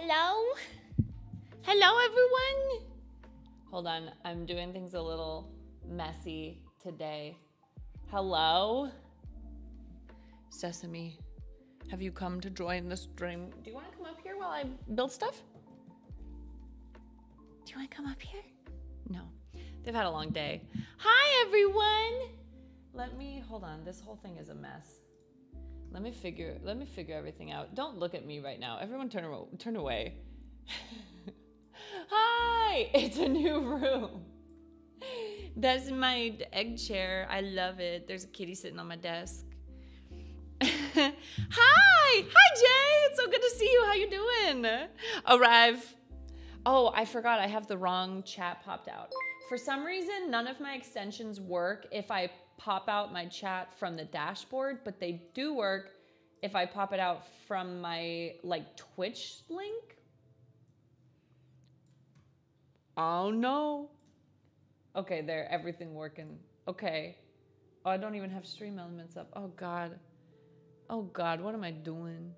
Hello? Hello, everyone? Hold on, I'm doing things a little messy today. Hello? Sesame, have you come to join the stream? Do you want to come up here while I build stuff? Do you want to come up here? No. They've had a long day. Hi, everyone! Hold on, this whole thing is a mess. Let me figure everything out. Don't look at me right now. Everyone turn away. Hi! It's a new room. That's my egg chair. I love it. There's a kitty sitting on my desk. Hi! Hi, Jay! It's so good to see you. How you doing? Arrive. Oh, I forgot. I have the wrong chat popped out. For some reason, none of my extensions work if I pop out my chat from the dashboard, but they do work if I pop it out from my Twitch link. Oh no. Okay, there, everything working. Okay. Oh, I don't even have stream elements up. Oh God. Oh God, what am I doing?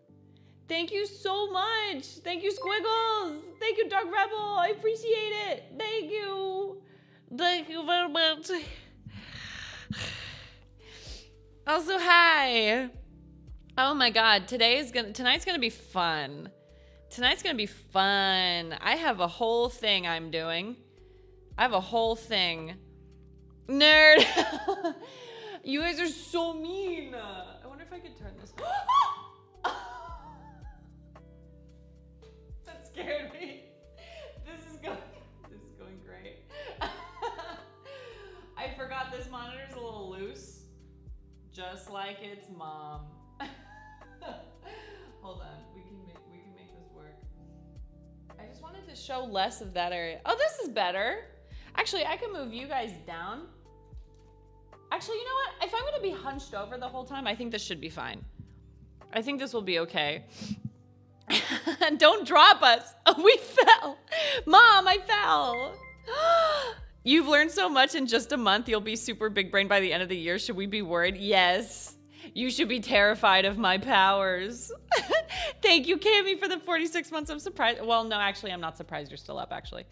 Thank you so much. Thank you, Squiggles. Thank you, Dark Rebel. I appreciate it. Thank you. Thank you very much. Also, hi. Oh my God, tonight's gonna be fun. Tonight's gonna be fun. I have a whole thing I'm doing. I have a whole thing. Nerd. You guys are so mean. I wonder if I could turn this. That scared me. This is going great. I forgot this monitor's a little loose. Just like its mom. Hold on, we can make this work. I just wanted to show less of that area. Oh, this is better. Actually, I can move you guys down. Actually, you know what? If I'm gonna be hunched over the whole time, I think this should be fine. I think this will be okay. Don't drop us. Oh, we fell. Mom, I fell. You've learned so much in just a month. You'll be super big brain by the end of the year. Should we be worried? Yes. You should be terrified of my powers. Thank you, Cami, for the 46 months. I'm surprised. Well, no, actually, I'm not surprised you're still up, actually.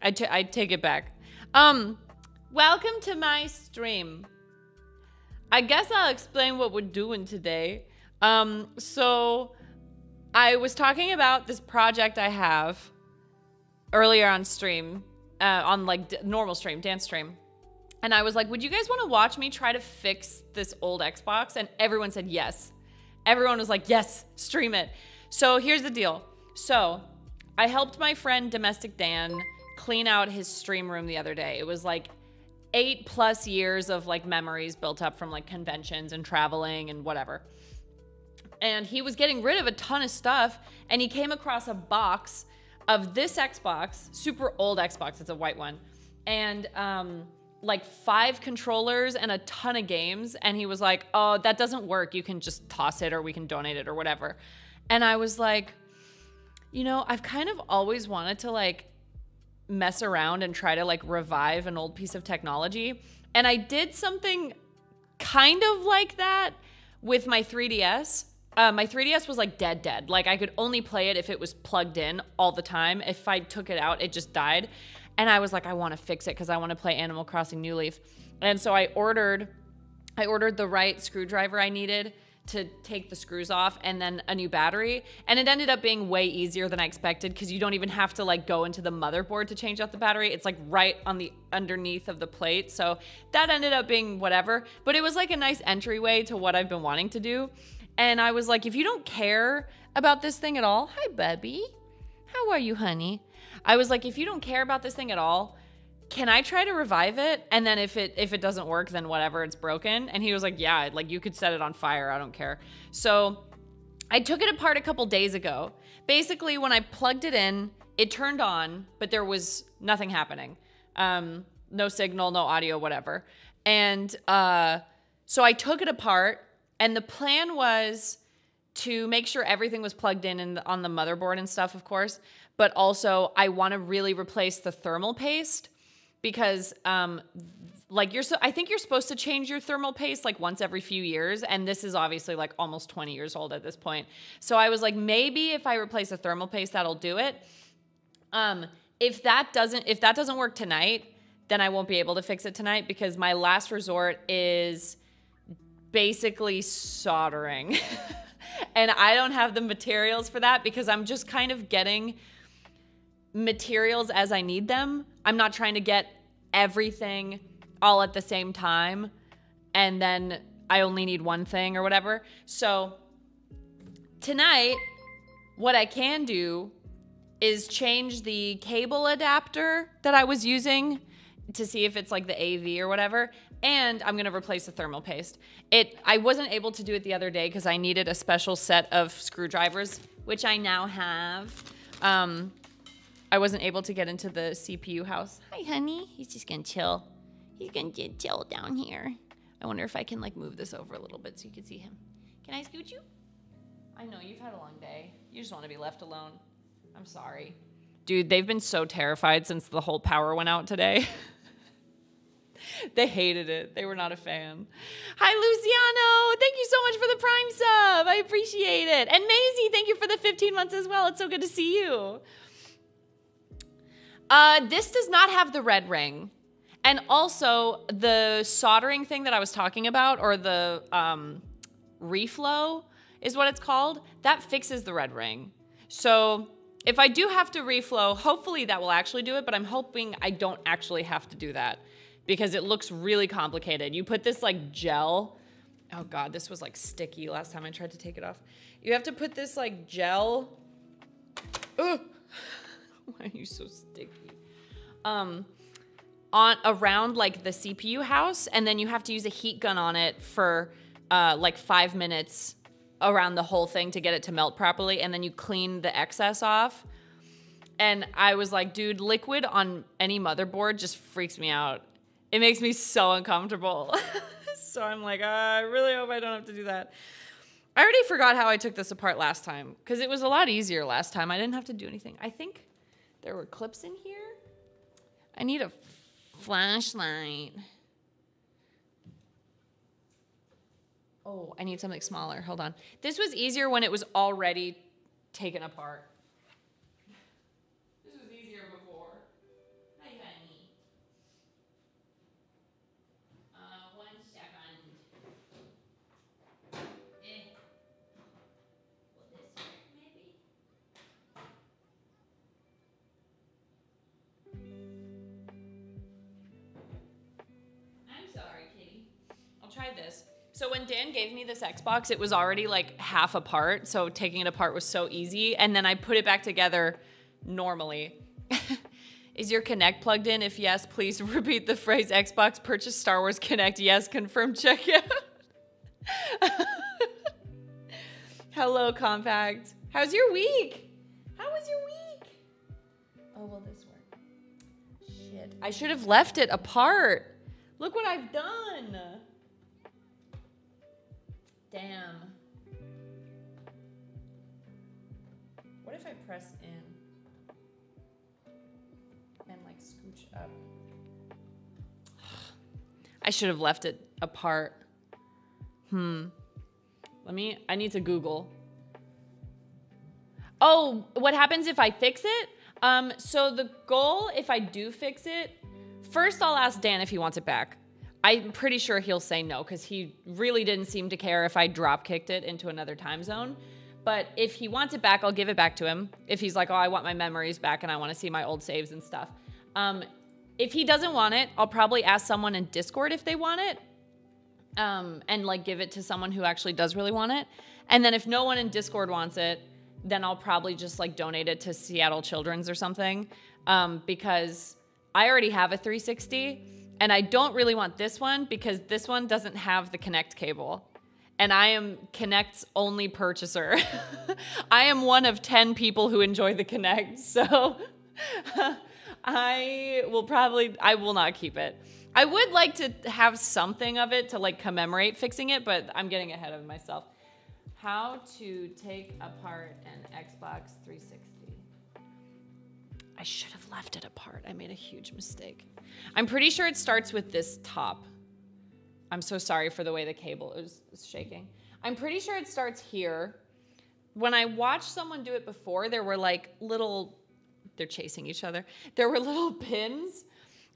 I take it back. Welcome to my stream. I guess I'll explain what we're doing today. So I was talking about this project I have earlier on stream, on normal stream, dance stream. And I was like, would you guys want to watch me try to fix this old Xbox? And everyone said yes. Everyone was like, yes, stream it. So here's the deal. So I helped my friend Domestic Dan clean out his stream room the other day. It was 8+ years of memories built up from conventions and traveling and whatever. And he was getting rid of a ton of stuff, and he came across a box of this Xbox, super old Xbox, it's a white one, and 5 controllers and a ton of games. And he was like, oh, that doesn't work. You can just toss it or we can donate it or whatever. And I was like, you know, I've kind of always wanted to mess around and try to revive an old piece of technology. And I did something kind of like that with my 3DS. My 3DS was dead. I could only play it if it was plugged in all the time. If I took it out, it just died. And I was like, I want to fix it because I want to play Animal Crossing New Leaf. And so I ordered the right screwdriver I needed to take the screws off, and then a new battery. And it ended up being way easier than I expected because you don't even have to go into the motherboard to change out the battery. It's right on the underneath of the plate. So that ended up being whatever. But it was a nice entryway to what I've been wanting to do. And I was like, if you don't care about this thing at all, hi, Bubby. How are you, honey? I was like, if you don't care about this thing at all, can I try to revive it? And then if it doesn't work, then whatever, it's broken. And he was like, yeah, you could set it on fire. I don't care. So I took it apart a couple days ago. Basically, when I plugged it in, it turned on, but there was nothing happening. No signal, no audio, whatever. And so I took it apart, and the plan was to make sure everything was plugged in on the motherboard and stuff, of course. But also, I want to really replace the thermal paste because like I think you're supposed to change your thermal paste like once every few years. And this is obviously like almost 20 years old at this point. So I was like, maybe if I replace the thermal paste, that'll do it. If that doesn't work tonight, then I won't be able to fix it tonight because my last resort is basically soldering. And I don't have the materials for that because I'm just kind of getting materials as I need them. I'm not trying to get everything all at the same time and then I only need one thing or whatever. So tonight, what I can do is change the cable adapter that I was using to see if it's like the AV or whatever. And I'm gonna replace the thermal paste. I wasn't able to do it the other day because I needed a special set of screwdrivers, which I now have. I wasn't able to get into the CPU house. Hi, honey. He's just gonna chill. He's gonna chill down here. I wonder if I can like move this over a little bit so you can see him. Can I scoot you? I know you've had a long day. You just want to be left alone. I'm sorry. Dude, they've been so terrified since the whole power went out today. They hated it. They were not a fan. Hi, Luciano. Thank you so much for the Prime sub. I appreciate it. And Maisie, thank you for the 15 months as well. It's so good to see you. This does not have the red ring. And also, the soldering thing that I was talking about, or the reflow is what it's called, that fixes the red ring. So if I do have to reflow, hopefully that will actually do it, but I'm hoping I don't actually have to do that because it looks really complicated. You put this like gel. Oh God, this was like sticky last time I tried to take it off. You have to put this like gel. Ugh. Why are you so sticky? On around like the CPU house, and then you have to use a heat gun on it for like 5 minutes around the whole thing to get it to melt properly, and then you clean the excess off. And I was like, dude, liquid on any motherboard just freaks me out. It makes me so uncomfortable. So I'm like, I really hope I don't have to do that. I already forgot how I took this apart last time because it was a lot easier last time. I didn't have to do anything. I think there were clips in here. I need a flashlight. Oh, I need something smaller. Hold on. This was easier when it was already taken apart. This was easier before. Hi, honey. 1 second. Will this work, maybe? I'm sorry, kitty. I'll try this. So when Dan gave me this Xbox, it was already like half apart. So taking it apart was so easy. And then I put it back together normally. Is your Kinect plugged in? If yes, please repeat the phrase Xbox purchase Star Wars Kinect. Yes, confirm checkout. Hello, Compact. How's your week? How was your week? Oh, will this work? Shit. I should have left it apart. Look what I've done. Damn. What if I press in and like scooch up? I should have left it apart. I need to Google. Oh, what happens if I fix it? So the goal, if I do fix it, first I'll ask Dan if he wants it back. I'm pretty sure he'll say no because he really didn't seem to care if I drop kicked it into another time zone. But if he wants it back, I'll give it back to him. If he's like, oh, I want my memories back and I want to see my old saves and stuff. If he doesn't want it, I'll probably ask someone in Discord if they want it. And like give it to someone who actually does really want it. And then if no one in Discord wants it, then I'll probably just like donate it to Seattle Children's or something. Because I already have a 360. And I don't really want this one because this one doesn't have the Kinect cable. And I am Kinect's only purchaser. I am one of 10 people who enjoy the Kinect. So I will not keep it. I would like to have something of it to like commemorate fixing it, but I'm getting ahead of myself. How to take apart an Xbox 360. I should have left it apart. I made a huge mistake. I'm pretty sure it starts with this top. I'm so sorry for the way the cable is shaking. I'm pretty sure it starts here. When I watched someone do it before, there were like little, they're chasing each other. There were little pins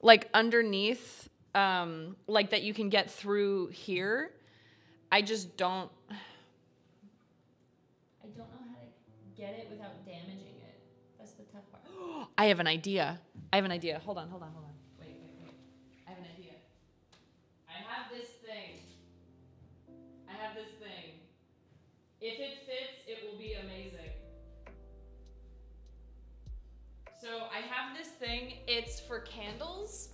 like underneath, like that you can get through here. I just don't, I don't know how to get it without damaging it. That's the tough part. I have an idea. I have an idea. Hold on. Wait. I have an idea. I have this thing. If it fits, it will be amazing. So I have this thing. It's for candles.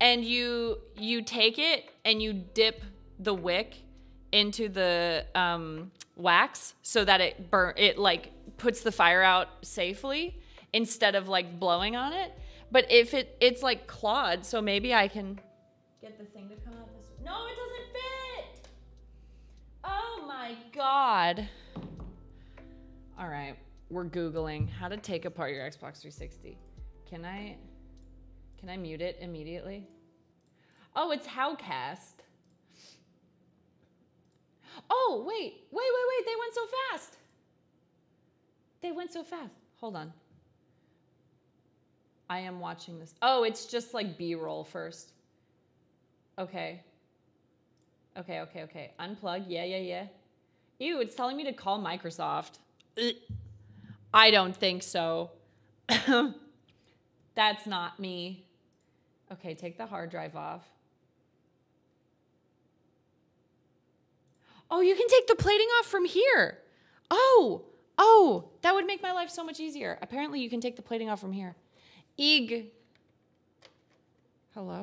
And you take it and you dip the wick into the wax so that it like puts the fire out safely instead of like blowing on it. But if it's like clawed, so maybe I can get the thing to come out this way. No, it doesn't fit. Oh my God. All right, we're Googling how to take apart your Xbox 360. Can I mute it immediately? Oh, it's Howcast. Oh, wait. They went so fast. Hold on. I am watching this. Oh, it's just like B-roll first. Okay. Unplug. Yeah. Ew, it's telling me to call Microsoft. I don't think so. That's not me. Okay, take the hard drive off. Oh, you can take the plating off from here. Oh, that would make my life so much easier. Apparently you can take the plating off from here. Eeg. Hello?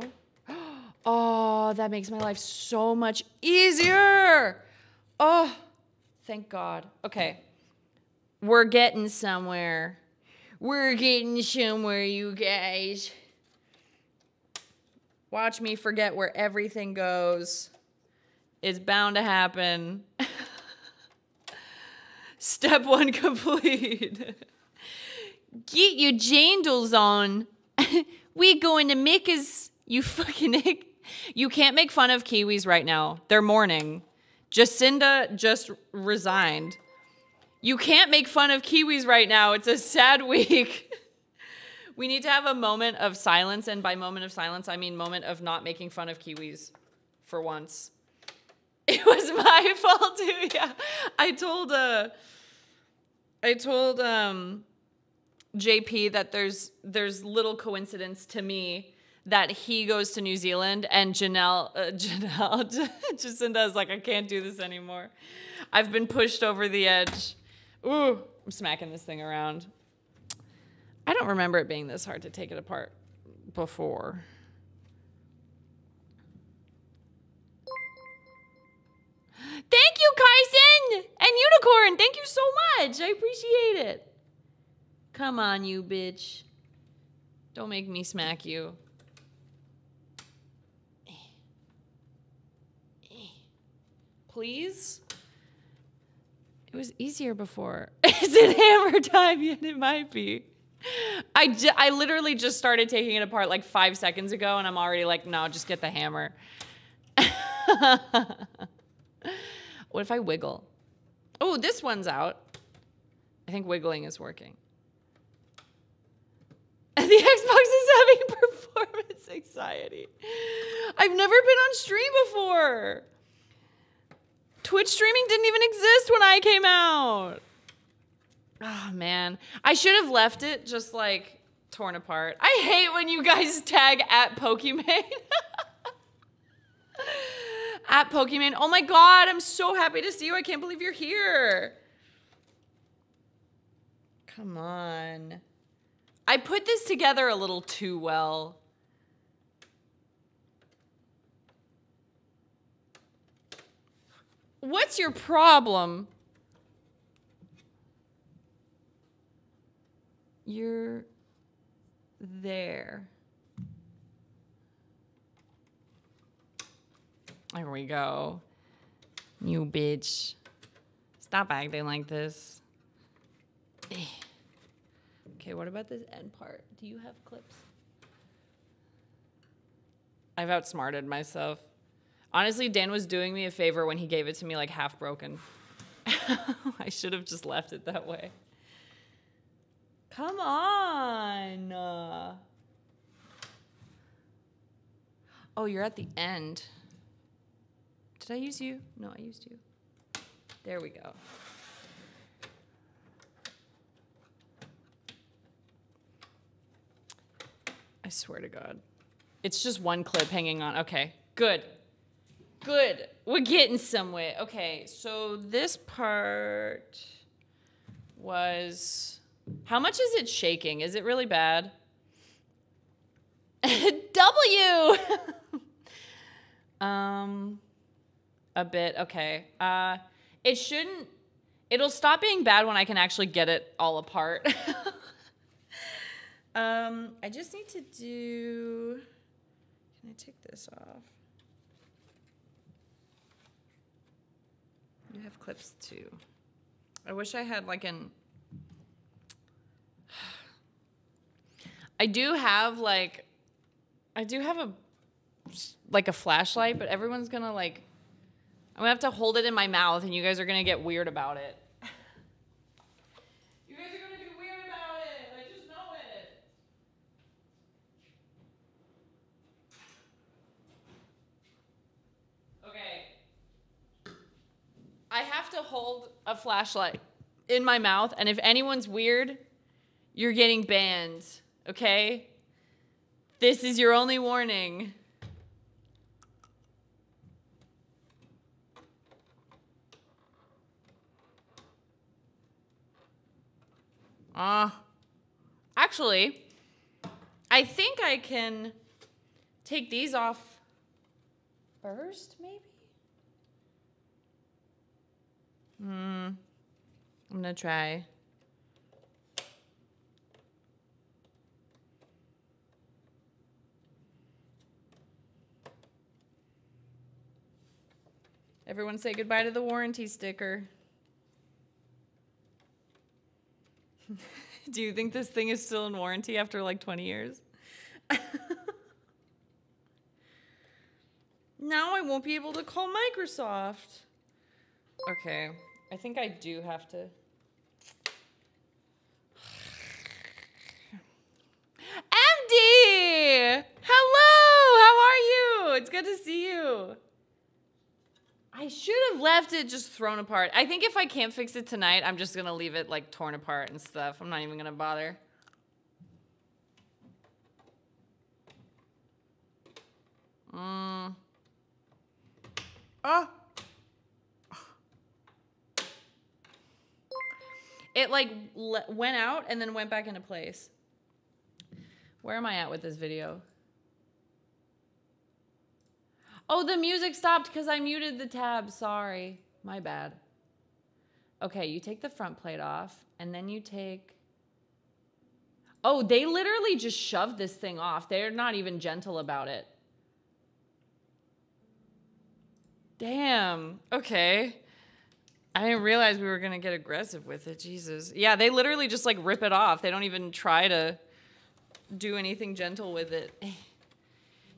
Oh, that makes my life so much easier. Oh, thank God. Okay. We're getting somewhere. You guys. Watch me forget where everything goes. It's bound to happen. Step 1 complete. Get your jandals on. We going to make us, you fucking egg. You can't make fun of Kiwis right now. They're mourning. Jacinda just resigned. You can't make fun of Kiwis right now. It's a sad week. We need to have a moment of silence. And by moment of silence, I mean moment of not making fun of Kiwis for once. It was my fault too. Yeah. I told JP that there's little coincidence to me that he goes to New Zealand and Jacinda is like, I can't do this anymore. I've been pushed over the edge. Ooh, I'm smacking this thing around. I don't remember it being this hard to take it apart before. Thank you, Kyson and Unicorn. Thank you so much. I appreciate it. Come on, you bitch. Don't make me smack you. Please? It was easier before. Is it hammer time yet? It might be. I literally just started taking it apart like 5 seconds ago, and I'm already like, no, just get the hammer. What if I wiggle? Oh, this one's out. I think wiggling is working. The Xbox is having performance anxiety. I've never been on stream before. Twitch streaming didn't even exist when I came out. Oh, man. I should have left it just, like, torn apart. I hate when you guys tag at Pokimane. At Pokimane. Oh, my God. I'm so happy to see you. I can't believe you're here. Come on. I put this together a little too well. What's your problem? You're there. There we go. You bitch. Stop acting like this. Okay, what about this end part? Do you have clips? I've outsmarted myself. Honestly, Dan was doing me a favor when he gave it to me like half broken. I should have just left it that way. Come on. Oh, you're at the end. Did I use you? No, I used you. There we go. I swear to God. It's just one clip hanging on. Okay, good. Good. We're getting somewhere. Okay, so this part was... How much is it shaking? Is it really bad? W! A bit. Okay. It shouldn't... It'll stop being bad when I can actually get it all apart. I just need to do... Can I take this off? You have clips too. I wish I had like an... I do have a flashlight, but everyone's gonna like... I'm gonna have to hold it in my mouth and you guys are gonna get weird about it. You guys are gonna get weird about it. I just know it. Okay. I have to hold a flashlight in my mouth, and if anyone's weird, you're getting banned, okay? This is your only warning. Actually, I think I can take these off first, maybe? I'm gonna try. Everyone say goodbye to the warranty sticker. Do you think this thing is still in warranty after like 20 years? Now I won't be able to call Microsoft. Okay, I think I do have to. MD! Hello! How are you? It's good to see you. I should have left it just thrown apart. I think if I can't fix it tonight, I'm just going to leave it like torn apart and stuff. I'm not even going to bother. Oh. It like went out and then went back into place. Where am I at with this video? Oh, the music stopped because I muted the tab. Sorry. My bad. Okay, you take the front plate off, and then you take... Oh, they literally just shoved this thing off. They're not even gentle about it. Damn. Okay. I didn't realize we were going to get aggressive with it. Jesus. Yeah, they literally just, like, rip it off. They don't even try to do anything gentle with it.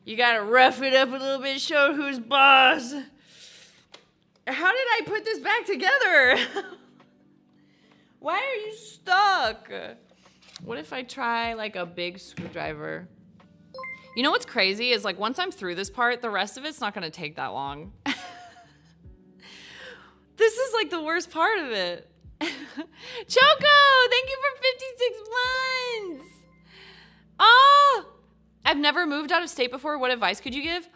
You gotta rough it up a little bit, show who's boss. How did I put this back together? Why are you stuck? What if I try like a big screwdriver? You know what's crazy is like once I'm through this part, the rest of it's not gonna take that long. This is like the worst part of it. Choco, thank you for 56 months. Oh! I've never moved out of state before. What advice could you give?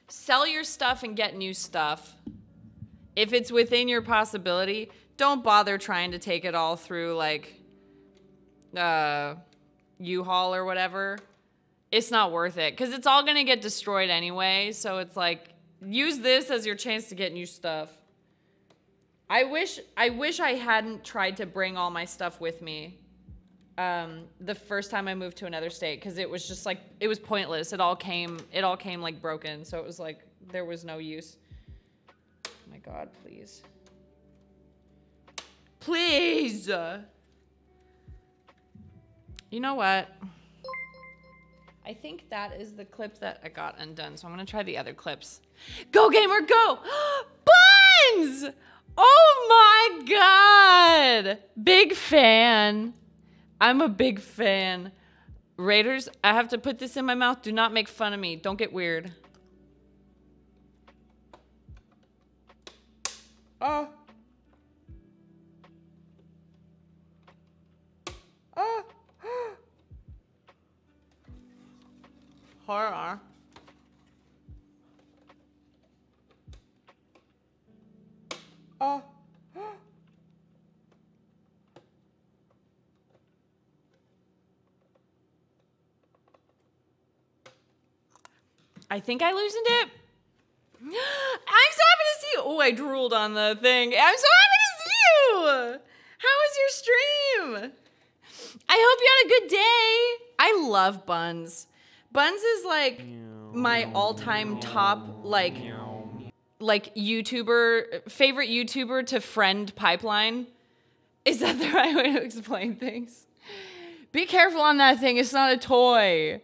Sell your stuff and get new stuff. If it's within your possibility, don't bother trying to take it all through like U-Haul or whatever. It's not worth it because it's all going to get destroyed anyway. So it's like, use this as your chance to get new stuff. I wish I hadn't tried to bring all my stuff with me the first time I moved to another state because it was just like it was pointless. It all came like broken, so it was like there was no use. my God, please. Please. You know what? I think that is the clip that I got undone, so I'm gonna try the other clips. Go, gamer, go! Buns! Oh my God! Big fan. I'm a big fan. Raiders, I have to put this in my mouth. Do not make fun of me. Don't get weird. Oh. Oh. Horror. Oh. I think I loosened it. I'm so happy to see you. Oh, I drooled on the thing. I'm so happy to see you. How was your stream? I hope you had a good day. I love Buns. Buns is like my all-time top like YouTuber, favorite YouTuber to friend pipeline. Is that the right way to explain things? Be careful on that thing. It's not a toy.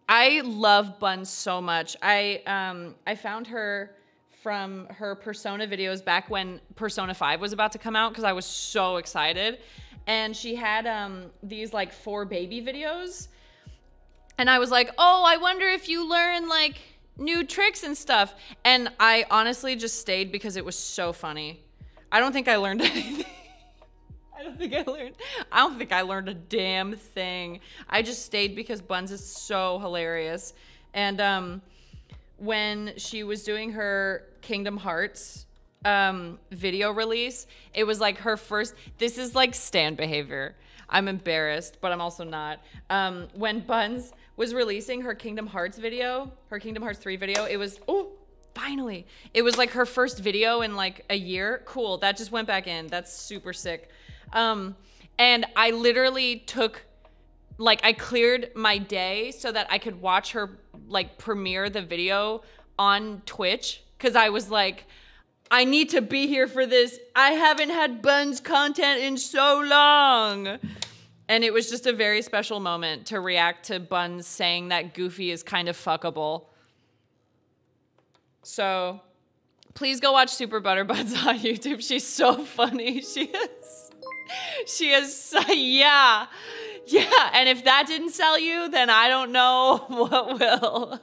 I love Buns so much. I found her from her Persona videos back when Persona 5 was about to come out because I was so excited. And she had these like 4 baby videos. And I was like, oh, I wonder if you learn like new tricks and stuff. And I honestly just stayed because it was so funny. I don't think I learned anything. I don't think I learned a damn thing. I just stayed because Buns is so hilarious. And when she was doing her Kingdom Hearts video release, it was like her first, this is like stan behavior. I'm embarrassed, but I'm also not. When Buns was releasing her Kingdom Hearts video, her Kingdom Hearts 3 video, it was, oh, finally. It was like her first video in like a year. Cool, that just went back in. That's super sick. And I literally took, like, I cleared my day so that I could watch her, like, premiere the video on Twitch. Because I was like, I need to be here for this. I haven't had Buns content in so long. And it was just a very special moment to react to Buns saying that Goofy is kind of fuckable. So, please go watch Super Butter Buns on YouTube. She's so funny. She is, yeah. Yeah, and if that didn't sell you, then I don't know what will.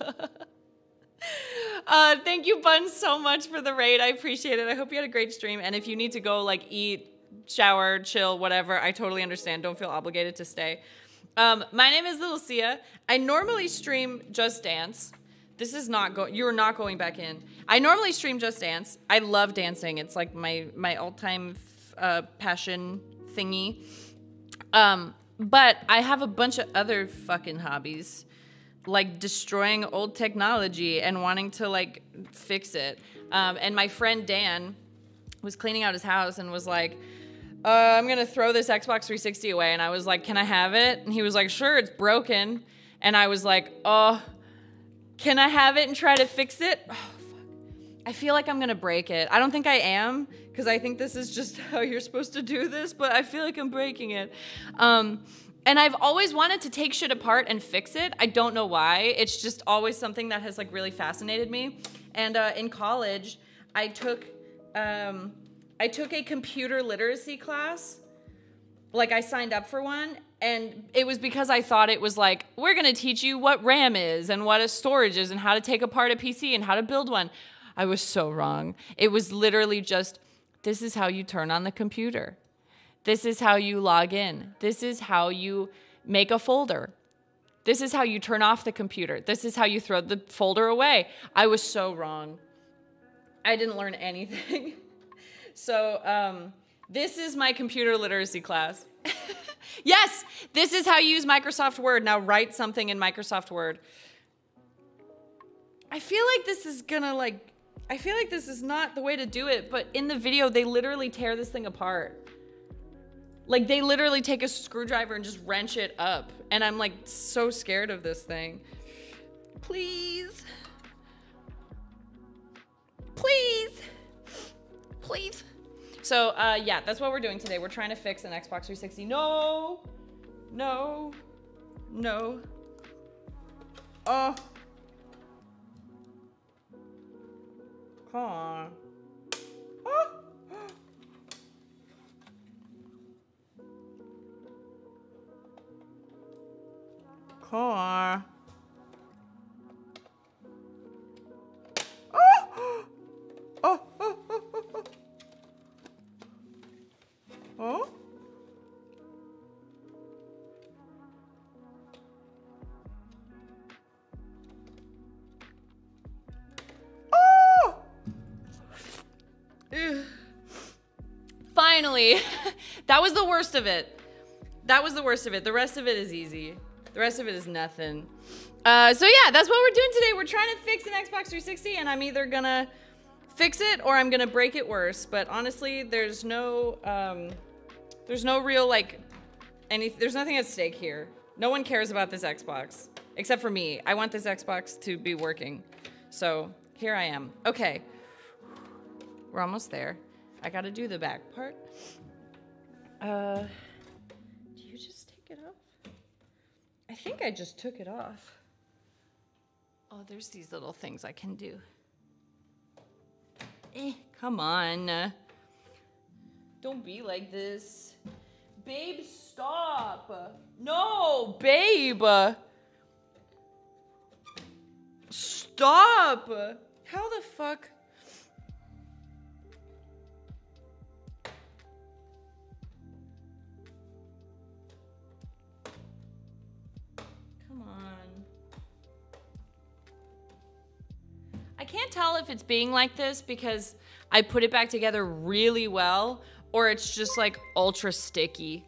Thank you, Buns, so much for the raid. I appreciate it. I hope you had a great stream. And if you need to go, like, eat, shower, chill, whatever, I totally understand. Don't feel obligated to stay. My name is littlesiha. I normally stream Just Dance. This is not you're not going back in. I normally stream Just Dance. I love dancing. It's like my all-time passion thingy. But I have a bunch of other fucking hobbies, like destroying old technology and wanting to like fix it. And my friend Dan was cleaning out his house and was like, I'm gonna throw this Xbox 360 away. And I was like, can I have it? And he was like, sure, it's broken. And I was like, oh, can I have it and try to fix it? Oh, fuck. I feel like I'm gonna break it. I don't think I am, because I think this is just how you're supposed to do this, but I feel like I'm breaking it. And I've always wanted to take shit apart and fix it. I don't know why. It's just always something that has like really fascinated me. And in college, I took a computer literacy class. Like I signed up for one, and it was because I thought it was like, we're gonna teach you what RAM is and what a storage is and how to take apart a PC and how to build one. I was so wrong. It was literally just, this is how you turn on the computer. This is how you log in. This is how you make a folder. This is how you turn off the computer. This is how you throw the folder away. I was so wrong. I didn't learn anything. So this is my computer literacy class. Yes, this is how you use Microsoft Word. Now write something in Microsoft Word. I feel like this is gonna like, I feel like this is not the way to do it, but in the video, they literally tear this thing apart. Like, they literally take a screwdriver and just wrench it up. And I'm, like, so scared of this thing. Please. Please. please. So, yeah, that's what we're doing today. We're trying to fix an Xbox 360. No. No. No. Oh. Come on. Oh. Come on. Oh. Oh. Oh. Oh. Oh. Oh. Oh. Finally. That was the worst of it. That was the worst of it. The rest of it is easy. The rest of it is nothing. So yeah, that's what we're doing today. We're trying to fix an Xbox 360, and I'm either gonna fix it or I'm gonna break it worse. But honestly, there's no real like there's nothing at stake here. No one cares about this Xbox except for me. I want this Xbox to be working. So here I am. Okay, we're almost there. I gotta do the back part. Do you just take it off? I think I just took it off. Oh, there's these little things I can do. Come on. Don't be like this. Babe, stop. No, babe. Stop. How the fuck? Come on. I can't tell if it's being like this because I put it back together really well, or it's just like ultra sticky.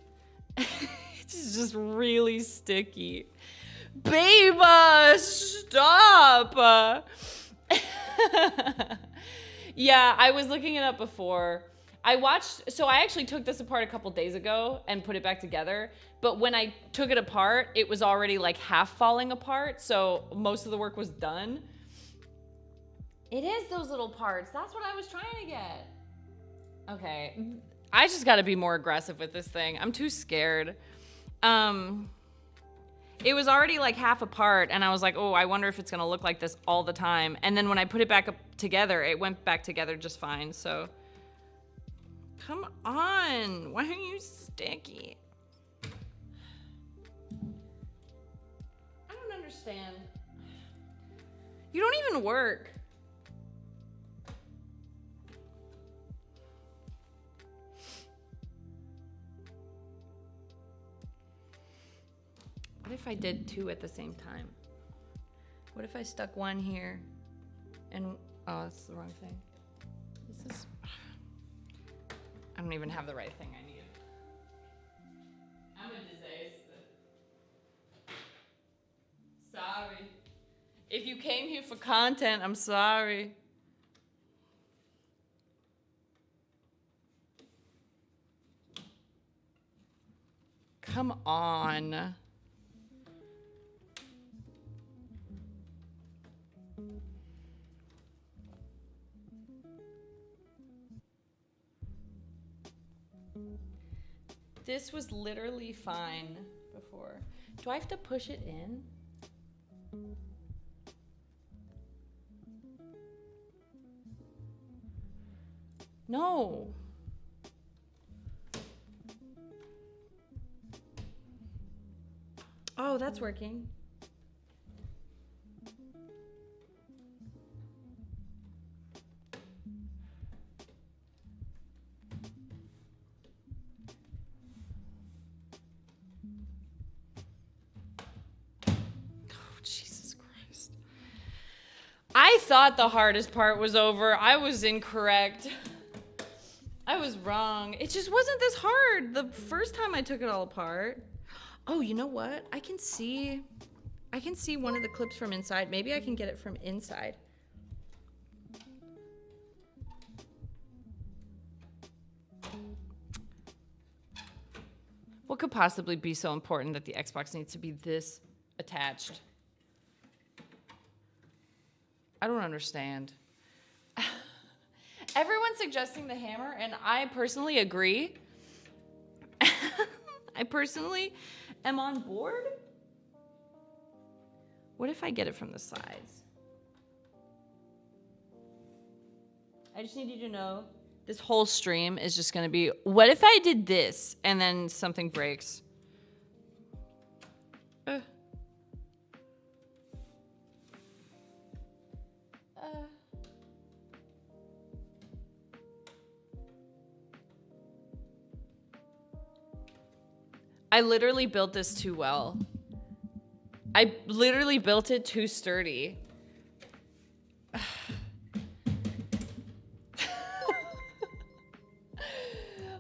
It's just really sticky. Babe, stop. Yeah, I was looking it up before. So I actually took this apart a couple days ago and put it back together. But when I took it apart, it was already like half falling apart. So most of the work was done. It is those little parts. That's what I was trying to get. Okay. I just got to be more aggressive with this thing. I'm too scared. It was already like half apart, and I was like, oh, I wonder if it's going to look like this all the time. And then when I put it back up together, it went back together just fine. So, come on. Why are you sticky? I don't understand. You don't even work. What if I did two at the same time? What if I stuck one here and, oh, that's the wrong thing. This is, I don't even have the right thing I need. I'm a disaster. Sorry. If you came here for content, I'm sorry. Come on. This was literally fine before. Do I have to push it in? No. Oh, that's working. I thought the hardest part was over. I was incorrect. I was wrong. It just wasn't this hard the first time I took it all apart. Oh, you know what? I can see one of the clips from inside. Maybe I can get it from inside. What could possibly be so important that the Xbox needs to be this attached? I don't understand. Everyone's suggesting the hammer, and I personally agree. I personally am on board. What if I get it from the sides? I just need you to know this whole stream is just going to be, what if I did this and then something breaks? I literally built this too well. I literally built it too sturdy.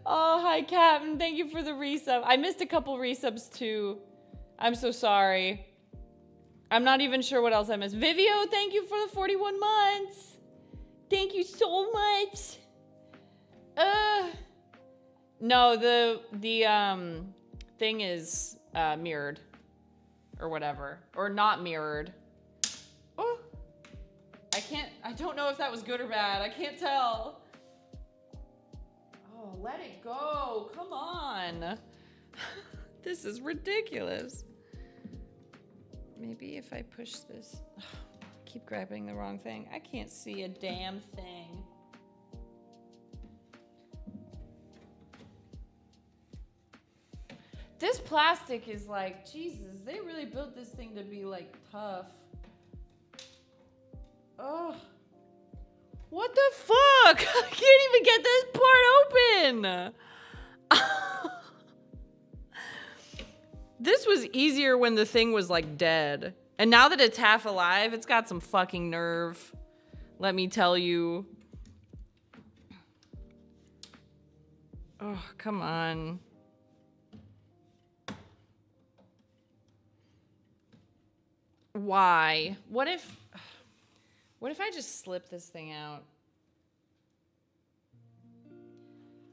Oh, hi, Captain. Thank you for the resub. I missed a couple resubs, too. I'm so sorry. I'm not even sure what else I missed. Vivio, thank you for the 41 months. Thank you so much. No, the thing is mirrored. Or whatever. Or not mirrored. Oh. I don't know if that was good or bad. I can't tell. Oh, let it go. Come on. This is ridiculous. Maybe if I push this. I keep grabbing the wrong thing. I can't see a damn thing. This plastic is like, Jesus, they really built this thing to be like tough. Oh. What the fuck? I can't even get this part open. This was easier when the thing was like dead. And now that it's half alive, it's got some fucking nerve. Let me tell you. Oh, come on. Why? What if I just slip this thing out?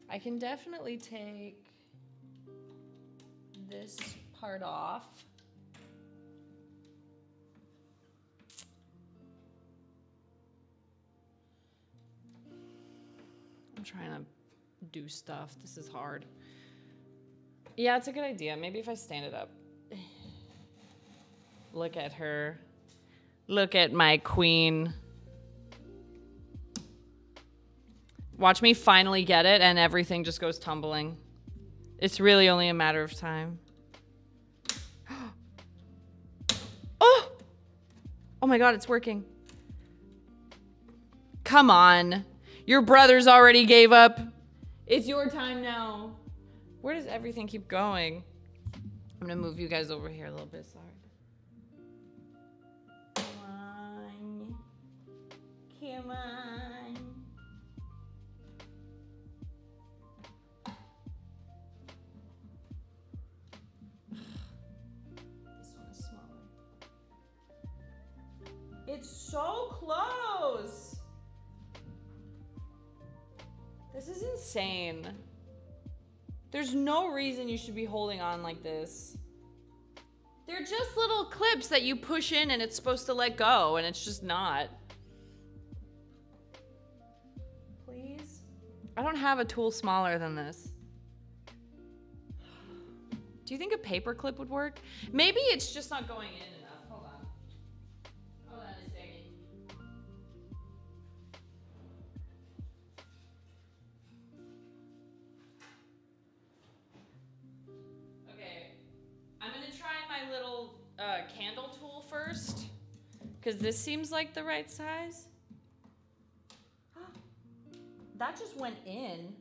I can definitely take this part off. I'm trying to do stuff. This is hard. Yeah, it's a good idea. Maybe if I stand it up. Look at her. Look at my queen. Watch me finally get it and everything just goes tumbling. It's really only a matter of time. Oh! Oh my God, it's working. Come on. Your brothers already gave up. It's your time now. Where does everything keep going? I'm gonna move you guys over here a little bit, sorry. Come on. This one is smaller. It's so close. This is insane. There's no reason you should be holding on like this. They're just little clips that you push in and it's supposed to let go, and it's just not. I don't have a tool smaller than this. Do you think a paper clip would work? Maybe it's just not going in enough. Hold on. Hold on a second. Okay. I'm gonna try my little candle tool first, because this seems like the right size. That just went in.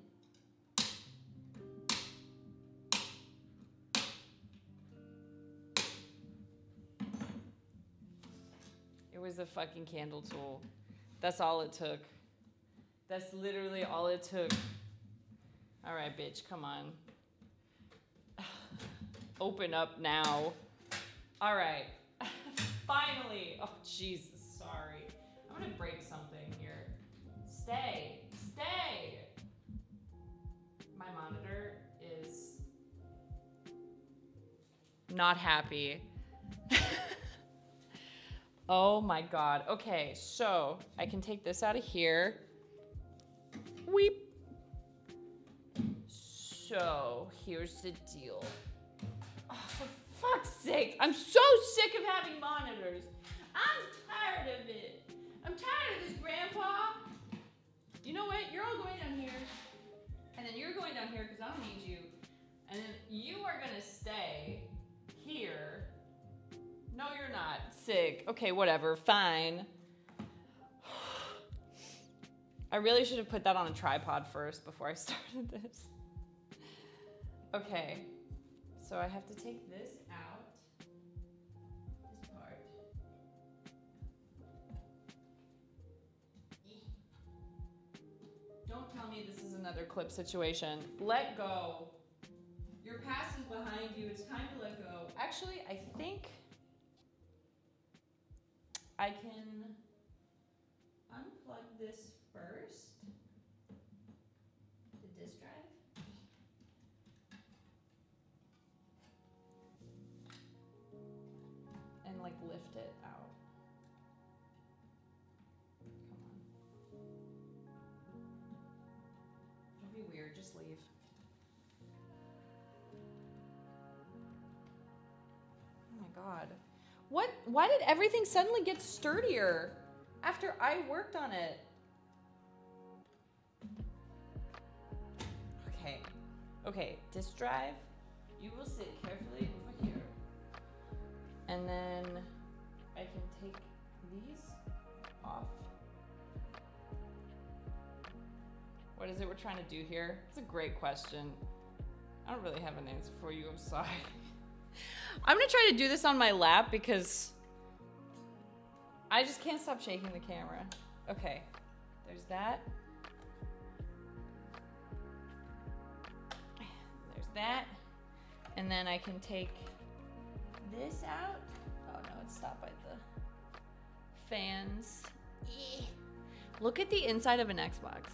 It was a fucking candle tool. That's all it took. That's literally all it took. All right, bitch, come on. Open up now. All right. Finally. Oh, Jesus, sorry. I'm gonna break something here. Stay. Stay! My monitor is not happy. Oh my God. Okay, so I can take this out of here. So here's the deal. Oh, for fuck's sake, I'm so sick of having monitors. I'm tired of it. I'm tired of this, Grandpa. You know what? You're all going down here. And then you're going down here because I don't need you. And then you are gonna stay here. No, you're not. Sick. Okay, whatever. Fine. I really should have put that on a tripod first before I started this. Okay. So I have to take this out. This part. Don't tell me this is another clip situation. Let go. Your past is behind you. It's time to let go. Actually, I think I can unplug this first. The disk drive. And like lift it out. Come on. Don't be weird, just leave. Oh my God. Why did everything suddenly get sturdier after I worked on it? Okay, disk drive. You will sit carefully over here. And then I can take these off. What is it we're trying to do here? It's a great question. I don't really have an answer for you, I'm sorry. I'm gonna try to do this on my lap because I just can't stop shaking the camera. Okay, there's that. There's that. And then I can take this out. Oh no, it's stopped by the fans. Look at the inside of an Xbox.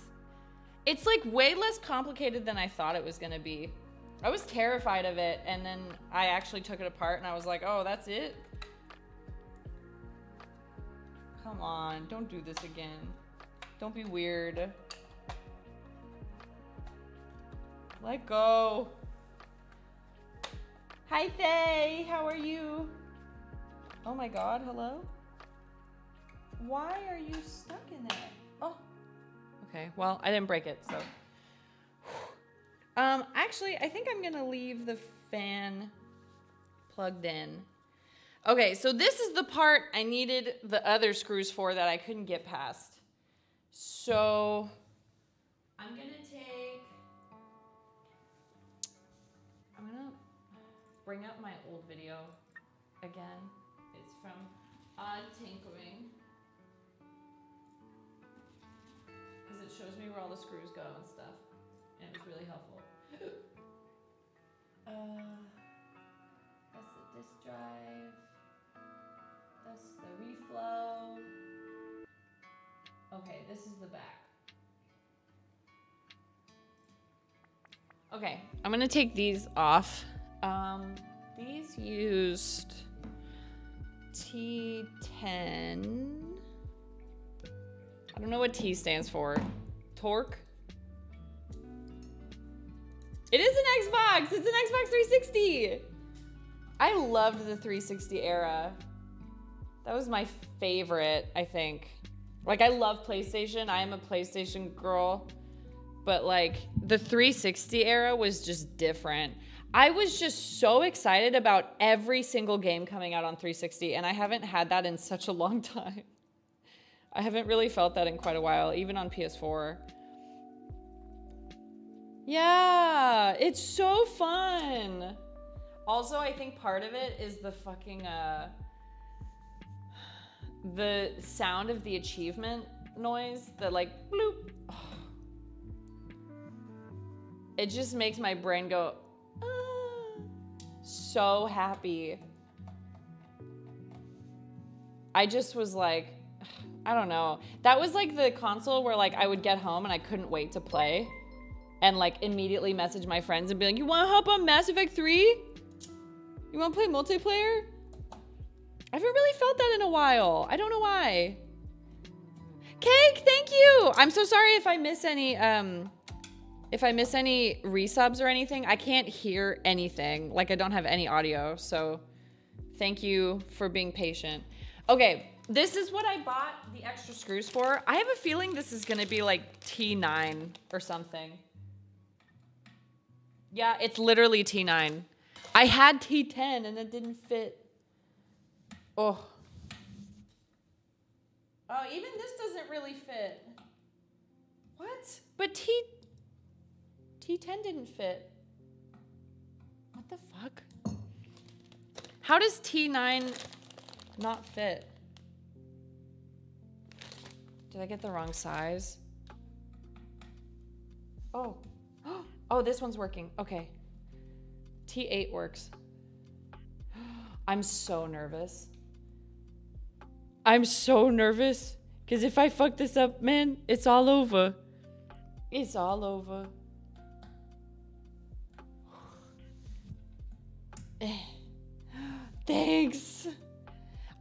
It's like way less complicated than I thought it was gonna be. I was terrified of it, and then I actually took it apart and I was like, oh, that's it? Come on, don't do this again. Don't be weird. Let go. Hi, Faye, how are you? Oh my God, hello? Why are you stuck in there? Oh, okay, well, I didn't break it, so. Actually, I think I'm gonna leave the fan plugged in. Okay, so this is the part I needed the other screws for that I couldn't get past. So, I'm gonna bring up my old video again. It's from Odd Tinkering. Because it shows me where all the screws go and stuff. And it was really helpful. That's the disk drive. That's the reflow. Okay, this is the back. Okay, I'm gonna take these off. These used T10. I don't know what T stands for. Torque? It is an Xbox! It's an Xbox 360! I loved the 360 era. That was my favorite, I think. Like, I love PlayStation. I am a PlayStation girl. But, like, the 360 era was just different. I was just so excited about every single game coming out on 360, and I haven't had that in such a long time. I haven't really felt that in quite a while, even on PS4. Yeah, it's so fun. Also, I think part of it is the fucking, the sound of the achievement noise, the like, bloop. Oh. It just makes my brain go, so happy. I just was like, I don't know. That was like the console where like I would get home and I couldn't wait to play. And like immediately message my friends and be like, you wanna hop on Mass Effect 3? You wanna play multiplayer? I haven't really felt that in a while. I don't know why. Cake, thank you. I'm so sorry if I miss any If I miss any resubs or anything, I can't hear anything. Like, I don't have any audio, so thank you for being patient. Okay, this is what I bought the extra screws for. I have a feeling this is gonna be like T9 or something. Yeah, it's literally T9. I had T10 and it didn't fit. Oh. Oh, even this doesn't really fit. What? But T10 didn't fit. What the fuck? How does T9 not fit? Did I get the wrong size? Oh. Oh, this one's working. Okay. T8 works. I'm so nervous. I'm so nervous. Because if I fuck this up, man, it's all over. It's all over. Thanks.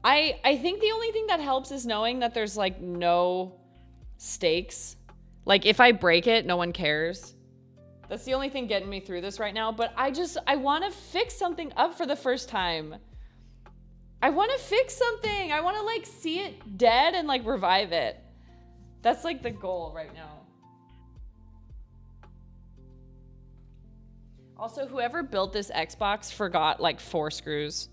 I think the only thing that helps is knowing that there's like no stakes. Like if I break it, no one cares. That's the only thing getting me through this right now. But I want to fix something up for the first time. I want to fix something. I want to like see it dead and like revive it. That's like the goal right now. Also, whoever built this Xbox forgot like 4 screws.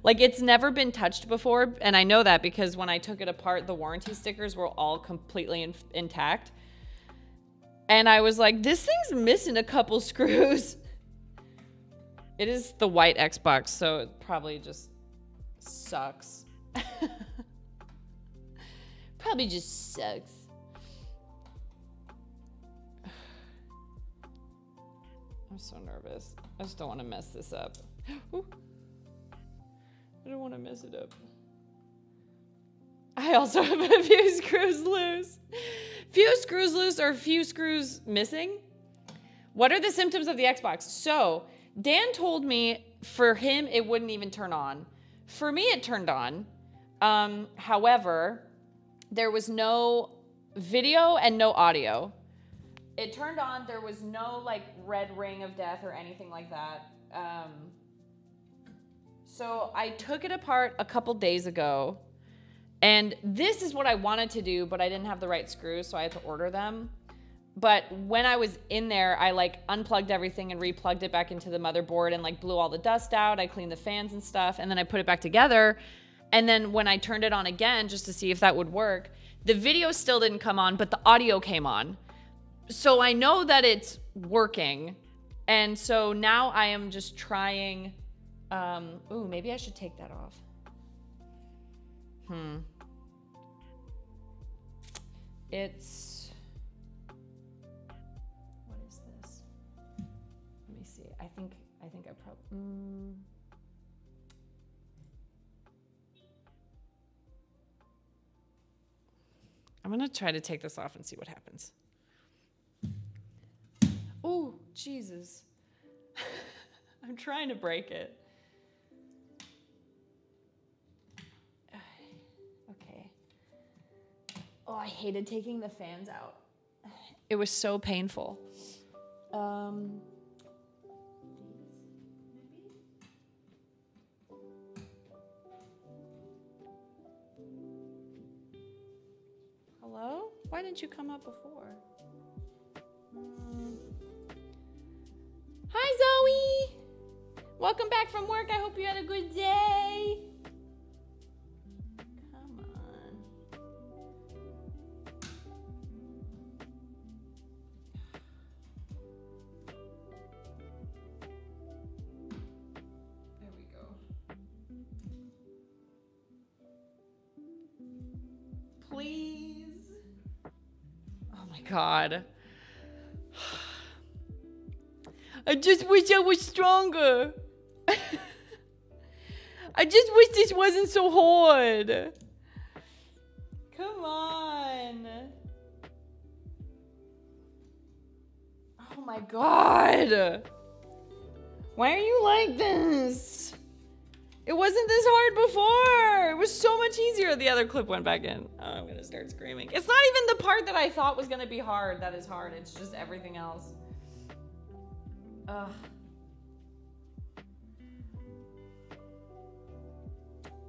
Like it's never been touched before. And I know that because when I took it apart, the warranty stickers were all completely intact. And I was like, this thing's missing a couple screws. It is the white Xbox, so it probably just sucks. Probably just sucks. I'm so nervous. I just don't want to mess this up. Ooh. I don't want to mess it up. I also have a few screws loose. Few screws loose or few screws missing. What are the symptoms of the Xbox? So, Dan told me for him it wouldn't even turn on. For me it turned on. However, there was no video and no audio. It turned on, there was no like red ring of death or anything like that. So I took it apart a couple days ago. And this is what I wanted to do, but I didn't have the right screws, so I had to order them. But when I was in there, I like unplugged everything and replugged it back into the motherboard and like blew all the dust out. I cleaned the fans and stuff, and then I put it back together. And then when I turned it on again, just to see if that would work, the video still didn't come on, but the audio came on. So I know that it's working. And so now I am just trying, ooh, maybe I should take that off. It's, what is this? Let me see. I think I probably, I'm gonna try to take this off and see what happens. Oh, Jesus. I'm trying to break it. Oh, I hated taking the fans out. It was so painful. Hello? Why didn't you come up before? Hi, Zoe. Welcome back from work. I hope you had a good day. Please. Oh my God. I just wish I was stronger. I just wish this wasn't so hard. Come on. Oh my God. Why are you like this? It wasn't this hard before. It was so much easier. The other clip went back in. Oh, I'm gonna start screaming. It's not even the part that I thought was gonna be hard that is hard. It's just everything else. Ugh.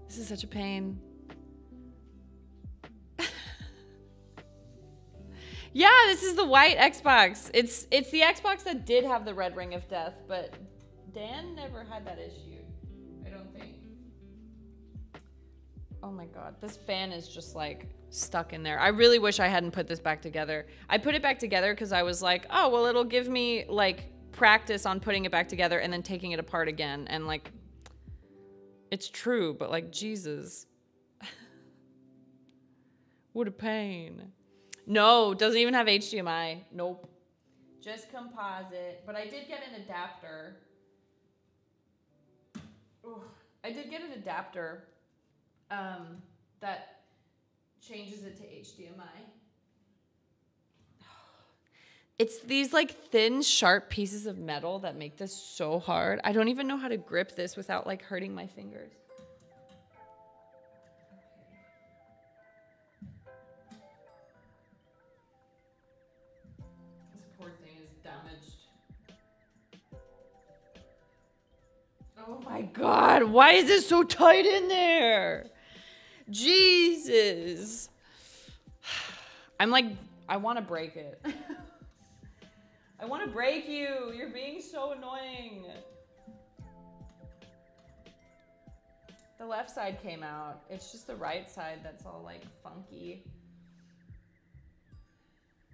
This is such a pain. Yeah, this is the white Xbox. It's the Xbox that did have the red ring of death, but Dan never had that issue. I don't think. Oh my god, this fan is just like stuck in there. I really wish I hadn't put this back together. I put it back together because I was like, oh, well, it'll give me like practice on putting it back together and then taking it apart again. And like, it's true, but like, Jesus. What a pain. No, doesn't even have HDMI. Nope. Just composite. But I did get an adapter. Ooh, I did get an adapter that changes it to HDMI. It's these like thin, sharp pieces of metal that make this so hard. I don't even know how to grip this without like hurting my fingers. Oh my god, why is it so tight in there? Jesus. I'm like, I want to break it. I want to break you. You're being so annoying. The left side came out. It's just the right side that's all like funky.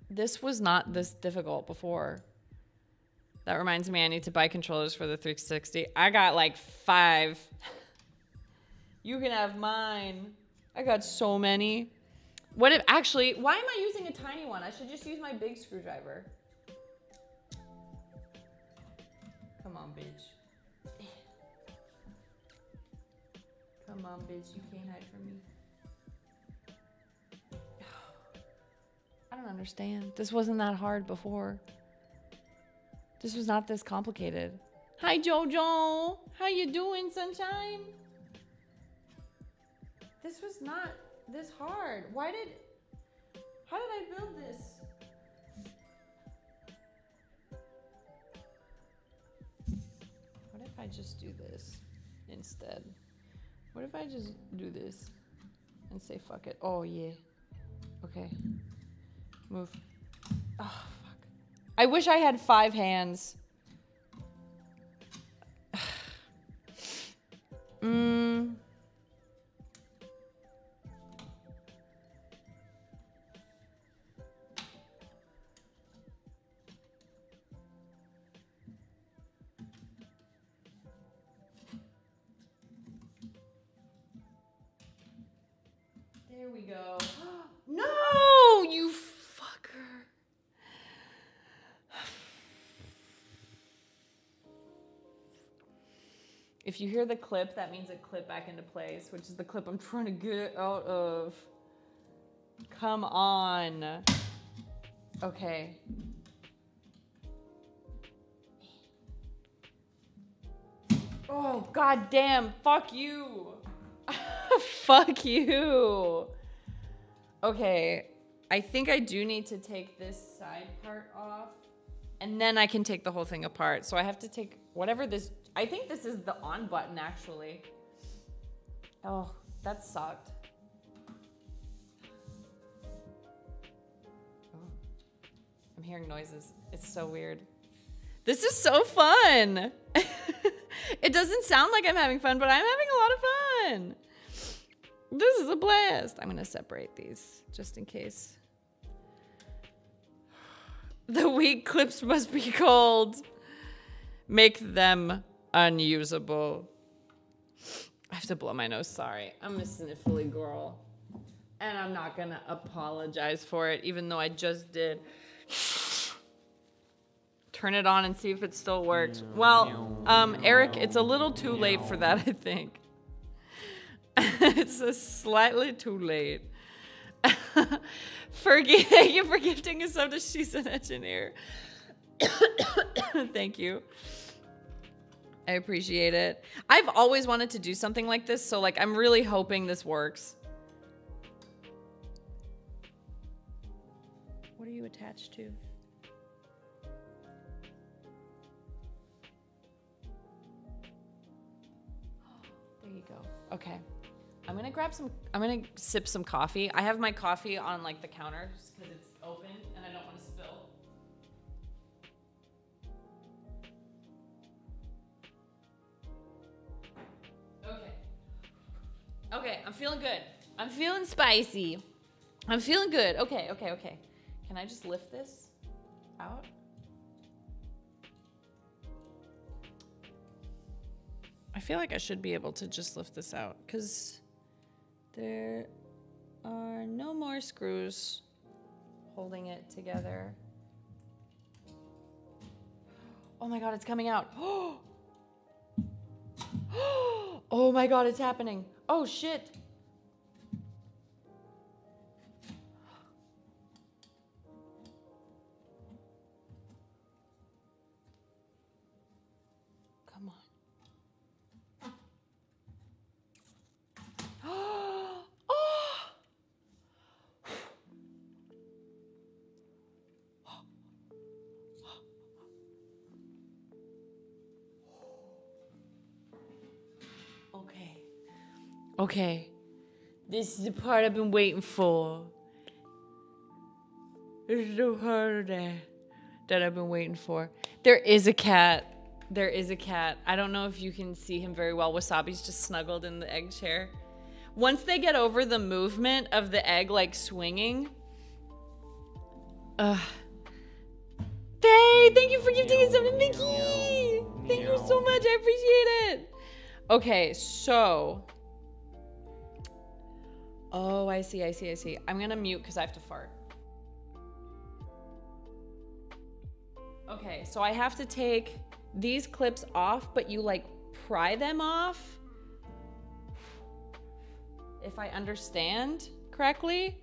This was not this difficult before. That reminds me, I need to buy controllers for the 360. I got like 5. You can have mine. I got so many. What if, actually, why am I using a tiny one? I should just use my big screwdriver. Come on, bitch. Come on, bitch. You can't hide from me. I don't understand. This wasn't that hard before. This was not this complicated. Hi, Jojo. How you doing, sunshine? This was not this hard. How did I build this? What if I just do this instead? What if I just do this and say fuck it? Oh, yeah. Okay. Move. Oh, I wish I had 5 hands. There we go. No, you fucker. If you hear the clip, that means it clipped back into place, which is the clip I'm trying to get out of. Come on. Okay. Oh, god damn. Fuck you. Fuck you. Okay. I think I do need to take this side part off. And then I can take the whole thing apart. So I have to take whatever this... I think this is the on button, actually. Oh, that sucked. Oh. I'm hearing noises. It's so weird. This is so fun. It doesn't sound like I'm having fun, but I'm having a lot of fun. This is a blast. I'm going to separate these just in case. The weak clips must be cold. Make them unusable. I have to blow my nose. Sorry. I'm a sniffly girl. And I'm not going to apologize for it, even though I just did. Turn it on and see if it still works. Well, Eric, it's a little too late for that, I think. It's slightly too late. Thank you for gifting us up to She's an Engineer. Thank you. I appreciate it. I've always wanted to do something like this, so like I'm really hoping this works. What are you attached to? There you go. Okay. I'm gonna sip some coffee. I have my coffee on like the counter just because it's open and I don't want to spill. Okay, I'm feeling good. I'm feeling spicy. I'm feeling good. Okay. Can I just lift this out? I feel like I should be able to just lift this out because there are no more screws holding it together. Oh my God, it's coming out. Oh my God, it's happening. Oh shit. Come on. Oh. Okay. This is the part I've been waiting for. This is the part that I've been waiting for. There is a cat. There is a cat. I don't know if you can see him very well. Wasabi's just snuggled in the egg chair. Once they get over the movement of the egg like swinging. Hey, thank you for gifting us something, Mickey. Thank you so much. I appreciate it. Okay, so. Oh, I see. I'm gonna mute because I have to fart. Okay, so I have to take these clips off, but you like pry them off. If I understand correctly.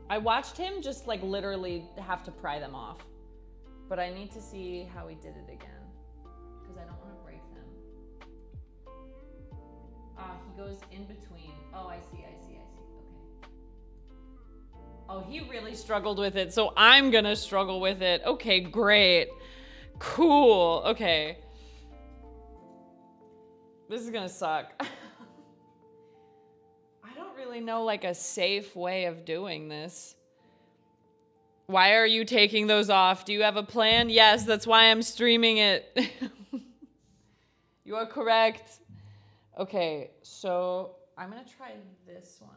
I watched him just like literally have to pry them off. But I need to see how he did it again. Because I don't want to break them. He goes in between. Oh, I see. Okay. Oh, he really struggled with it, so I'm gonna struggle with it. Okay, great. Cool. Okay. This is gonna suck. I don't really know like a safe way of doing this. Why are you taking those off? Do you have a plan? Yes, that's why I'm streaming it. You are correct. Okay, so I'm gonna try this one.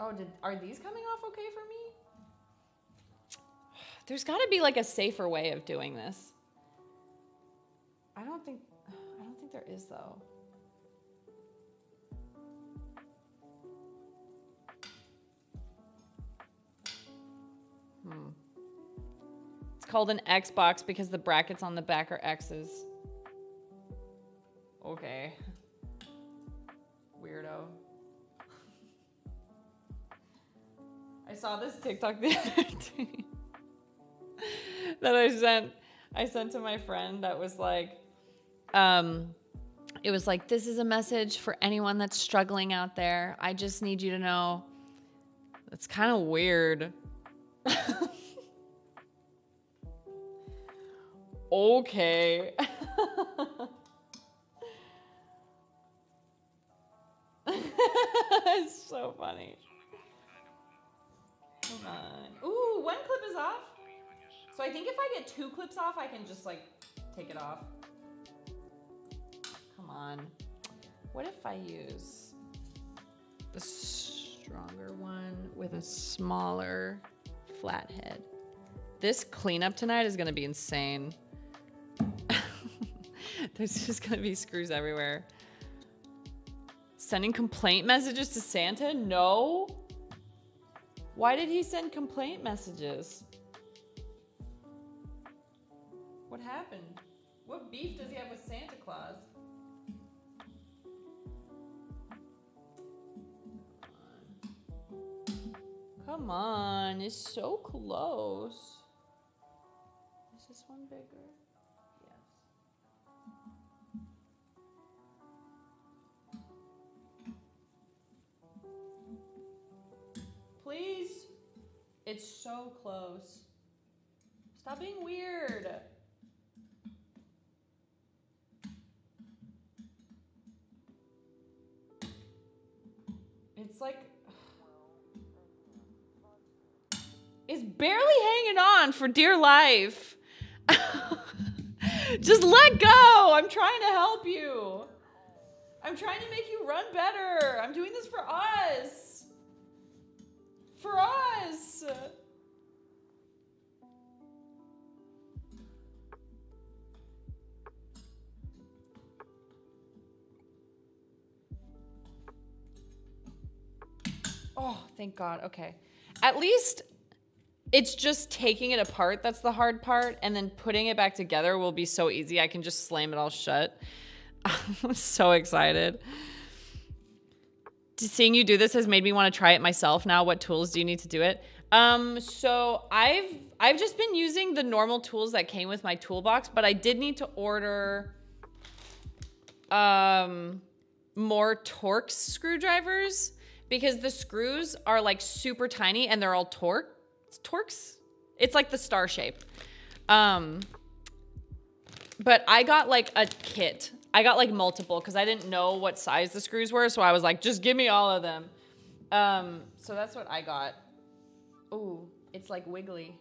Oh, are these coming off okay for me? There's gotta be like a safer way of doing this. I don't think there is though. It's called an Xbox because the brackets on the back are X's. Okay. Weirdo. I saw this TikTok the other day that I sent to my friend that was like, it was like, this is a message for anyone that's struggling out there. I just need you to know. It's kind of weird. Okay. It's so funny. Come on. Ooh, one clip is off. So I think if I get 2 clips off, I can just like take it off. Come on. What if I use the stronger one with a smaller flat head? This cleanup tonight is gonna be insane. There's just gonna be screws everywhere. Sending complaint messages to Santa? No. Why did he send complaint messages? What happened? What beef does he have with Santa Claus? Come on, it's so close. It's so close. Stop being weird. It's like... It's barely hanging on for dear life. Just let go. I'm trying to help you. I'm trying to make you run better. I'm doing this for us. For us. Oh, thank God. Okay. At least it's just taking it apart that's the hard part, and then putting it back together will be so easy. I can just slam it all shut. I'm so excited. Seeing you do this has made me want to try it myself now. What tools do you need to do it? So I've just been using the normal tools that came with my toolbox, but I did need to order more Torx screwdrivers because the screws are like super tiny and they're all Torx. It's like the star shape. But I got like a kit. I got like multiple because I didn't know what size the screws were. So I was like, just give me all of them. So that's what I got. Ooh, it's like wiggly.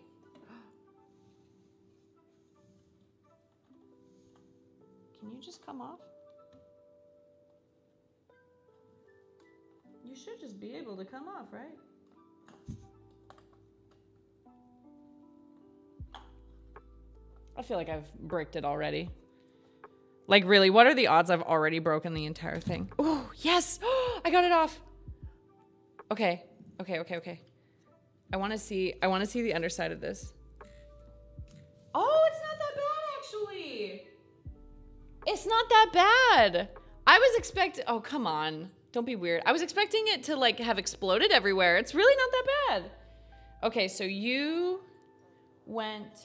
Can you just come off? You should just be able to come off, right? I feel like I've bricked it already. Like, really, what are the odds I've already broken the entire thing? Oh, yes! I got it off. Okay. Okay. I want to see the underside of this. Oh, it's not that bad, actually. It's not that bad. I was expecting... Oh, come on. Don't be weird. I was expecting it to, like, have exploded everywhere. It's really not that bad. Okay, so you went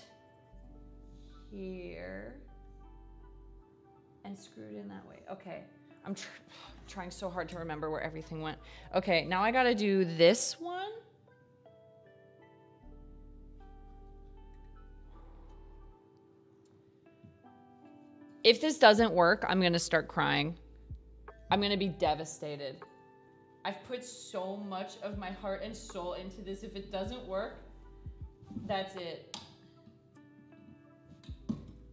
here and screwed in that way. Okay. I'm trying so hard to remember where everything went. Okay, now I gotta do this one. If this doesn't work, I'm gonna start crying. I'm gonna be devastated. I've put so much of my heart and soul into this. If it doesn't work, that's it.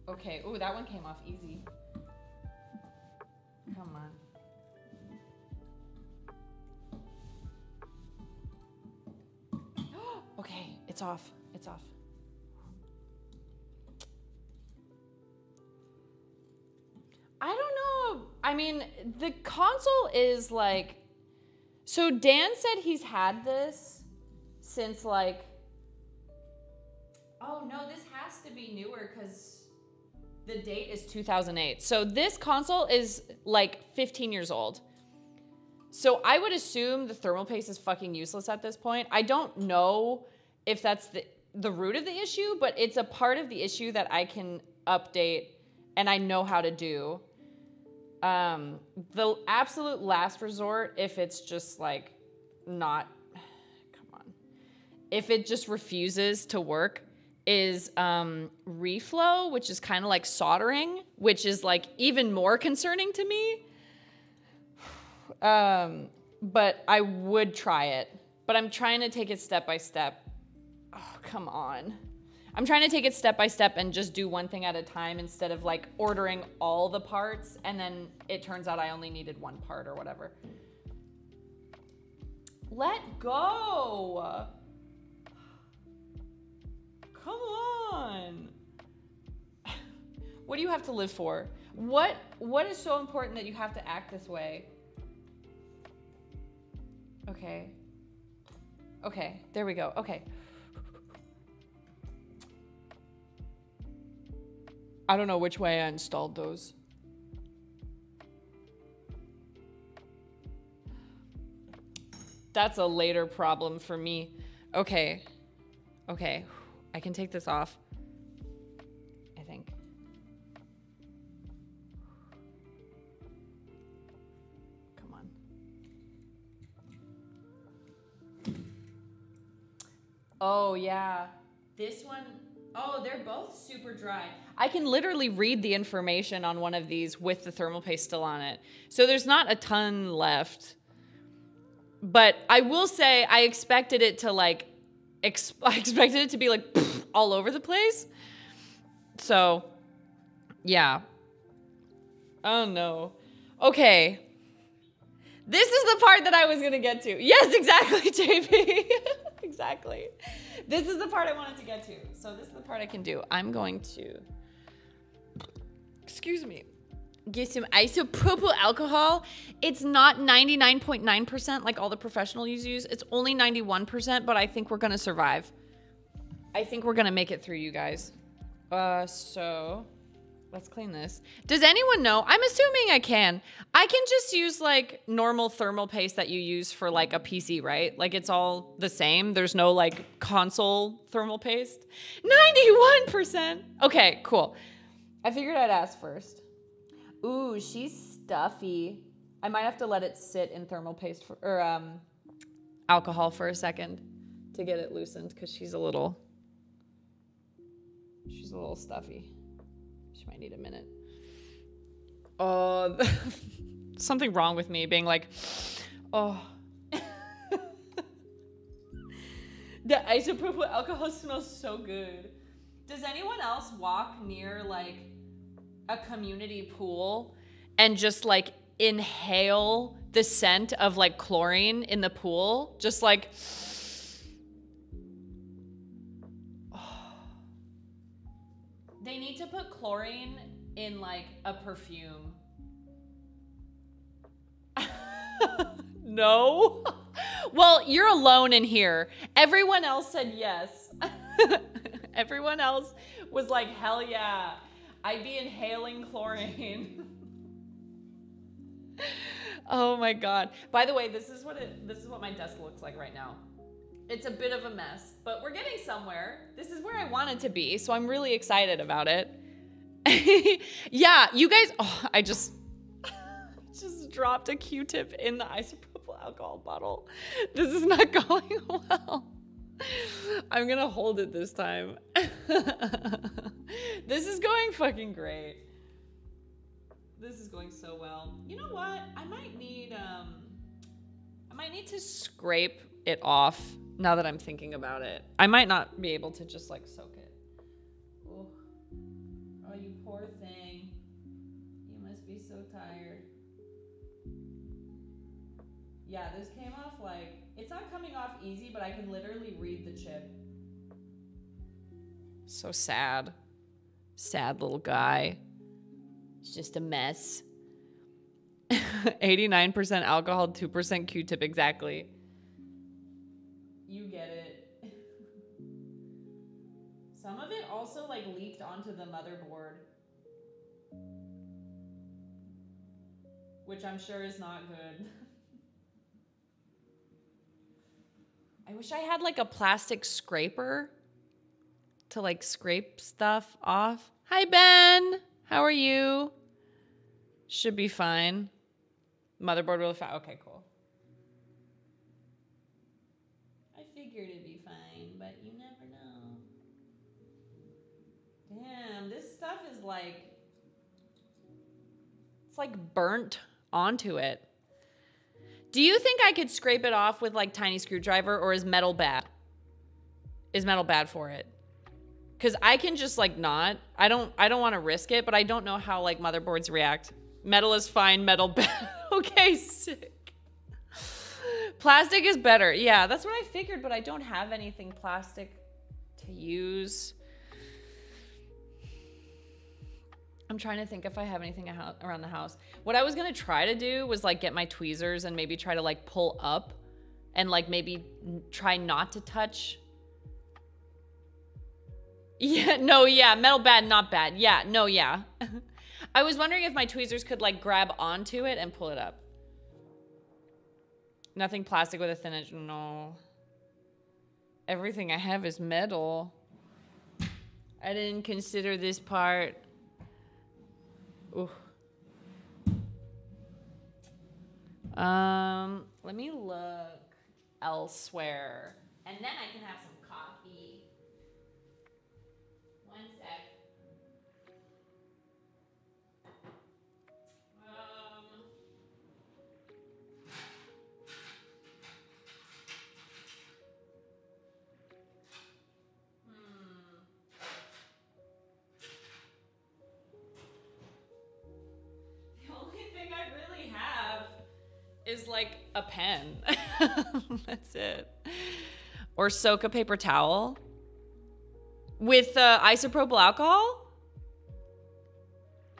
Okay, ooh, that one came off easy. Come on. Okay, it's off. It's off. I don't know. I mean, the console is like... So Dan said he's had this since like... Oh no, this has to be newer because the date is 2008. So this console is like 15 years old. So I would assume the thermal paste is fucking useless at this point. I don't know if that's the root of the issue, but it's a part of the issue that I can update and I know how to do. The absolute last resort, if it's just like not, come on, if it just refuses to work, is reflow, which is kind of like soldering, which is like even more concerning to me. But I would try it, but I'm trying to take it step by step. Oh, come on. I'm trying to take it step by step and just do one thing at a time instead of like ordering all the parts and then it turns out I only needed one part or whatever. Let go. Come on. What do you have to live for? What is so important that you have to act this way? Okay. Okay, there we go. Okay. I don't know which way I installed those. That's a later problem for me. Okay. Okay. I can take this off. I think. Come on. Oh, yeah. This one, oh, they're both super dry. I can literally read the information on one of these with the thermal paste still on it. So there's not a ton left. But I will say I expected it to like, I expected it to be like all over the place. So, yeah. Oh, no. Okay. This is the part that I was going to get to. Yes, exactly, JP. Exactly. This is the part I wanted to get to. So this is the part I can do. I'm going to, excuse me, get some isopropyl alcohol. It's not 99.9% like all the professionals use. It's only 91%, but I think we're going to survive. I think we're going to make it through, you guys. So let's clean this. Does anyone know? I'm assuming I can. I can just use like normal thermal paste that you use for like a PC, right? Like it's all the same. There's no like console thermal paste. 91%. Okay, cool. I figured I'd ask first. Ooh, she's stuffy. I might have to let it sit in thermal paste or alcohol for a second to get it loosened because she's a little stuffy. She might need a minute. Oh, something wrong with me being like, oh. The isopropyl alcohol smells so good. Does anyone else walk near like a community pool and just like inhale the scent of like chlorine in the pool? Just like, they need to put chlorine in like a perfume. No? Well, you're alone in here. Everyone else said yes. Everyone else was like, hell yeah. I'd be inhaling chlorine. Oh my God. By the way, this is what my desk looks like right now. It's a bit of a mess, but we're getting somewhere. This is where I want it to be, so I'm really excited about it. Yeah, you guys, oh, I just dropped a Q-tip in the isopropyl alcohol bottle. This is not going well. I'm gonna hold it this time. This is going fucking great. This is going so well. You know what? I might need to scrape it off now that I'm thinking about it. I might not be able to just like soak it. Oh, oh, you poor thing. You must be so tired. Yeah, this came off like, it's not coming off easy, but I can literally read the chip. So sad. Sad little guy. It's just a mess. 89% alcohol, 2% Q-tip, exactly. You get it. Some of it also like leaked onto the motherboard, which I'm sure is not good. I wish I had like a plastic scraper to like scrape stuff off. Hi, Ben. How are you? Should be fine. Motherboard really fast. Okay, cool. I figured it'd be fine, but you never know. Damn, this stuff is like, it's like burnt onto it. Do you think I could scrape it off with like tiny screwdriver, or is metal bad? Is metal bad for it? Because I can just like not. I don't want to risk it, but I don't know how like motherboards react. Metal is fine, metal bad. Okay, sick. Plastic is better. Yeah, that's what I figured, but I don't have anything plastic to use. I'm trying to think if I have anything around the house. What I was gonna try to do was like get my tweezers and maybe try to like pull up and like maybe try not to touch. Yeah, no, yeah, metal bad, not bad. Yeah, no, yeah. I was wondering if my tweezers could like grab onto it and pull it up. Nothing plastic with a thin edge, no. Everything I have is metal. I didn't consider this part. Ooh. Let me look elsewhere. And then I can have some coffee. is like a pen. That's it. Or soak a paper towel with isopropyl alcohol.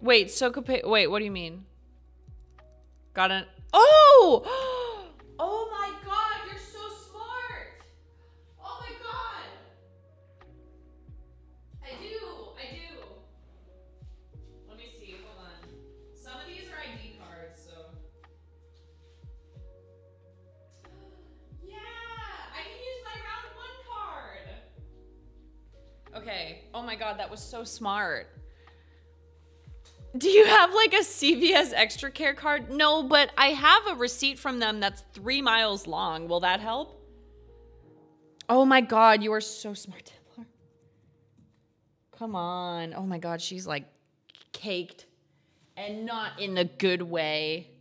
Wait, wait, what do you mean? Got an, oh! Oh my God, you're so smart. Oh my God. I do. Let me see, hold on. Some of these are ID cards, so. Yeah, I can use my round 1 card. Okay, oh my God, that was so smart. Do you have like a CVS Extra Care card? No, but I have a receipt from them that's 3 miles long. Will that help? Oh my God, you are so smart, Templar. Come on. Oh my God, she's like caked and not in the good way.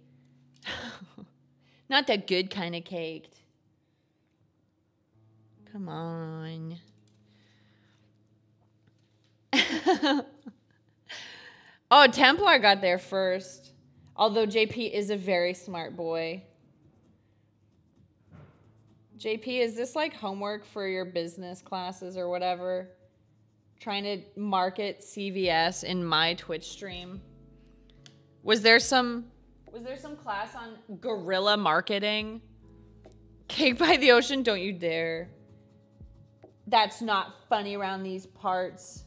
Not the good kind of caked. Come on. Oh, Templar got there first. Although JP is a very smart boy. JP, is this like homework for your business classes or whatever? Trying to market CVS in my Twitch stream. Was there some class on guerrilla marketing? Cake by the ocean, don't you dare. That's not funny around these parts.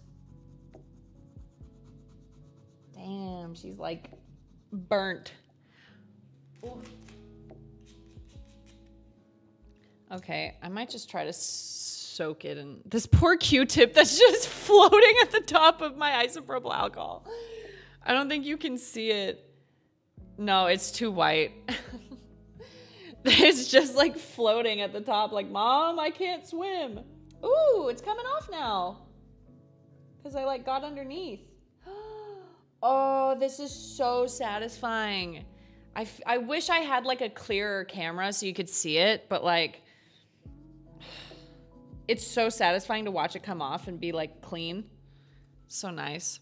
Damn, she's like burnt. Ooh. Okay, I might just try to soak it in this poor Q-tip that's just floating at the top of my isopropyl alcohol. I don't think you can see it. No, it's too white. It's just like floating at the top like, Mom, I can't swim. Ooh, it's coming off now. Because I like got underneath. Oh, this is so satisfying. I wish I had like a clearer camera so you could see it, but like, it's so satisfying to watch it come off and be like clean. So nice.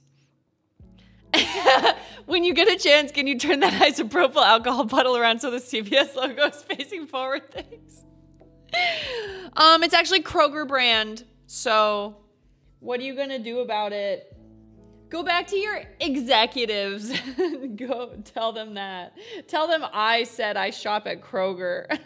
When you get a chance, can you turn that isopropyl alcohol bottle around so the CVS logo is facing forward? Thanks. It's actually Kroger brand. So what are you gonna do about it? Go back to your executives. Go tell them that. Tell them I said I shop at Kroger.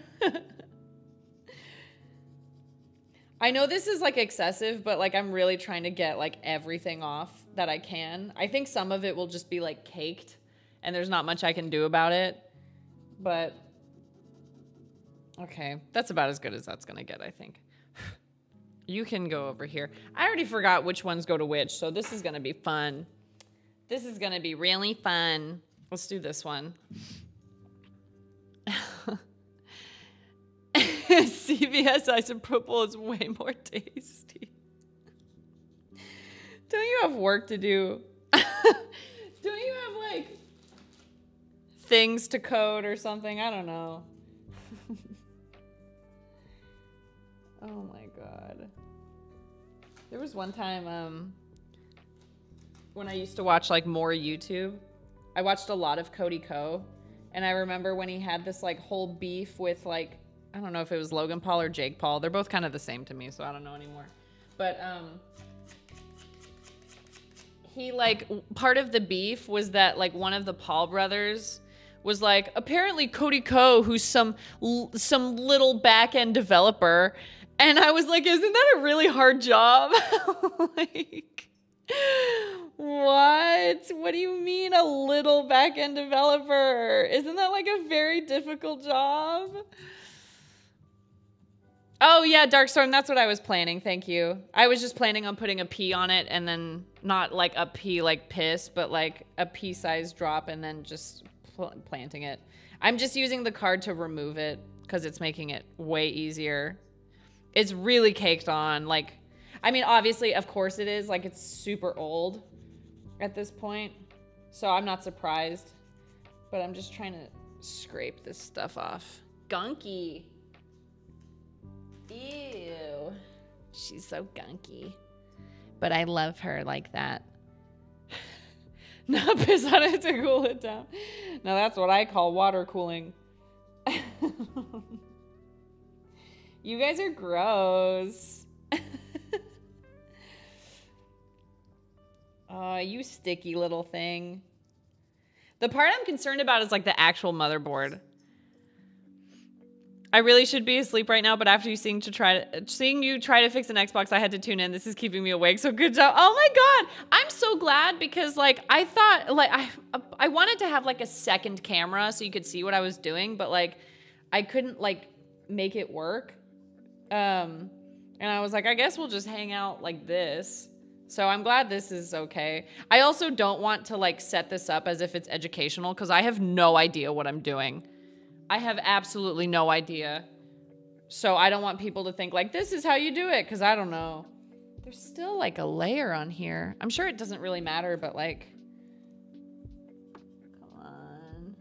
I know this is like excessive, but like I'm really trying to get like everything off that I can. I think some of it will just be like caked and there's not much I can do about it. But okay, that's about as good as that's gonna get, I think. You can go over here. I already forgot which ones go to which, so this is gonna be fun. This is gonna be really fun. Let's do this one. CVS isopropyl is way more tasty. Don't you have work to do? Don't you have like things to code or something? I don't know. Oh my God. There was one time when I used to watch like more YouTube, I watched a lot of Cody Ko, and I remember when he had this like whole beef with like, I don't know if it was Logan Paul or Jake Paul. They're both kind of the same to me, so I don't know anymore. But he like, part of the beef was that like one of the Paul brothers was like, apparently Cody Ko, who's some little back-end developer. And I was like, isn't that a really hard job? Like, what? What do you mean a little back-end developer? Isn't that like a very difficult job? Oh yeah, Darkstorm, that's what I was planning, thank you. I was just planning on putting a P on it and then not like a P like piss, but like a P-size drop and then just planting it. I'm just using the card to remove it because it's making it way easier. It's really caked on. Like, I mean, obviously, of course it is. Like, it's super old at this point. So I'm not surprised. But I'm just trying to scrape this stuff off. Gunky. Ew. She's so gunky. But I love her like that. Not piss on it to cool it down. Now that's what I call water cooling. You guys are gross. Oh, you sticky little thing. The part I'm concerned about is like the actual motherboard. I really should be asleep right now, but after seeing you try to fix an Xbox, I had to tune in. This is keeping me awake, so good job. Oh my god, I'm so glad because like I thought like I wanted to have like a second camera so you could see what I was doing, but like I couldn't like make it work. And I was like, I guess we'll just hang out like this. So I'm glad this is okay. I also don't want to like set this up as if it's educational because I have no idea what I'm doing. I have absolutely no idea. So I don't want people to think like, this is how you do it, because I don't know. There's still like a layer on here. I'm sure it doesn't really matter, but like, come on.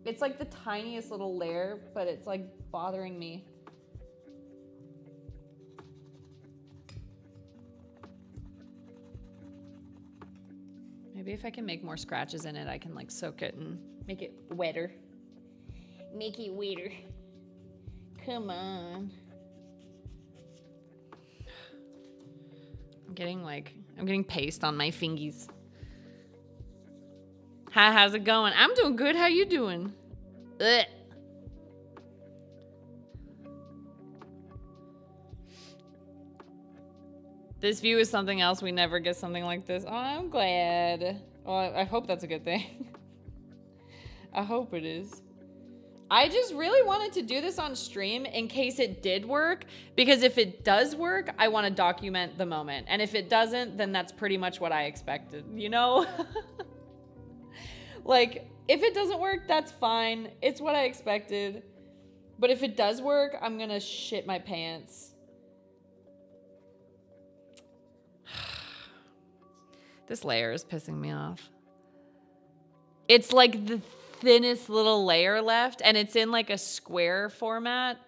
It's like the tiniest little layer, but it's like bothering me. Maybe if I can make more scratches in it, I can like soak it and make it wetter. Make it wetter. Come on. I'm getting paste on my fingies. Hi, how's it going? I'm doing good. How you doing? Ugh. This view is something else. We never get something like this. Oh, I'm glad. Well, I hope that's a good thing. I hope it is. I just really wanted to do this on stream in case it did work, because if it does work, I want to document the moment. And if it doesn't, then that's pretty much what I expected, you know? Like, if it doesn't work, that's fine. It's what I expected. But if it does work, I'm gonna shit my pants. This layer is pissing me off. It's like the thinnest little layer left, and it's in like a square format.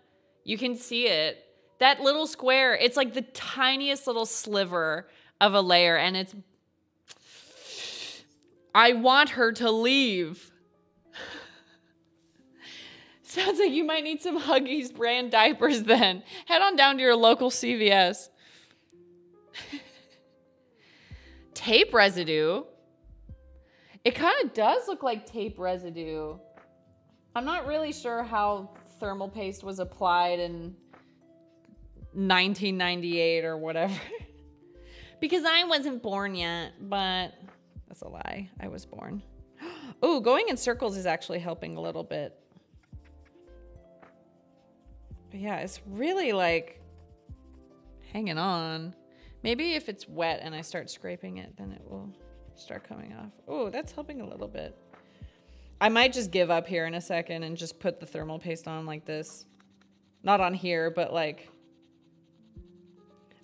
You can see it. That little square, it's like the tiniest little sliver of a layer, and it's... I want her to leave. Sounds like you might need some Huggies brand diapers then. Head on down to your local CVS. Tape residue? It kind of does look like tape residue. I'm not really sure how thermal paste was applied in 1998 or whatever. Because I wasn't born yet, but that's a lie. I was born. Ooh, going in circles is actually helping a little bit. But yeah, it's really like hanging on. Maybe if it's wet and I start scraping it, then it will start coming off. Oh, that's helping a little bit. I might just give up here in a second and just put the thermal paste on like this. Not on here, but like,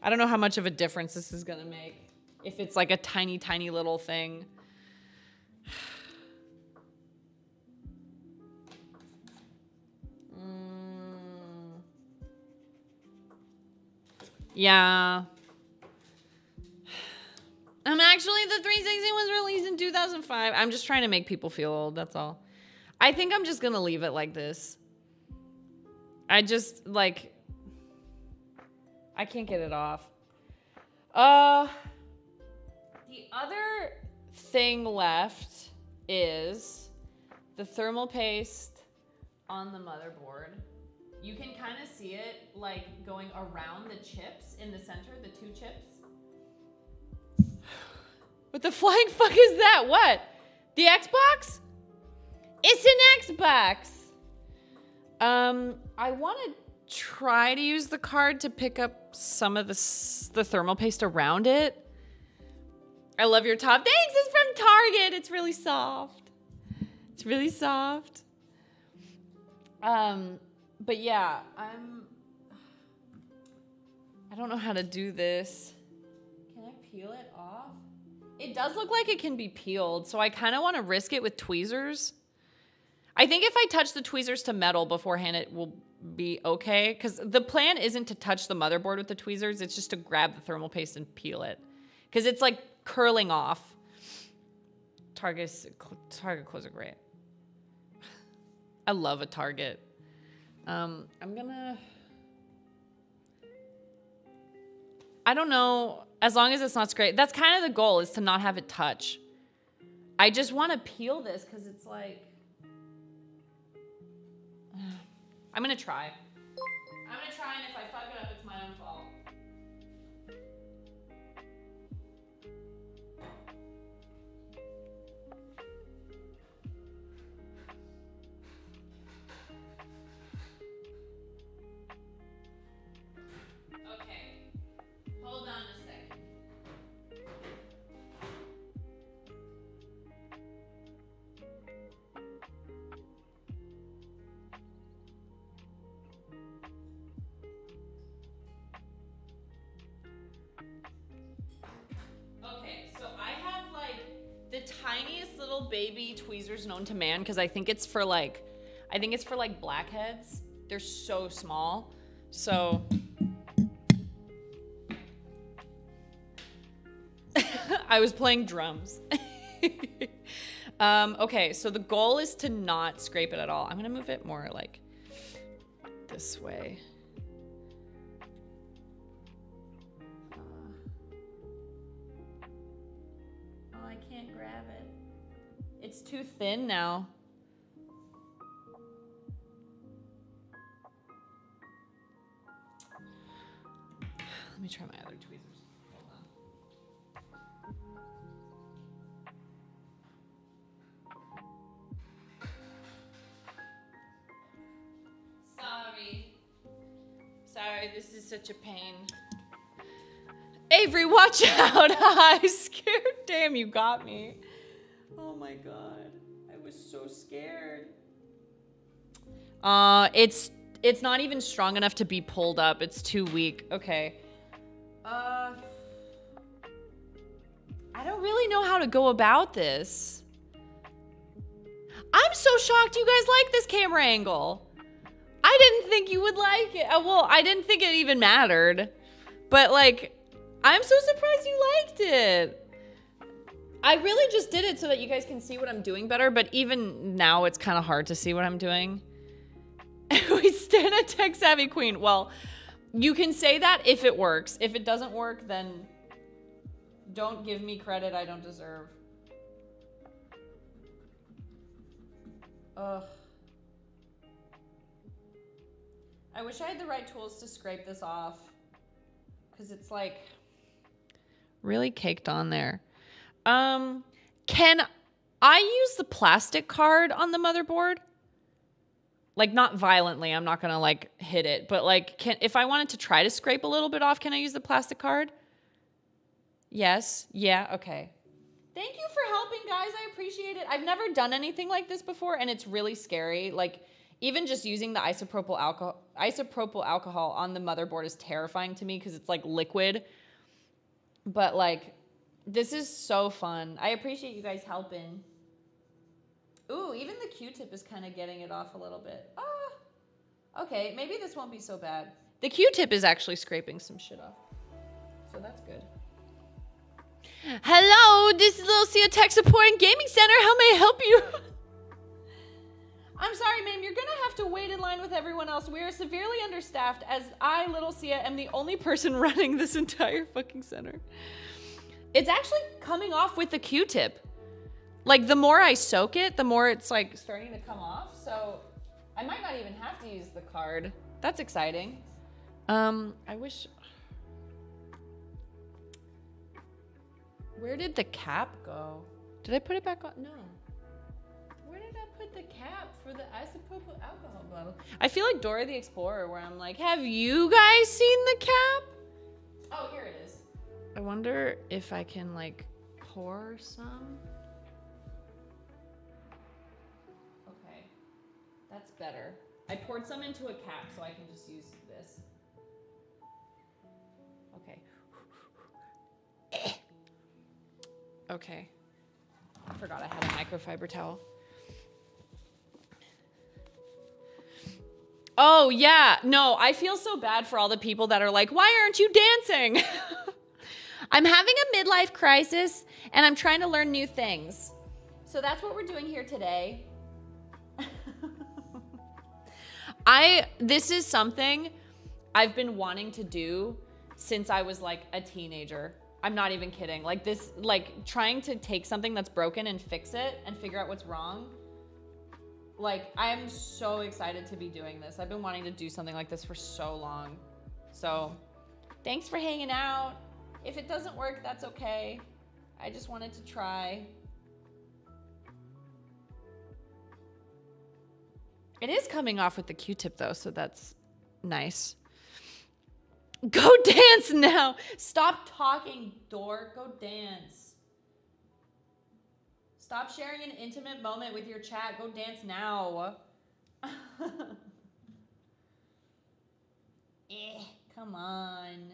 I don't know how much of a difference this is gonna make. If it's like a tiny, tiny little thing. Yeah. Actually, the 360 was released in 2005. I'm just trying to make people feel old, that's all. I think I'm just gonna leave it like this. I just, like... I can't get it off. The other thing left is the thermal paste on the motherboard. You can kind of see it, like, going around the chips in the center, the two chips. What the flying fuck is that? What? The Xbox? It's an Xbox! I want to try to use the card to pick up some of the thermal paste around it. I love your top. Thanks, it's from Target. It's really soft. It's really soft. But yeah, I don't know how to do this. Can I peel it off? It does look like it can be peeled, so I kind of want to risk it with tweezers. I think if I touch the tweezers to metal beforehand, it will be okay. Because the plan isn't to touch the motherboard with the tweezers. It's just to grab the thermal paste and peel it. Because it's like curling off. Target clothes are great. I love a Target. I'm gonna... I don't know. As long as it's not scraped. That's kind of the goal, is to not have it touch. I just want to peel this because it's like... I'm going to try. I'm going to try, and if I fuck it up, it's my own fault. Okay. Hold on a second. Okay, so I have like the tiniest little baby tweezers known to man because I think it's for like blackheads. They're so small. So I was playing drums. Okay, so the goal is to not scrape it at all. I'm gonna move it more like this way. Oh, I can't grab it. It's too thin now. Let me try my other tweezers. Hold on. Sorry, this is such a pain. Avery, watch out. I scared. Damn, you got me. Oh my God. I was so scared. It's not even strong enough to be pulled up. It's too weak. Okay. I don't really know how to go about this. I'm so shocked you guys like this camera angle. I didn't think you would like it. Well, I didn't think it even mattered. But like, I'm so surprised you liked it. I really just did it so that you guys can see what I'm doing better. But even now, it's kind of hard to see what I'm doing. We stand a tech savvy queen. Well, you can say that if it works. If it doesn't work, then don't give me credit I don't deserve. Ugh. I wish I had the right tools to scrape this off. Because it's like really caked on there. Can I use the plastic card on the motherboard? Like, not violently. I'm not gonna like hit it, but like, if I wanted to try to scrape a little bit off, can I use the plastic card? Yes. Yeah. Okay. Thank you for helping, guys. I appreciate it. I've never done anything like this before, and it's really scary. Like, even just using the isopropyl alcohol on the motherboard is terrifying to me because it's like liquid. But like, this is so fun. I appreciate you guys helping. Ooh, even the Q-tip is kind of getting it off a little bit. Okay, maybe this won't be so bad. The Q-tip is actually scraping some shit off. So that's good. Hello, this is littlesiha Tech Support and Gaming Center. How may I help you? I'm sorry, ma'am. You're going to have to wait in line with everyone else. We are severely understaffed as I, littlesiha, am the only person running this entire fucking center. It's actually coming off with the Q-tip. Like, the more I soak it, the more it's, like, starting to come off. So, I might not even have to use the card. That's exciting. I wish... Where did the cap go? Did I put it back on? No. Where did I put the cap for the isopropyl alcohol bottle? I feel like Dora the Explorer, where I'm like, have you guys seen the cap? Oh, here it is. I wonder if I can, like, pour some. Okay. That's better. I poured some into a cap, so I can just use this. Okay. Okay. I forgot I had a microfiber towel. Oh, yeah. No, I feel so bad for all the people that are like, why aren't you dancing? I'm having a midlife crisis, and I'm trying to learn new things. So that's what we're doing here today. This is something I've been wanting to do since I was like a teenager. I'm not even kidding. Like this, like trying to take something that's broken and fix it and figure out what's wrong. Like, I'm so excited to be doing this. I've been wanting to do something like this for so long. So, thanks for hanging out. If it doesn't work, that's okay. I just wanted to try. It is coming off with the Q-tip though, so that's nice. Go dance now. Stop talking, dork. Go dance. Stop sharing an intimate moment with your chat. Go dance now. Come on.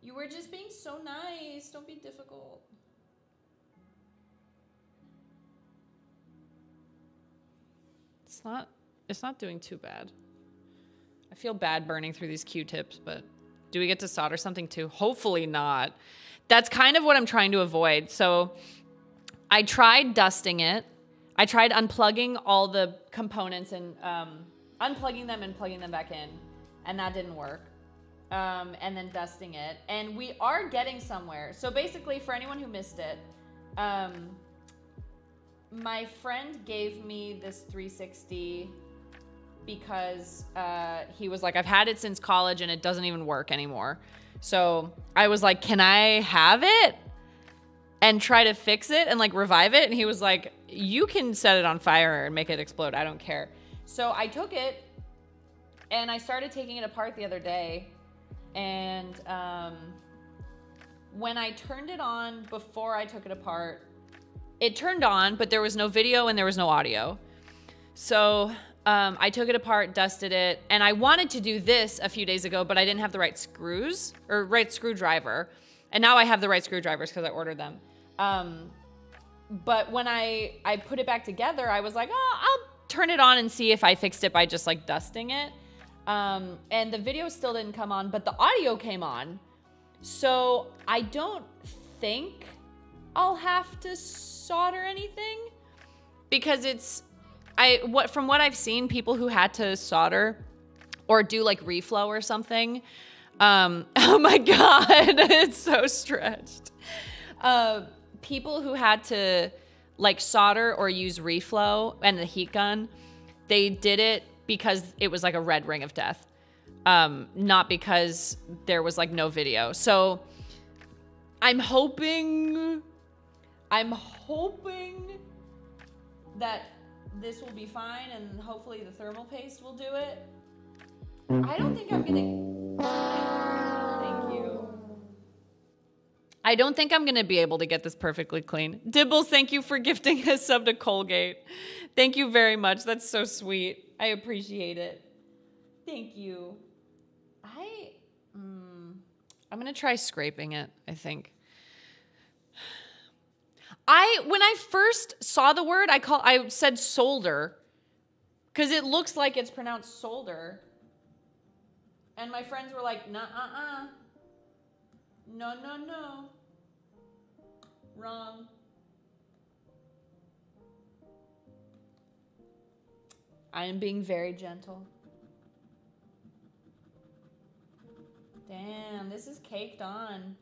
You were just being so nice. Don't be difficult. It's not doing too bad. I feel bad burning through these Q-tips, but do we get to solder something too? Hopefully not. That's kind of what I'm trying to avoid. So I tried dusting it. I tried unplugging all the components and unplugging them and plugging them back in, and that didn't work. And then dusting it, and we are getting somewhere. So basically, for anyone who missed it, my friend gave me this 360 because he was like, I've had it since college and it doesn't even work anymore. So I was like, can I have it and try to fix it and like revive it? And he was like, you can set it on fire and make it explode. I don't care. So I took it and I started taking it apart the other day. And when I turned it on before I took it apart, it turned on, but there was no video and there was no audio. So I took it apart, dusted it, and I wanted to do this a few days ago, but I didn't have the right screws or right screwdriver. And now I have the right screwdrivers because I ordered them. But when I put it back together, I was like, oh, I'll turn it on and see if I fixed it by just like dusting it. And the video still didn't come on, but the audio came on. So I don't think I'll have to solder anything because from what I've seen, people who had to solder or do like reflow or something. Oh my God, it's so stretched. People who had to like solder or use reflow and the heat gun, they did it because it was like a red ring of death. Not because there was like no video. So I'm hoping that this will be fine and hopefully the thermal paste will do it. I don't think I'm gonna, thank you. I don't think I'm gonna be able to get this perfectly clean. Dibbles, thank you for gifting a sub to Colgate. Thank you very much. That's so sweet. I appreciate it. Thank you. I'm gonna try scraping it, I think. When I first saw the word, I said solder because it looks like it's pronounced solder. And my friends were like, nah, no. Wrong. I am being very gentle. Damn, this is caked on.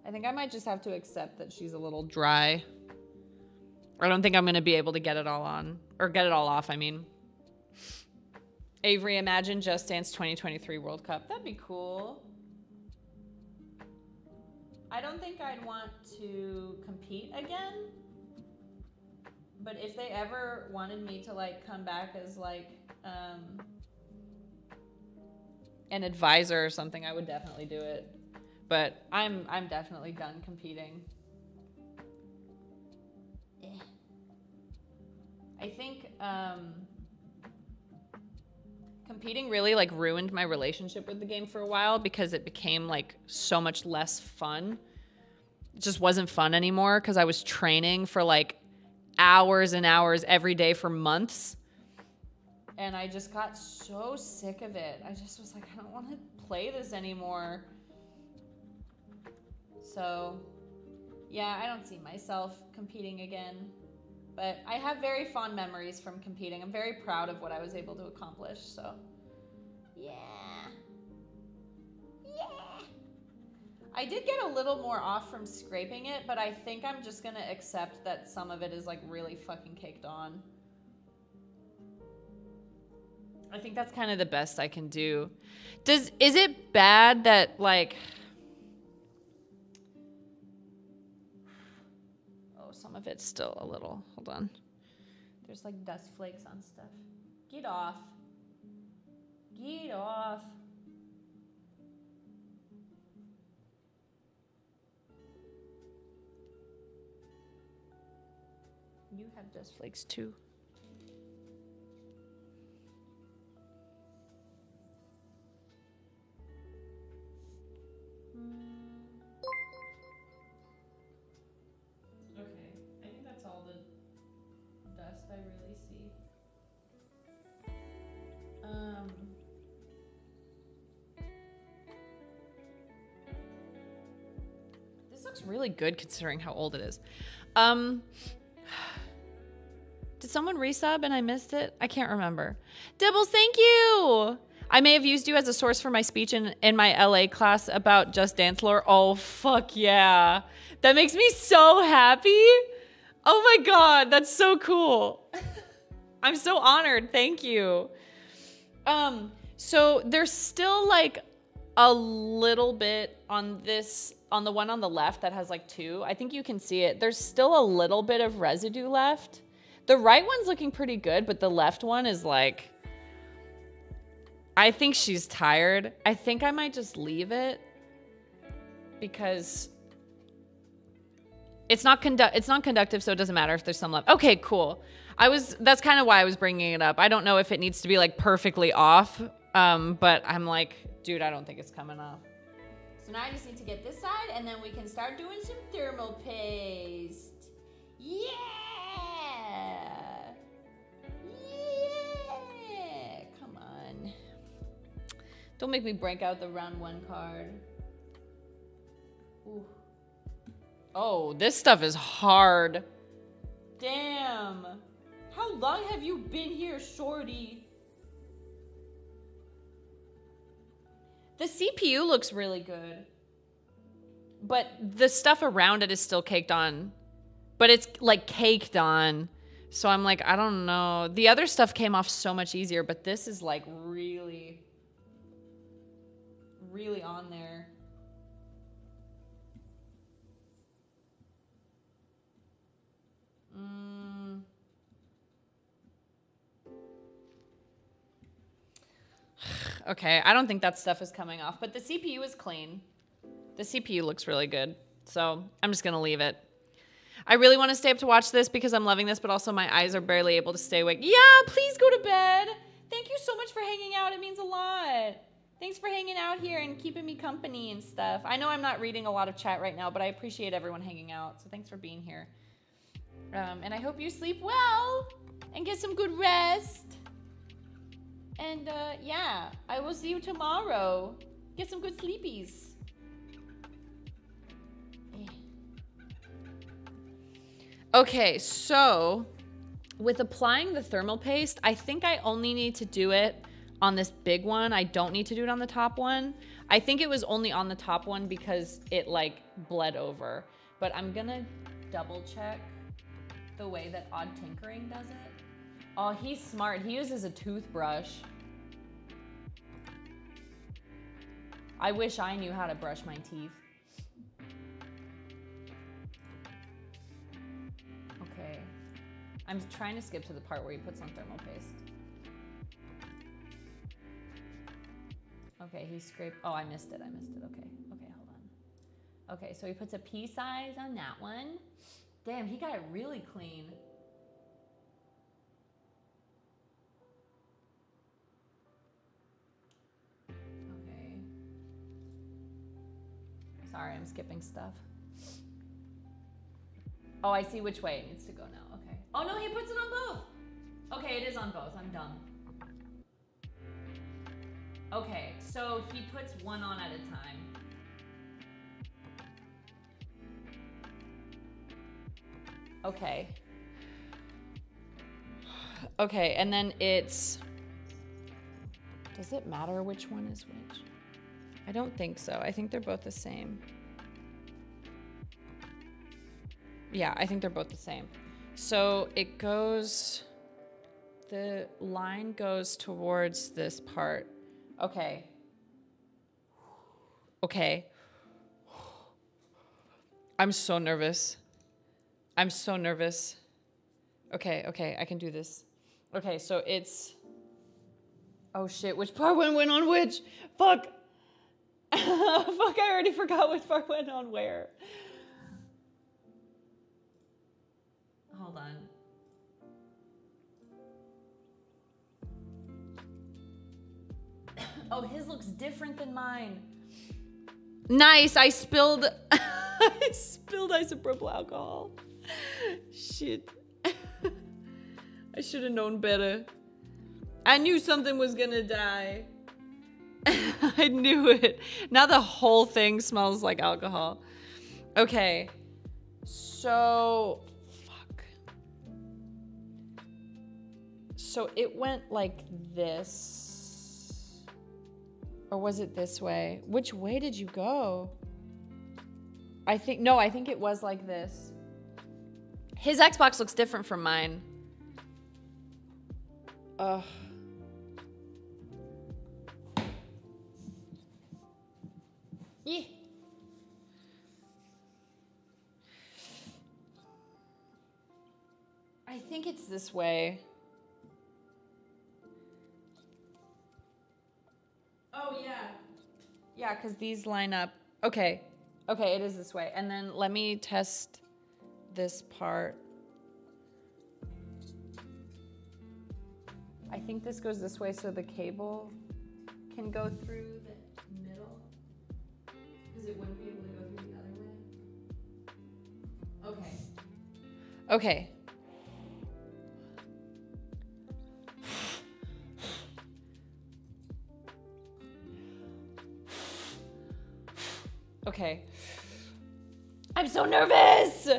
I think I might just have to accept that she's a little dry. I don't think I'm going to be able to get it all on, or get it all off, I mean. Avery, imagine Just Dance 2023 World Cup. That'd be cool. I don't think I'd want to compete again. But if they ever wanted me to like come back as like an advisor or something, I would definitely do it. But I'm definitely done competing. I think competing really like ruined my relationship with the game for a while because it became like so much less fun. It just wasn't fun anymore because I was training for like hours and hours every day for months. And I just got so sick of it. I just was like, I don't want to play this anymore. So, yeah, I don't see myself competing again. But I have very fond memories from competing. I'm very proud of what I was able to accomplish, so. Yeah. Yeah. I did get a little more off from scraping it, but I think I'm just gonna accept that some of it is like really fucking caked on. I think that's kind of the best I can do. Is it bad that like, oh, some of it's still a little, hold on. There's like dust flakes on stuff. Get off. Get off. You have dust flakes too. Okay, I think that's all the dust I really see. This looks really good considering how old it is. Did someone resub and I missed it? I can't remember. Dibbles, thank you! I may have used you as a source for my speech in my LA class about Just Dance lore. Oh, fuck yeah. That makes me so happy. Oh my God, that's so cool. I'm so honored, thank you. So there's still like a little bit on this, on the one on the left that has like 2. I think you can see it. There's still a little bit of residue left. The right one's looking pretty good, but the left one is like, I think she's tired. I think I might just leave it because it's not conductive, so it doesn't matter if there's some left. Okay, cool. That's kind of why I was bringing it up. I don't know if it needs to be like perfectly off, but I'm like, dude, I don't think it's coming off. So now I just need to get this side and then we can start doing some thermal paste. Yeah! Yeah! Come on. Don't make me break out the round 1 card. Ooh. Oh, this stuff is hard. Damn. How long have you been here, shorty? The CPU looks really good. But the stuff around it is still caked on. But it's like caked on. So I'm like, I don't know. The other stuff came off so much easier, but this is like really, really on there. Okay, I don't think that stuff is coming off, but the CPU is clean. The CPU looks really good, so I'm just gonna leave it. I really want to stay up to watch this because I'm loving this, but also my eyes are barely able to stay awake. Yeah, please go to bed. Thank you so much for hanging out. It means a lot. Thanks for hanging out here and keeping me company and stuff. I know I'm not reading a lot of chat right now, but I appreciate everyone hanging out, so thanks for being here. And I hope you sleep well and get some good rest. And yeah, I will see you tomorrow. Get some good sleepies. Okay, so with applying the thermal paste, I think I only need to do it on this big one. I don't need to do it on the top one. I think it was only on the top one because it like bled over. But I'm gonna double check the way that Odd Tinkering does it. Oh, he's smart. He uses a toothbrush. I wish I knew how to brush my teeth. Okay. I'm trying to skip to the part where he puts on thermal paste. Okay, he scraped. Oh, I missed it. I missed it. Okay. Okay, hold on. Okay, so he puts a pea size on that one. Damn, he got it really clean. Okay. Sorry, I'm skipping stuff. Oh, I see which way it needs to go now. Okay. Oh, no, he puts it on both. Okay, it is on both. I'm dumb. Okay, so he puts one on at a time. Okay. Okay, and then it's... Does it matter which one is which? I don't think so. I think they're both the same. Yeah, I think they're both the same. So it goes... The line goes towards this part. Okay. Okay. I'm so nervous. I'm so nervous. Okay, okay, I can do this. Okay, so it's... Oh shit, which part went on which? Fuck. Fuck, I already forgot which part went on where. Hold on. Oh, his looks different than mine. Nice, I spilled I spilled isopropyl alcohol. Shit. I should have known better. I knew something was gonna die. I knew it. Now the whole thing smells like alcohol. Okay. So, fuck. So it went like this. Or was it this way? Which way did you go? I think it was like this. His Xbox looks different from mine. Ugh. Yeah. I think it's this way. Oh, yeah. Yeah, because these line up. Okay. Okay, it is this way. And then let me test this part. I think this goes this way so the cable can go through the middle. Because it wouldn't be able to go through the other way. Okay. Okay. Okay. I'm so nervous.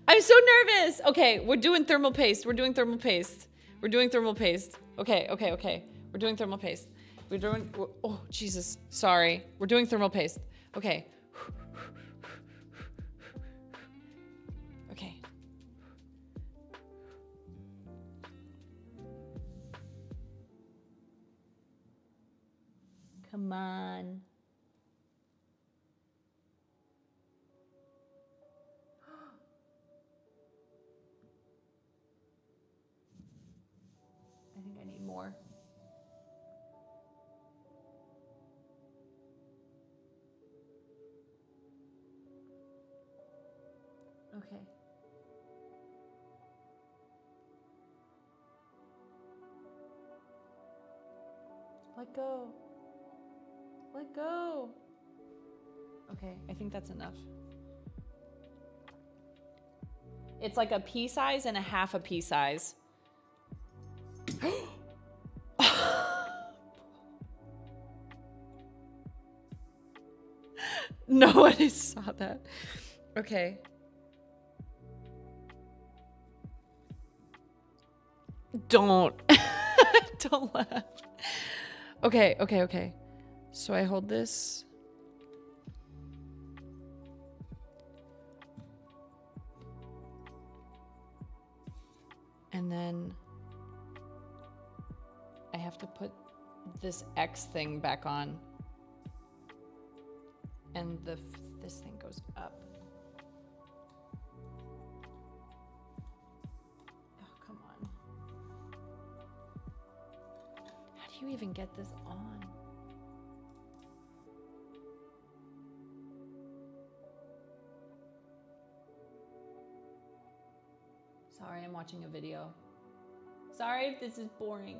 I'm so nervous. Okay, we're doing thermal paste. We're doing thermal paste. We're doing thermal paste. Okay, okay, okay. We're doing thermal paste. Oh, Jesus. Sorry. We're doing thermal paste. Okay. Okay. Come on. I think I need more. Okay. Let go. Let go. Okay, I think that's enough. It's like a pea size and a half a pea size. Nobody saw that. Okay. Don't. Don't laugh. Okay, okay, okay. So I hold this. And then I have to put this X thing back on. And this thing goes up. Oh, come on. How do you even get this on? Sorry, I'm watching a video. Sorry if this is boring.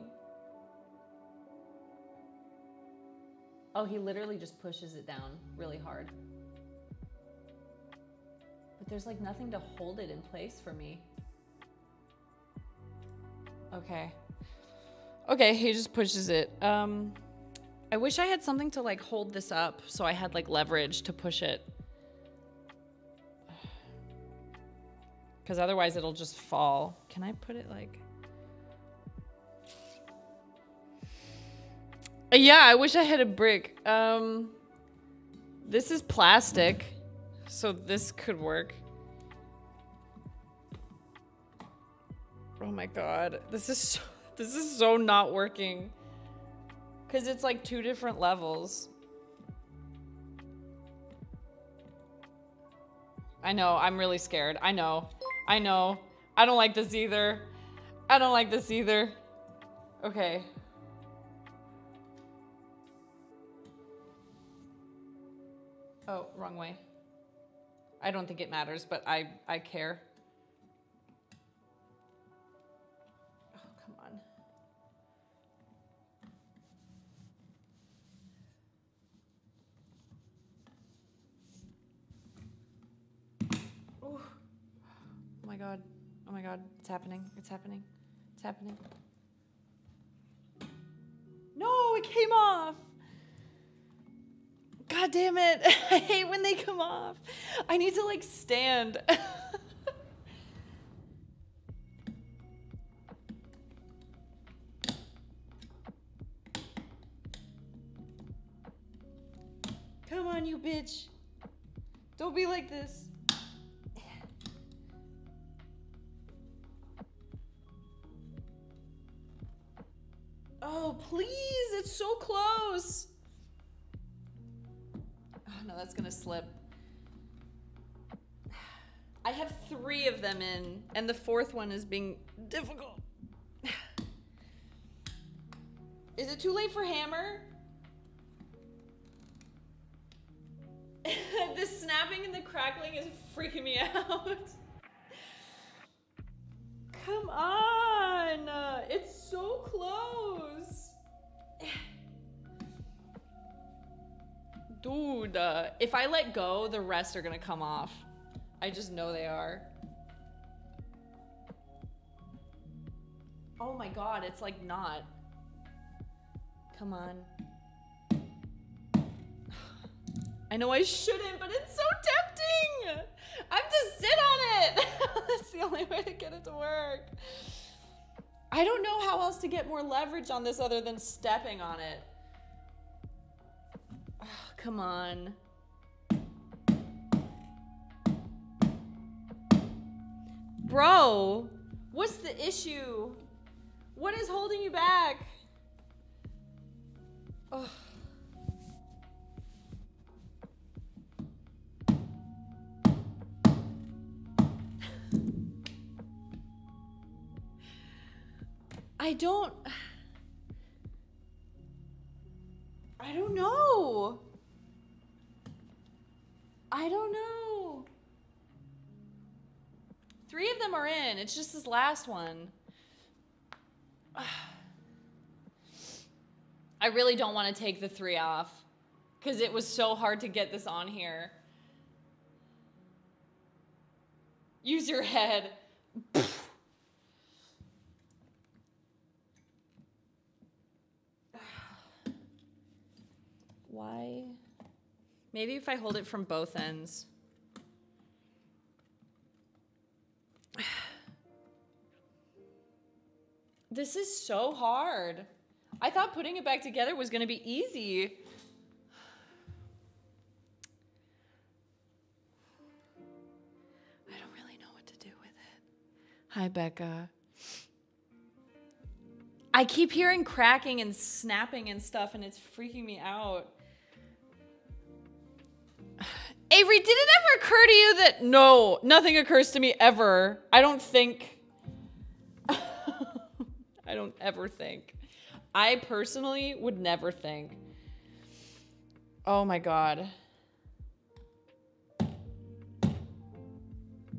Oh, he literally just pushes it down really hard. But there's like nothing to hold it in place for me. Okay. Okay, he just pushes it. I wish I had something to like hold this up so I had like leverage to push it. Because otherwise it'll just fall. Can I put it like... Yeah, I wish I had a brick. This is plastic, so this could work. Oh my god, this is so not working. Cause it's like 2 different levels. I know, I'm really scared. I know. I don't like this either. I don't like this either. Okay. Oh, wrong way. I don't think it matters, but I care. Oh, come on. Ooh. Oh my god. Oh my god. It's happening. It's happening. It's happening. No, it came off. God damn it. I hate when they come off. I need to like stand. Come on, you bitch. Don't be like this. Oh, please. It's so close. Oh, no, that's gonna slip. I have 3 of them in, and the 4th one is being difficult. Is it too late for hammer? The snapping and the crackling is freaking me out. Come on! It's so close! Dude, if I let go, the rest are gonna come off. I just know they are. Oh my god, it's like not. Come on. I know I shouldn't, but it's so tempting! I have to sit on it! That's the only way to get it to work. I don't know how else to get more leverage on this other than stepping on it. Oh, come on. Bro, what's the issue? What is holding you back? Oh. I don't know. I don't know. 3 of them are in. It's just this last one. I really don't want to take the 3 off because it was so hard to get this on here. Use your head. Why? Maybe if I hold it from both ends. This is so hard. I thought putting it back together was going to be easy. I don't really know what to do with it. Hi, Becca. I keep hearing cracking and snapping and stuff, and it's freaking me out. Avery, did it ever occur to you that... No, nothing occurs to me ever. I don't think... I don't ever think. I personally would never think. Oh my god.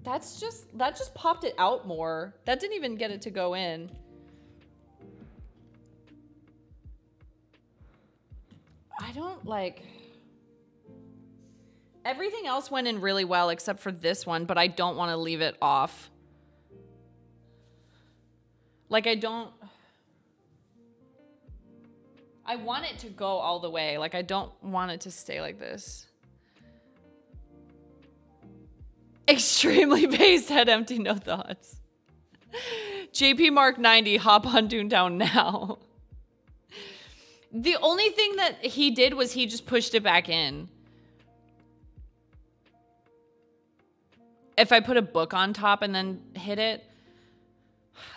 That just popped it out more. That didn't even get it to go in. I don't like... Everything else went in really well except for this one, but I don't want to leave it off. Like, I want it to go all the way. Like, I don't want it to stay like this. Extremely based, head empty, no thoughts. JP Mark 90, hop on Toontown now. The only thing that he did was he just pushed it back in. If I put a book on top and then hit it,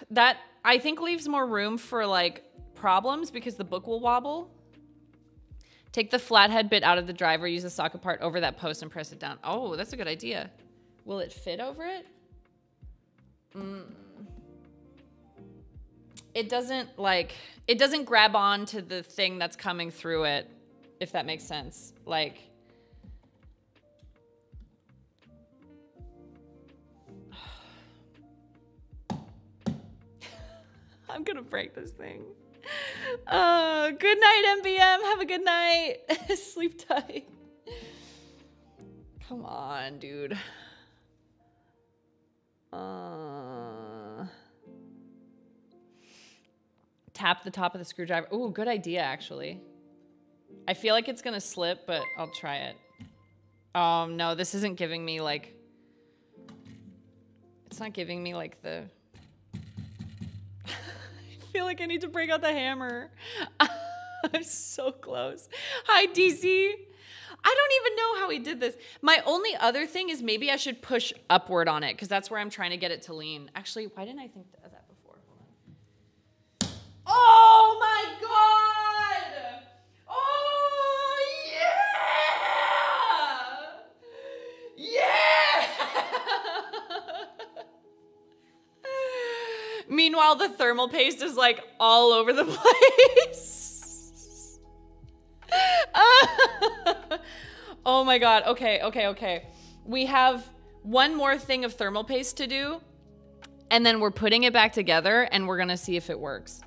that I think leaves more room for like problems because the book will wobble. Take the flathead bit out of the driver, use the socket part over that post and press it down. Oh, that's a good idea. Will it fit over it? It doesn't like, it doesn't grab on to the thing that's coming through it, if that makes sense. Like, I'm gonna break this thing. Good night, MBM. Have a good night. Sleep tight. Come on, dude. Tap the top of the screwdriver. Ooh, good idea, actually. I feel like it's gonna slip, but I'll try it. No, this isn't giving me like... It's not giving me like the... I feel like I need to break out the hammer. I'm so close. Hi, DC. I don't even know how he did this. My only other thing is maybe I should push upward on it because that's where I'm trying to get it to lean. Actually, why didn't I think of that before? Hold on. Oh my God! Oh yeah! Yeah! Meanwhile, the thermal paste is like all over the place. Oh my God. Okay. We have one more thing of thermal paste to do, and then we're putting it back together, and we're gonna see if it works.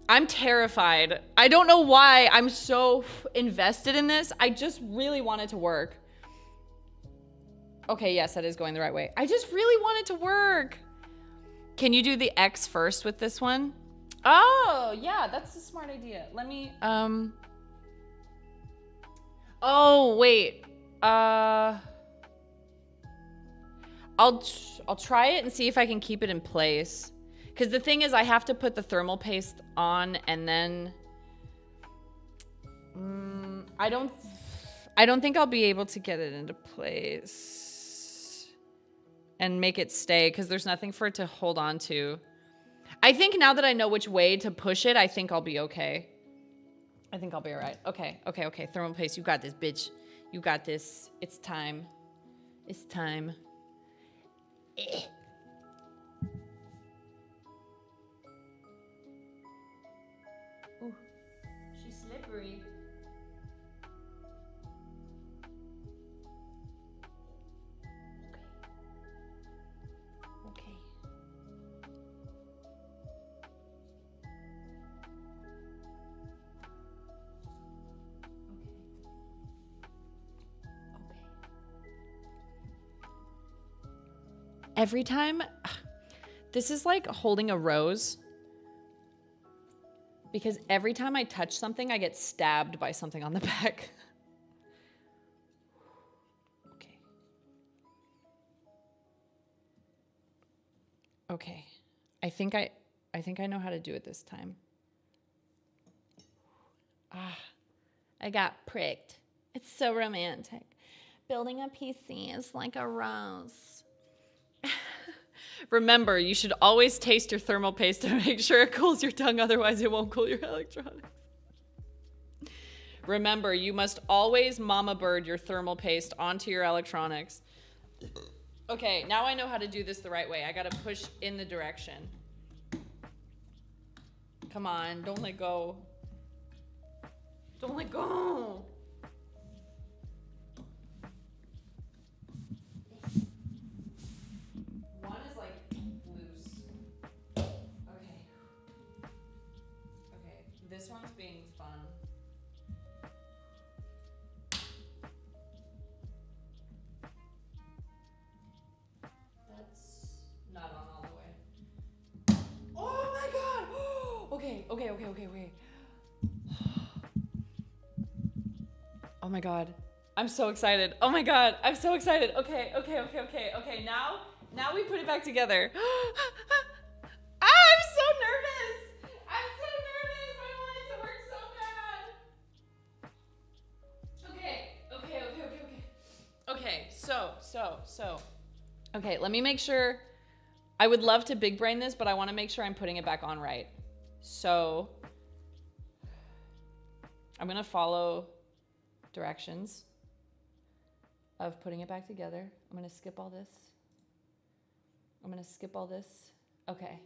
I'm terrified. I don't know why I'm so invested in this. I just really want it to work. Okay, yes, that is going the right way. I just really want it to work. Can you do the X first with this one? Oh, yeah, that's a smart idea. Let me, oh, wait. I'll try it and see if I can keep it in place. Because the thing is, I have to put the thermal paste on and then... I don't think I'll be able to get it into place and make it stay because there's nothing for it to hold on to. I think now that I know which way to push it, I think I'll be okay. I think I'll be all right. Okay. Thermal paste, you got this, bitch. You got this. It's time. It's time. Ooh, she's slippery. Okay. Every time, this is like holding a rose. Because every time I touch something, I get stabbed by something on the back. Okay. Okay. I think I know how to do it this time. Ah, I got pricked. It's so romantic. Building a PC is like a rose. Remember, you should always taste your thermal paste to make sure it cools your tongue, otherwise it won't cool your electronics. Remember, you must always mama bird your thermal paste onto your electronics. Okay, now I know how to do this the right way. I gotta push in the direction. Come on, don't let go. Don't let go. This one's being fun. That's not on all the way. Oh my God! Okay. Oh my God. I'm so excited. Oh my God. I'm so excited. Okay. Now we put it back together. I'm so nervous. I want it so. Okay, let me make sure. I would love to big brain this, but I want to make sure I'm putting it back on right. So I'm going to follow directions of putting it back together. I'm going to skip all this. Okay.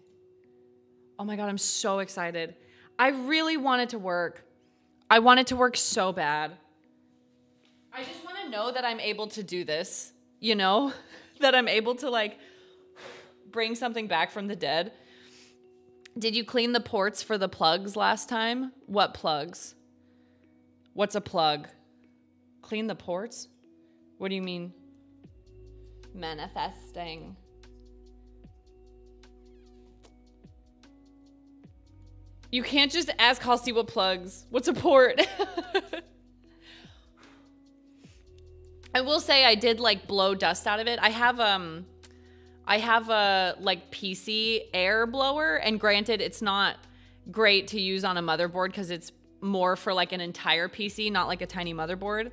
Oh my God, I'm so excited. I really want it to work. I want it to work so bad. I just want to know that I'm able to do this, you know? That I'm able to like bring something back from the dead. Did you clean the ports for the plugs last time? What plugs? What's a plug? Clean the ports? What do you mean? Manifesting. You can't just ask Halsey what plugs. What's a port? I will say I did like blow dust out of it. I have a like PC air blower, and granted it's not great to use on a motherboard because it's more for like an entire PC, not like a tiny motherboard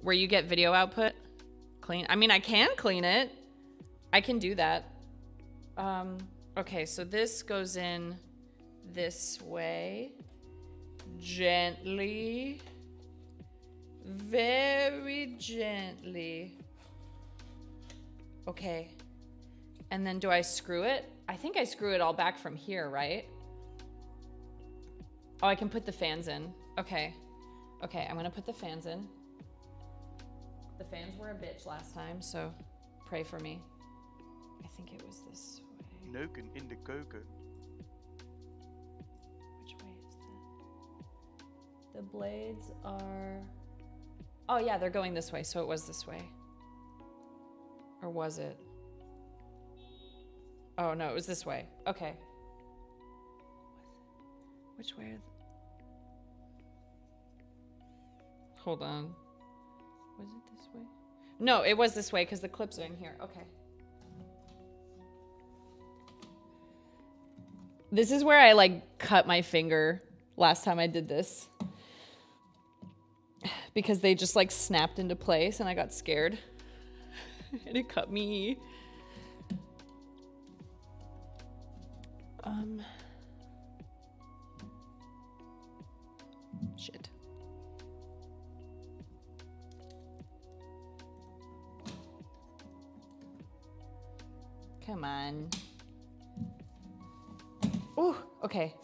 where you get video output. Clean. I mean, I can clean it. I can do that. Okay, so this goes in this way. Gently. Very gently. Okay. And then do I screw it? I think I screw it all back from here, right? Oh, I can put the fans in. Okay. Okay, I'm gonna put the fans in. The fans were a bitch last time, so pray for me. I think it was this way. Noken in the koken. Which way is that? The blades are... Oh yeah, they're going this way, so it was this way. Or was it? Oh no, it was this way. Okay. Which way are Hold on. Was it this way? No, it was this way because the clips are in here. Okay. This is where I like cut my finger last time I did this. Because they just like snapped into place and I got scared. And it cut me. Shit. Come on. Ooh, okay.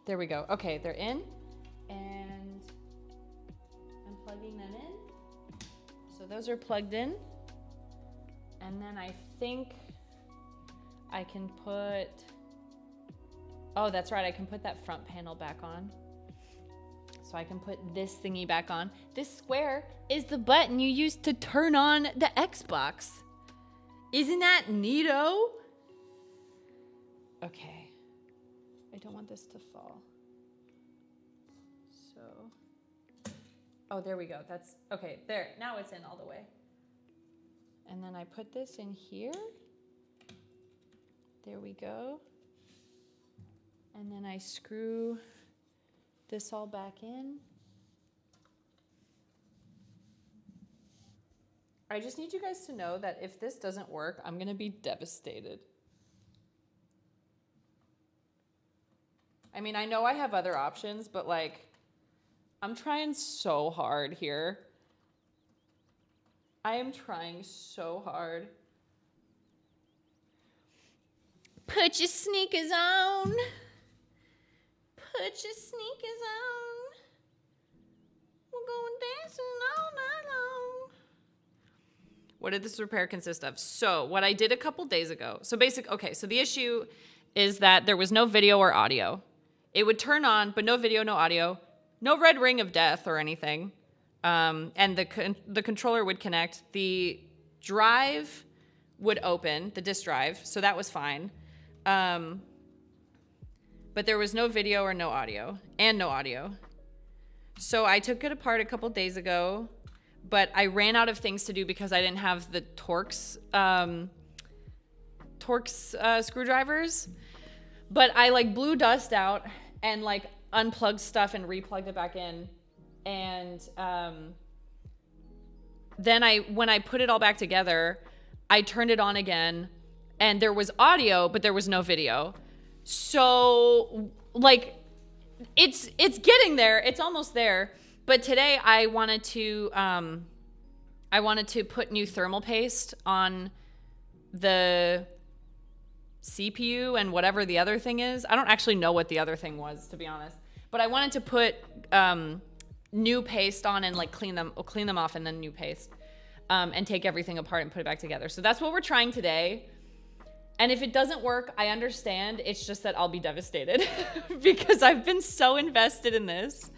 There we go. Okay, they're in. And I'm plugging them in. So those are plugged in. And then I think I can put... Oh, that's right. I can put that front panel back on. So I can put this thingy back on. This square is the button you use to turn on the Xbox. Isn't that neato? Okay. I don't want this to fall. So. Oh, there we go. That's, okay, there. Now it's in all the way. And then I put this in here. There we go. And then I screw this all back in. I just need you guys to know that if this doesn't work, I'm gonna be devastated. I mean, I know I have other options, but like, I'm trying so hard here. I am trying so hard. Put your sneakers on. Put your sneakers on. We're going dancing all night long. What did this repair consist of? So what I did a couple days ago. So okay, so the issue is that there was no video or audio. It would turn on, but no video, no audio. No red ring of death or anything. And the controller would connect. The drive would open, the disk drive, so that was fine. But there was no video or no audio, and no audio. So I took it apart a couple days ago, but I ran out of things to do because I didn't have the Torx screwdrivers. But I like blew dust out and like unplugged stuff and replugged it back in. And then when I put it all back together, I turned it on again and there was audio, but there was no video. So like it's getting there. It's almost there. But today I wanted to put new thermal paste on the CPU and whatever the other thing is. I don't actually know what the other thing was, to be honest. But I wanted to put new paste on and like clean them off and then new paste. And take everything apart and put it back together. So that's what we're trying today. And if it doesn't work, I understand. It's just that I'll be devastated because I've been so invested in this.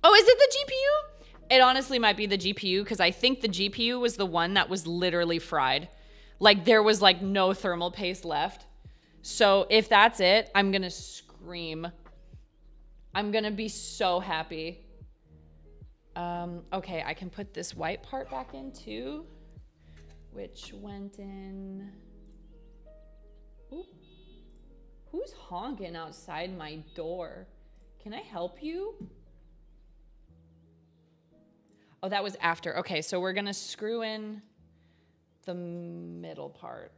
Oh, is it the GPU? It honestly might be the GPU because I think the GPU was the one that was literally fried. Like there was like no thermal paste left. So if that's it, I'm gonna scream. I'm gonna be so happy. Okay, I can put this white part back in too, which went in. Ooh. Who's honking outside my door? Can I help you? Oh, that was after. Okay, so we're gonna screw in the middle part.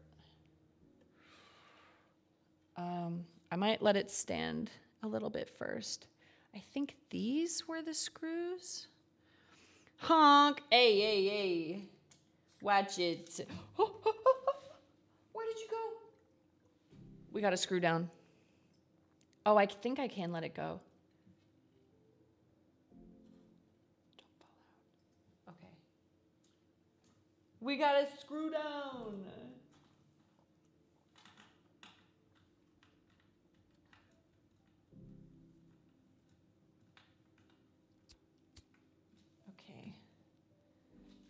I might let it stand a little bit first. I think these were the screws. Honk. Hey, hey, hey. Watch it. Where did you go? We got to screw down. Oh, I think I can let it go. Don't fall out. Okay. We got to screw down.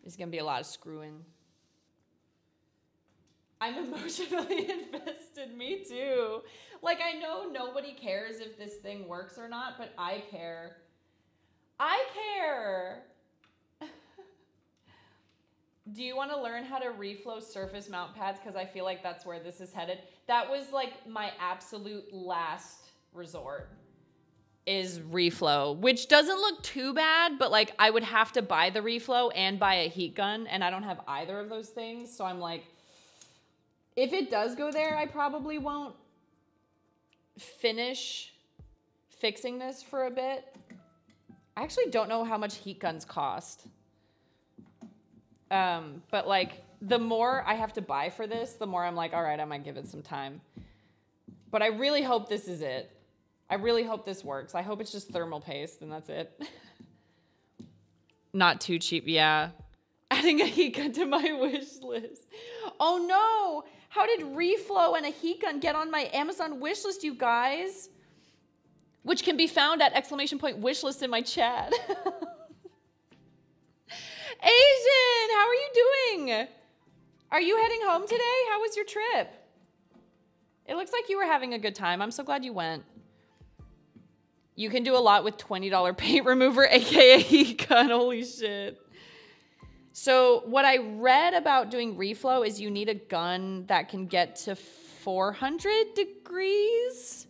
There's gonna be a lot of screwing. I'm emotionally invested, me too. Like I know nobody cares if this thing works or not, but I care. I care. Do you want to learn how to reflow surface mount pads? Because I feel like that's where this is headed. That was like my absolute last resort. Is reflow, which doesn't look too bad, but like I would have to buy the reflow and buy a heat gun, and I don't have either of those things. So I'm like, if it does go there, I probably won't finish fixing this for a bit. I actually don't know how much heat guns cost. But like the more I have to buy for this, the more I'm like, all right, I might give it some time. But I really hope this is it. I really hope this works. I hope it's just thermal paste and that's it. Not too cheap, yeah. Adding a heat gun to my wish list. Oh no! How did reflow and a heat gun get on my Amazon wish list, you guys? Which can be found at !wishlist in my chat. Asian, how are you doing? Are you heading home today? How was your trip? It looks like you were having a good time. I'm so glad you went. You can do a lot with $20 paint remover, aka heat gun. Holy shit. So what I read about doing reflow is you need a gun that can get to 400 degrees.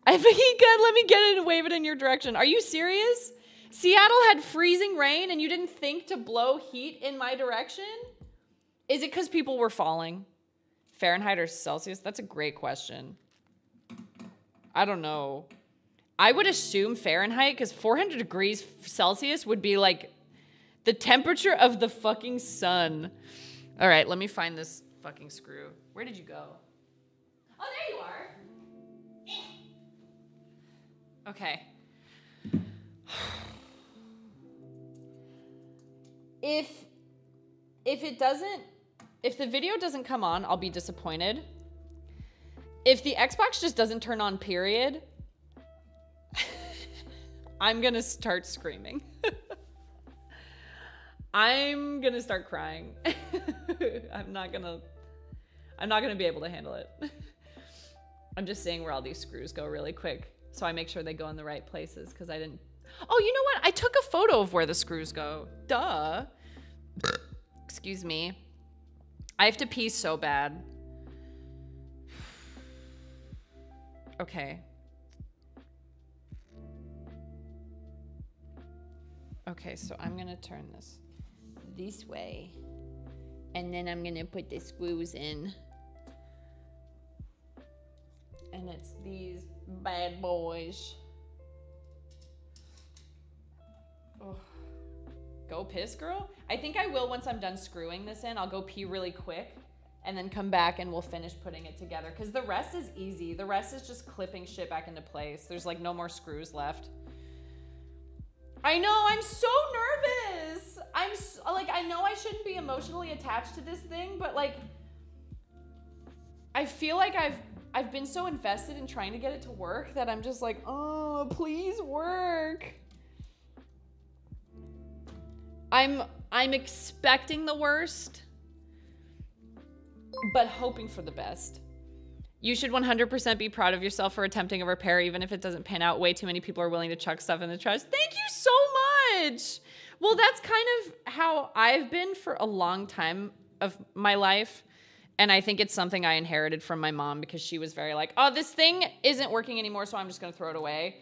I have a heat gun. Let me get it and wave it in your direction. Are you serious? Seattle had freezing rain and you didn't think to blow heat in my direction? Is it because people were falling? Fahrenheit or Celsius? That's a great question. I don't know. I would assume Fahrenheit because 400 degrees Celsius would be like the temperature of the fucking sun. All right, let me find this fucking screw. Where did you go? Oh, there you are. Okay. If the video doesn't come on, I'll be disappointed. If the Xbox just doesn't turn on, period, I'm gonna start screaming. I'm gonna start crying. I'm not gonna be able to handle it. I'm just saying where all these screws go really quick, so I make sure they go in the right places, because I didn't... Oh, you know what? I took a photo of where the screws go. Duh. Excuse me. I have to pee so bad. Okay. Okay, so I'm gonna turn this way. And then I'm gonna put the screws in. And it's these bad boys. Oh. Go piss, girl? I think I will once I'm done screwing this in. I'll go pee really quick and then come back and we'll finish putting it together. Because the rest is easy. The rest is just clipping shit back into place. There's like no more screws left. I know, I'm so nervous. I know I shouldn't be emotionally attached to this thing, but like, I feel like I've been so invested in trying to get it to work that I'm just like, oh, please work. I'm expecting the worst, but hoping for the best. You should 100% be proud of yourself for attempting a repair, even if it doesn't pan out. Way too many people are willing to chuck stuff in the trash. Thank you so much. Well, that's kind of how I've been for a long time of my life. And I think it's something I inherited from my mom because she was very like, oh, this thing isn't working anymore, so I'm just going to throw it away.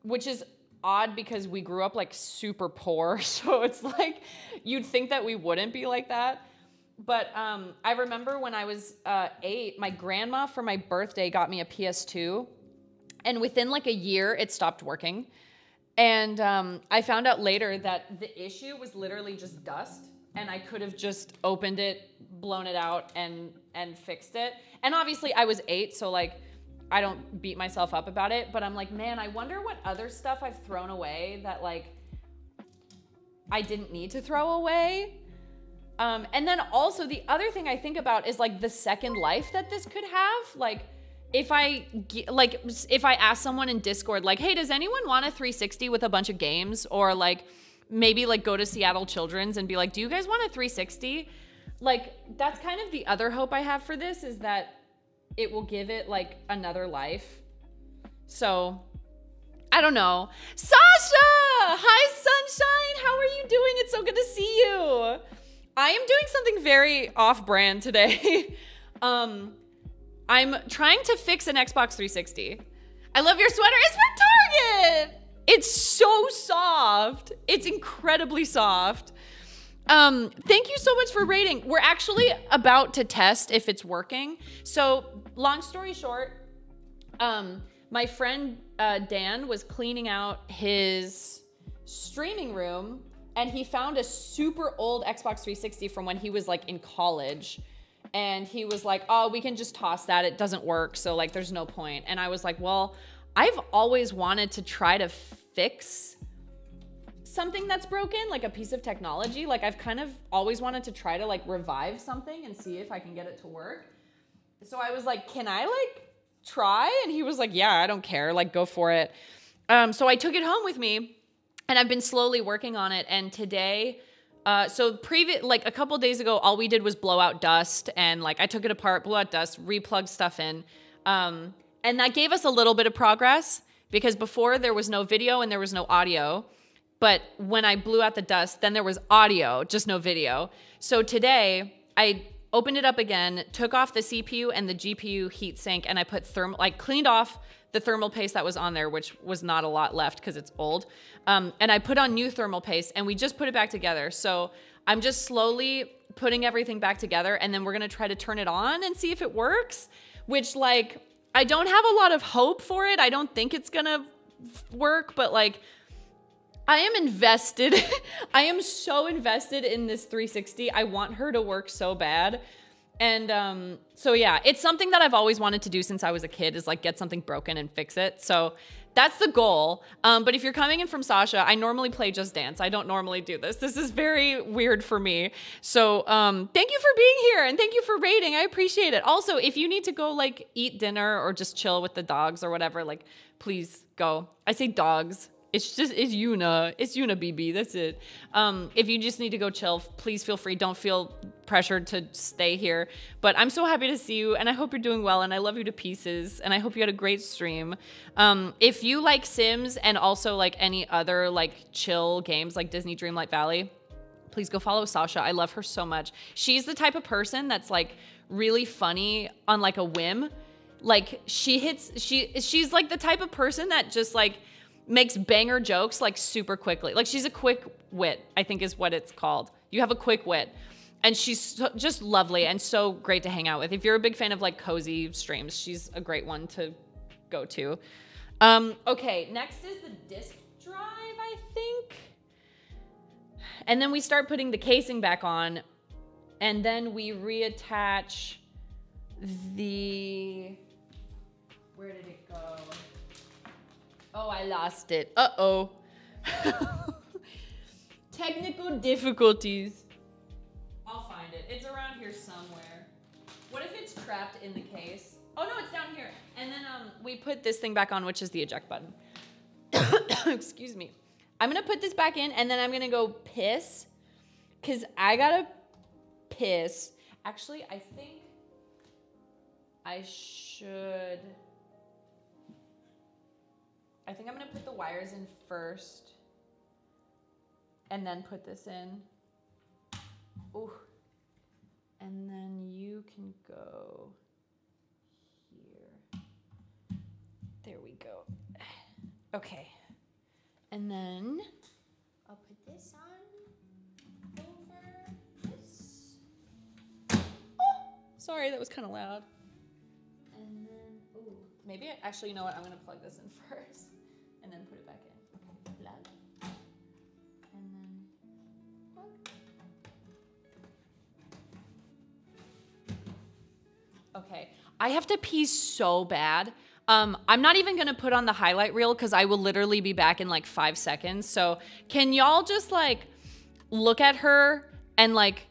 Which is odd because we grew up like super poor. So it's like, you'd think that we wouldn't be like that. But I remember when I was 8, my grandma for my birthday got me a PS2. And within like a year, it stopped working. And I found out later that the issue was literally just dust. And I could have just opened it, blown it out, and fixed it. And obviously I was 8, so like, I don't beat myself up about it. But I'm like, man, I wonder what other stuff I've thrown away that like, I didn't need to throw away. And then also the other thing I think about is like the second life that this could have. Like if I ask someone in Discord, like, hey, does anyone want a 360 with a bunch of games? Or like maybe like go to Seattle Children's and be like, do you guys want a 360? Like that's kind of the other hope I have for this is that it will give it like another life. So I don't know. Sasha! Hi, Sunshine! How are you doing? It's so good to see you. I am doing something very off-brand today. I'm trying to fix an Xbox 360. I love your sweater. It's from Target. It's so soft. It's incredibly soft. Thank you so much for rating. We're actually about to test if it's working. So, long story short, my friend Dan was cleaning out his streaming room and he found a super old Xbox 360 from when he was like in college. And he was like, oh, we can just toss that. It doesn't work. So like, there's no point. And I was like, well, I've always wanted to try to fix something that's broken, like a piece of technology. Like I've kind of always wanted to try to like revive something and see if I can get it to work. So I was like, can I like try? And he was like, yeah, I don't care. Like go for it. So I took it home with me and I've been slowly working on it. And today, like a couple days ago, all we did was blow out dust and like I took it apart, blew out dust, replugged stuff in. And that gave us a little bit of progress because before there was no video and there was no audio. But when I blew out the dust, then there was audio, just no video. So today I opened it up again, took off the CPU and the GPU heatsink, and I put cleaned off the thermal paste that was on there, which was not a lot left because it's old. And I put on new thermal paste and we just put it back together. So I'm just slowly putting everything back together and then we're gonna try to turn it on and see if it works, which like, I don't have a lot of hope for it. I don't think it's gonna work, but like, I am invested. I am so invested in this 360. I want her to work so bad. And so yeah, it's something that I've always wanted to do since I was a kid is like get something broken and fix it. So that's the goal. But if you're coming in from Sasha, I normally play Just Dance. I don't normally do this. This is very weird for me. So thank you for being here and thank you for rating. I appreciate it. Also, if you need to go like eat dinner or just chill with the dogs or whatever, like please go. I say dogs. It's Yuna. It's Yuna BB. That's it. If you just need to go chill, please feel free. Don't feel pressured to stay here. But I'm so happy to see you, and I hope you're doing well, and I love you to pieces, and I hope you had a great stream. If you like Sims and also like any other like chill games like Disney Dreamlight Valley, please go follow Sasha. I love her so much. She's the type of person that's like really funny on like a whim. Like she's like the type of person that just like makes banger jokes like super quickly. Like she's a quick wit, I think is what it's called. You have a quick wit. And she's just lovely and so great to hang out with. If you're a big fan of like cozy streams, she's a great one to go to. Okay, next is the disk drive, I think. And then we start putting the casing back on, and then we reattach the, where did it go? Oh, I lost it. Uh-oh. Technical difficulties. I'll find it. It's around here somewhere. What if it's trapped in the case? Oh no, it's down here. And then we put this thing back on, which is the eject button. Excuse me. I'm gonna put this back in and then I'm gonna go piss. Cause I gotta piss. Actually, I think I should. I think I'm gonna put the wires in first. And then put this in. Ooh. And then you can go here. There we go. Okay. And then I'll put this on over this. Oh, sorry, that was kind of loud. And then, ooh, maybe actually, you know what? I'm gonna plug this in first and then put it back in. Okay, plug. And then plug. Okay, I have to pee so bad. I'm not even gonna put on the highlight reel because I will literally be back in like 5 seconds. So can y'all just like look at her and like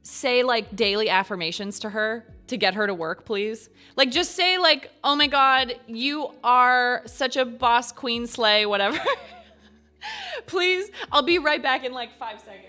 say like daily affirmations to her to get her to work, please? Like just say like, oh my God, you are such a boss queen slay, whatever. Please, I'll be right back in like 5 seconds.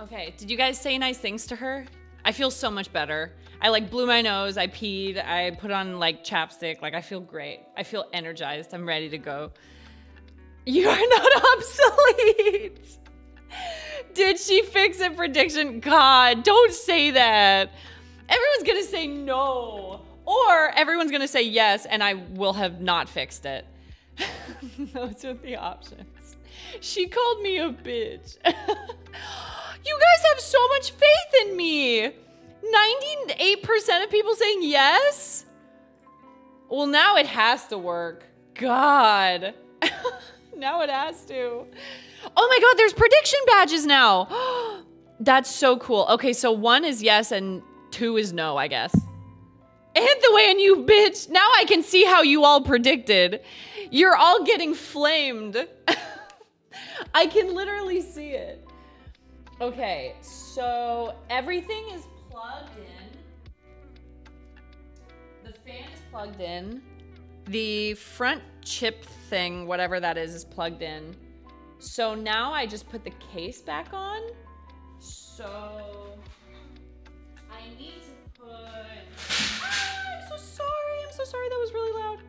Okay, did you guys say nice things to her? I feel so much better. I like blew my nose, I peed, I put on like chapstick, like I feel great. I feel energized, I'm ready to go. You are not obsolete. Did she fix a prediction? God, don't say that. Everyone's gonna say no. Or everyone's gonna say yes and I will have not fixed it. Those are the options. She called me a bitch. You guys have so much faith in me. 98% of people saying yes? Well, now it has to work. God. Now it has to. Oh my God, there's prediction badges now. That's so cool. Okay, so 1 is yes and 2 is no, I guess. And the way and you bitch. Now I can see how you all predicted. You're all getting flamed. I can literally see it. Okay, so everything is plugged in. The fan is plugged in. The front chip thing, whatever that is plugged in. So now I just put the case back on. So I need to put... I'm so sorry. I'm so sorry. That was really loud.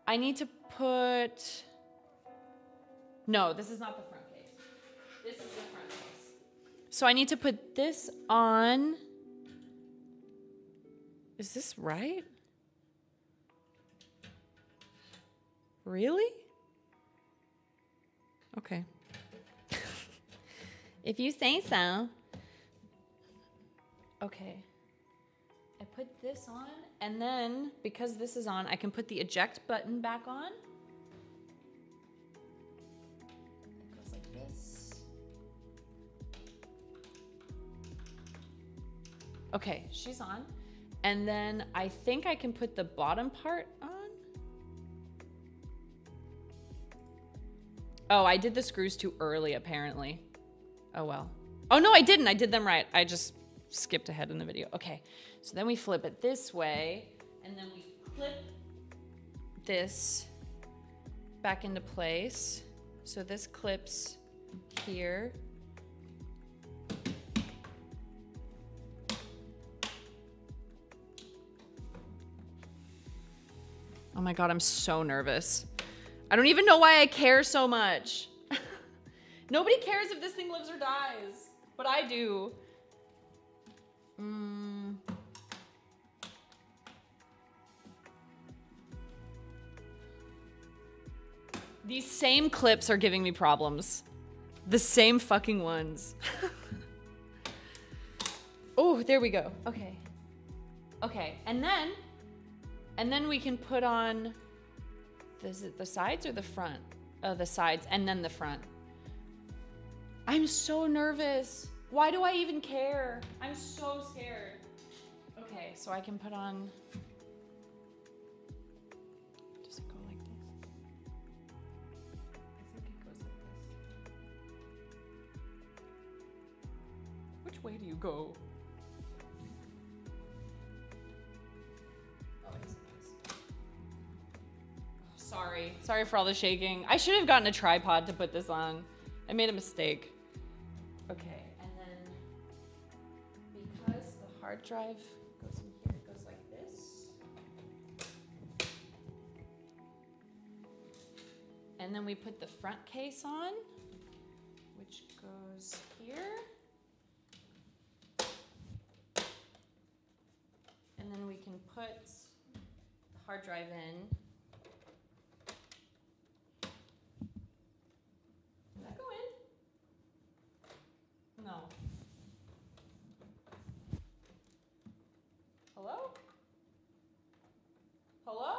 I need to put... No, this is not the front case. This is the front case. So I need to put this on. Is this right? Really? Okay. If you say so. Okay. I put this on, and then because this is on, I can put the eject button back on. It goes like this. Okay, she's on. And then I think I can put the bottom part on. Oh, I did the screws too early, apparently. Oh, well. Oh, no, I didn't. I did them right. I just skipped ahead in the video. Okay, so then we flip it this way, and then we clip this back into place. So this clips here. Oh my God, I'm so nervous. I don't even know why I care so much. Nobody cares if this thing lives or dies, but I do. These same clips are giving me problems. The same fucking ones. Oh, there we go. Okay. Okay, and then we can put on, is it the sides or the front? Oh, the sides, and then the front. I'm so nervous. Why do I even care? I'm so scared. Okay, so I can put on, does it go like this? I think it goes like this. Which way do you go? Oh, it's this. Sorry. Sorry for all the shaking. I should have gotten a tripod to put this on. I made a mistake. Okay, and then because the hard drive goes in here, it goes like this. And then we put the front case on, which goes here. And then we can put the hard drive in. Did that go in? No. Hello? Hello?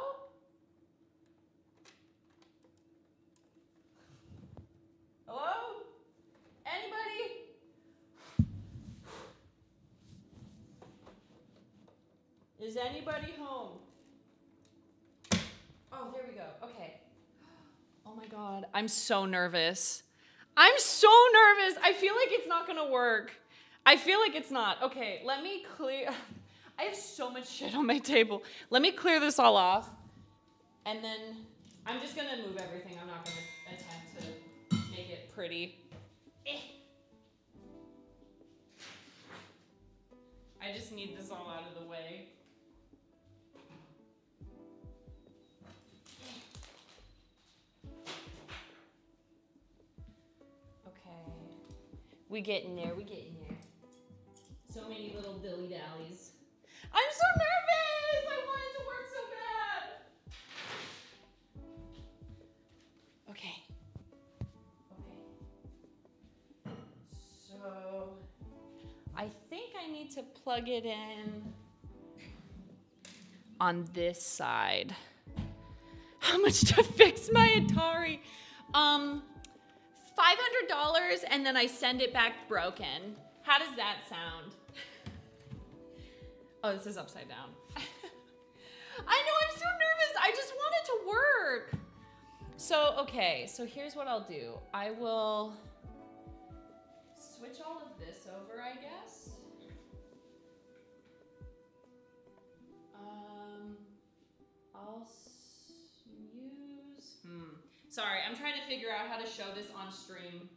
Hello? Anybody? Is anybody home? Oh, there we go. Okay. Oh my God. I'm so nervous. I'm so nervous. I feel like it's not gonna work. I feel like it's not. Okay, let me clear. I have so much shit on my table. Let me clear this all off. And then I'm just gonna move everything. I'm not gonna attempt to make it pretty. I just need this all out of the way. Okay. We getting there, we getting there. So many little dilly-dallies. I'm so nervous! I want it to work so bad! Okay. Okay. So, I think I need to plug it in on this side. How much to fix my Atari? $500 and then I send it back broken. How does that sound? Oh, this is upside down. I know, I'm so nervous. I just want it to work. So, okay, so here's what I'll do. I will switch all of this over, I guess. Sorry, I'm trying to figure out how to show this on stream.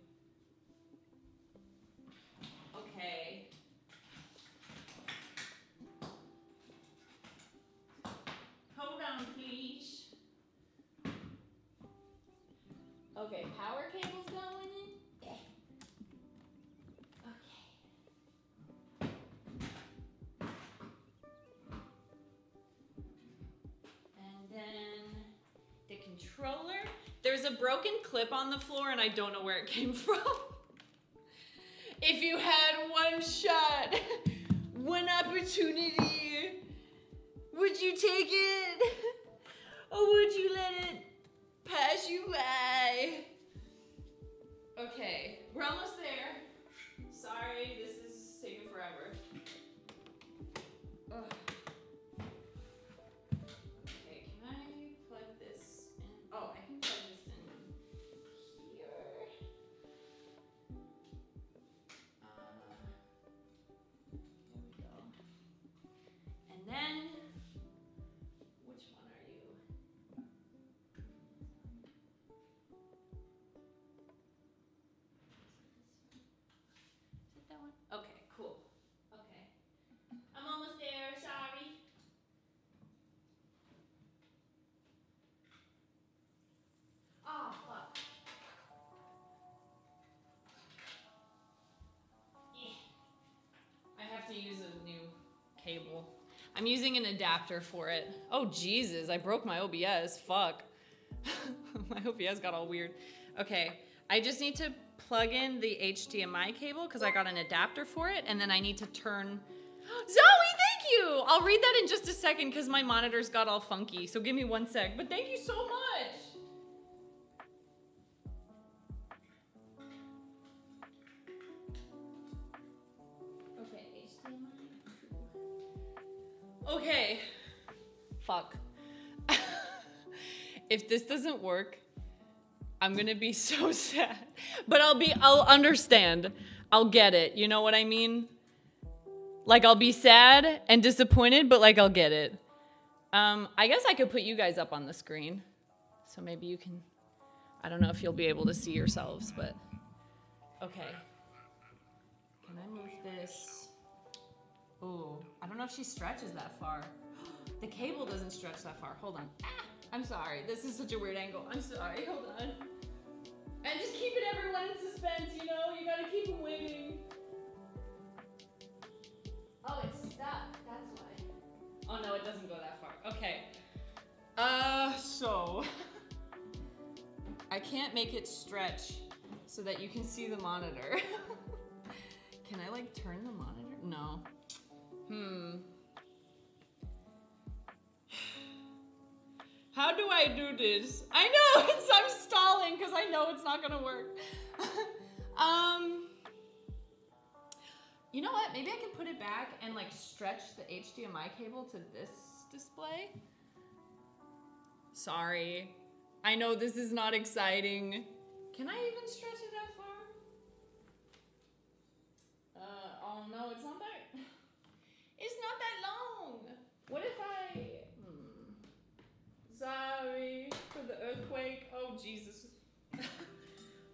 Okay. Hold on, please. Okay, power cable's going in. Yeah. Okay. And then the controller. There's a broken clip on the floor and I don't know where it came from. If you had one shot, one opportunity, would you take it? Or would you let it pass you by? Okay, we're almost there. Sorry, this is taking forever. Ugh. Okay, can I plug this in? Oh, I can plug this in here. There we go. And then, which one are you? Is it that one? Okay, cool. Okay. I'm almost there, sorry. Oh, fuck. Yeah. I have to use a new cable. I'm using an adapter for it. Oh, Jesus, I broke my OBS, fuck. My OBS got all weird. Okay, I just need to plug in the HDMI cable because I got an adapter for it, and then I need to turn... Zoe, thank you! I'll read that in just a second because my monitors got all funky, so give me 1 sec. But thank you so much! Okay, HDMI. Okay. Fuck. If this doesn't work, I'm gonna be so sad. But I'll understand. I'll get it. You know what I mean? Like, I'll be sad and disappointed, but like, I'll get it. I guess I could put you guys up on the screen. So maybe you can, I don't know if you'll be able to see yourselves, but okay. Can I move this? Ooh, I don't know if she stretches that far. The cable doesn't stretch that far. Hold on. Ah, I'm sorry. This is such a weird angle. I'm sorry. Hold on. And just keeping everyone in suspense, you know? You gotta keep them waiting. Oh, it's stuck. That's why. Oh, no, it doesn't go that far. Okay. So I can't make it stretch so that you can see the monitor. Can I, like, turn the monitor? No. How do I do this? I know, I'm stalling because I know it's not gonna work. You know what? Maybe I can put it back and like stretch the HDMI cable to this display. Sorry. I know this is not exciting. Can I even stretch it that far? Oh no, it's not that. It's not that long. What if I... Sorry for the earthquake. Oh, Jesus.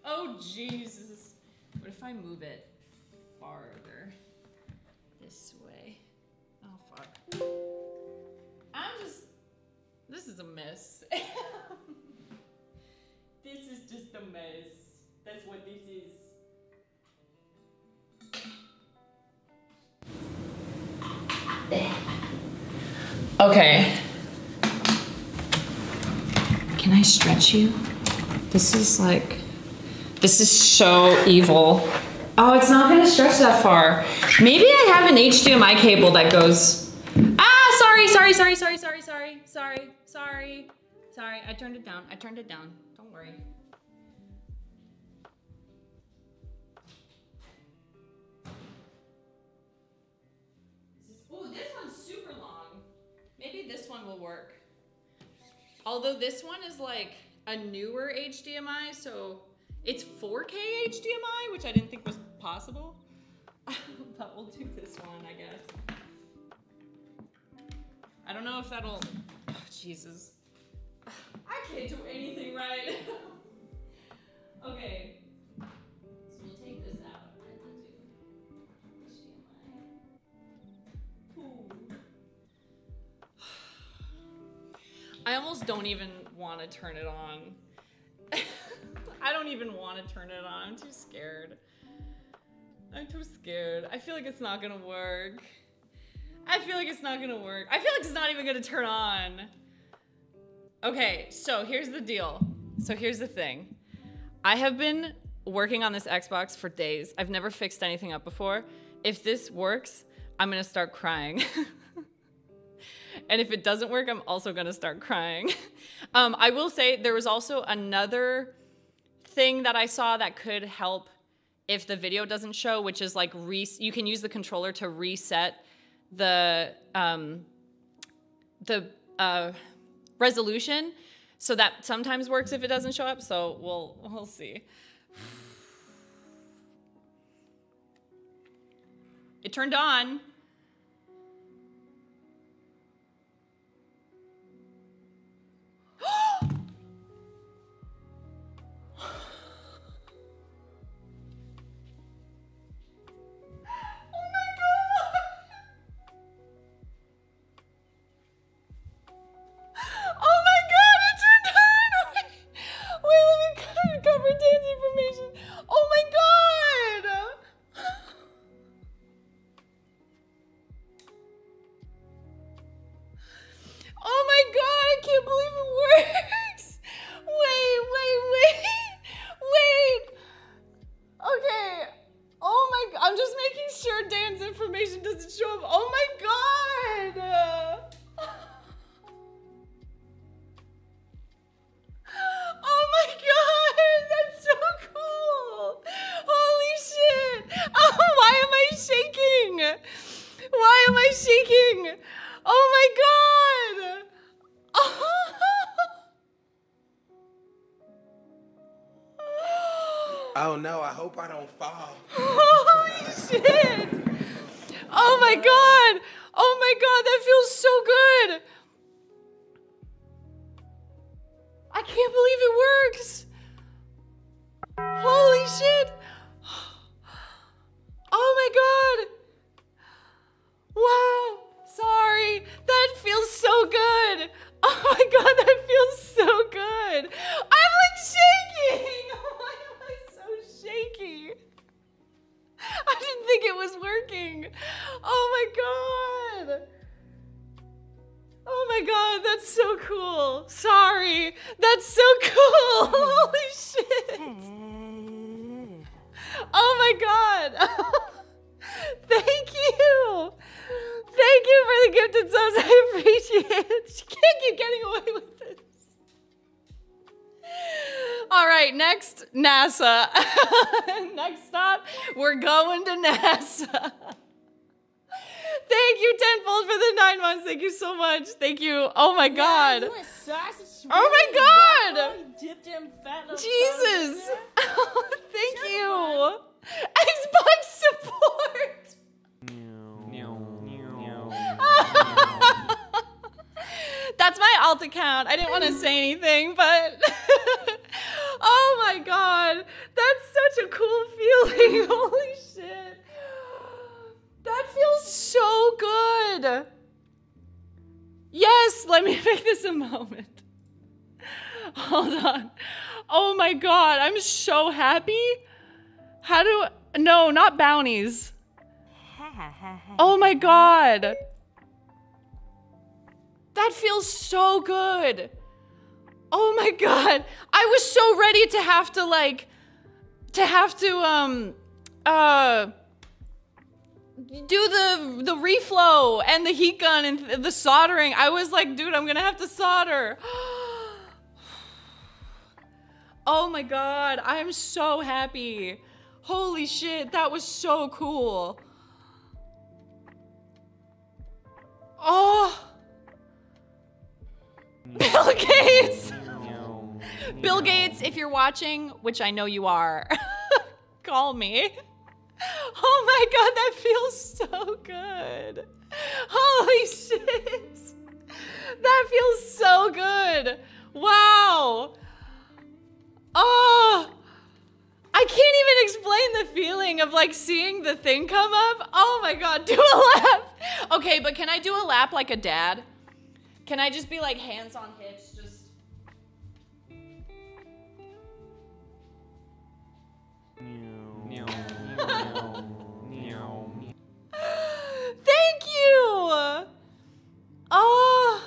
Oh, Jesus. What if I move it farther this way? Oh, fuck. This is a mess. This is just a mess. That's what this is. Okay. Can I stretch you? This is so evil. Oh, it's not gonna stretch that far. Maybe I have an HDMI cable that goes, sorry. I turned it down. Don't worry. Ooh, this one's super long. Maybe this one will work. Although this one is like a newer HDMI, so it's 4K HDMI, which I didn't think was possible. But we'll do this one, I guess. I don't know if that'll, oh, Jesus. I can't do anything right. Okay. So we'll take this out. I almost don't even want to turn it on. I don't even want to turn it on. I'm too scared. I'm too scared. I feel like it's not gonna work. I feel like it's not gonna work. I feel like it's not even gonna turn on. Okay, so here's the deal. So here's the thing. I have been working on this Xbox for days. I've never fixed anything up before. If this works, I'm gonna start crying. And if it doesn't work, I'm also gonna start crying. I will say there was also another thing that I saw that could help if the video doesn't show, which is like you can use the controller to reset the resolution. So that sometimes works if it doesn't show up. So we'll see. It turned on. Oh no, I hope I don't fall. Holy shit! Oh my god! Oh my god, that feels so good! I can't believe it works! Holy shit! Oh my god! Wow! Sorry, that feels so good! Oh my god, that feels so good! I'm like shaking! Why am I so shaky? I didn't think it was working. Oh my god! Oh my god, that's so cool. Sorry, that's so cool. Holy shit. Oh my god. Thank you. Thank you for the gifted subs. I appreciate it. She can't keep getting away with this. All right, next, NASA. Next stop, we're going to NASA. Thank you, Tenfold, for the 9 months. Thank you so much. Thank you. Oh my god. Oh my god. Jesus. Thank you. Xbox support. That's my alt account. I didn't want to say anything, but oh my god. That's such a cool feeling. Holy shit. That feels so good. Yes, let me make this a moment. Hold on. Oh my god, I'm so happy. No, not bounties. Oh my god. That feels so good. Oh my god. I was so ready to have to do the reflow and the heat gun and the soldering. I was like, dude, I'm gonna have to solder. Oh my god, I'm so happy. Holy shit, that was so cool. Oh. Bill Gates. Bill Gates, if you're watching, which I know you are, call me. Oh my god, that feels so good. Holy shit. That feels so good. Wow. Oh. like seeing the thing come up. Oh my God, do a lap. Okay, but can I do a lap like a dad? Can I just be like hands on hips, just. Thank you. Oh.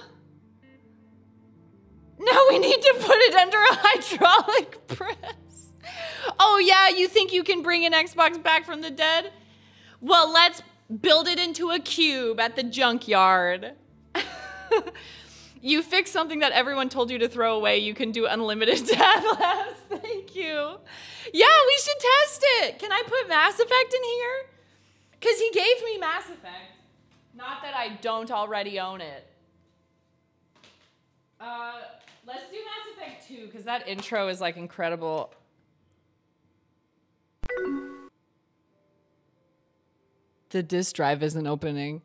Now we need to put it under a hydraulic press. Oh yeah, you think you can bring an Xbox back from the dead? Well, let's build it into a cube at the junkyard. You fix something that everyone told you to throw away, you can do unlimited dad labs. Thank you. Yeah, we should test it. Can I put Mass Effect in here? Because he gave me Mass Effect. Not that I don't already own it. Let's do Mass Effect 2, because that intro is like incredible. The disk drive isn't opening.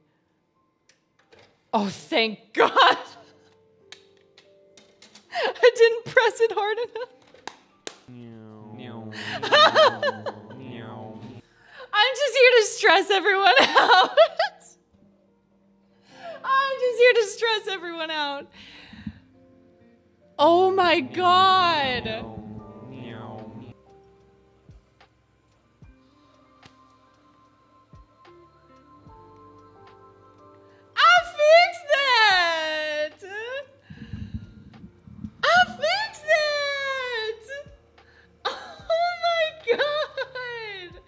Oh, thank God. I didn't press it hard enough. I'm just here to stress everyone out. I'm just here to stress everyone out. Oh my God. I fixed that. I fixed that. Oh my God.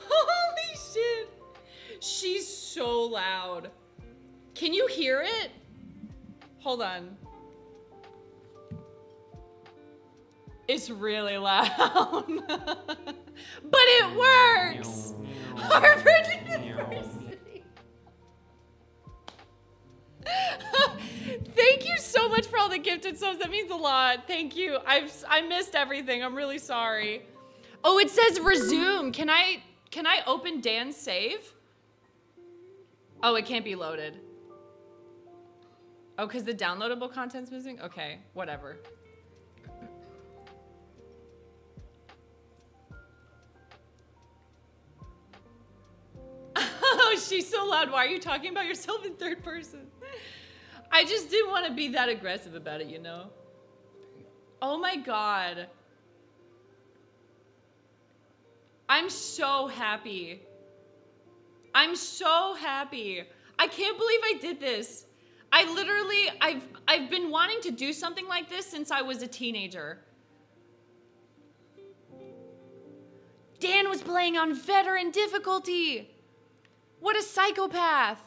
Holy shit. She's so loud. Can you hear it? Hold on. It's really loud. But it works. Harvard University. Thank you so much for all the gifted subs. That means a lot. Thank you. I missed everything. I'm really sorry. Oh, it says resume. Can I open Dan's save? Oh, it can't be loaded. Oh, because the downloadable content's missing? Okay, whatever. Oh, she's so loud. Why are you talking about yourself in third person? I just didn't want to be that aggressive about it, you know? Oh my God. I'm so happy. I'm so happy. I can't believe I did this. I've been wanting to do something like this since I was a teenager. Dan was playing on veteran difficulty. What a psychopath.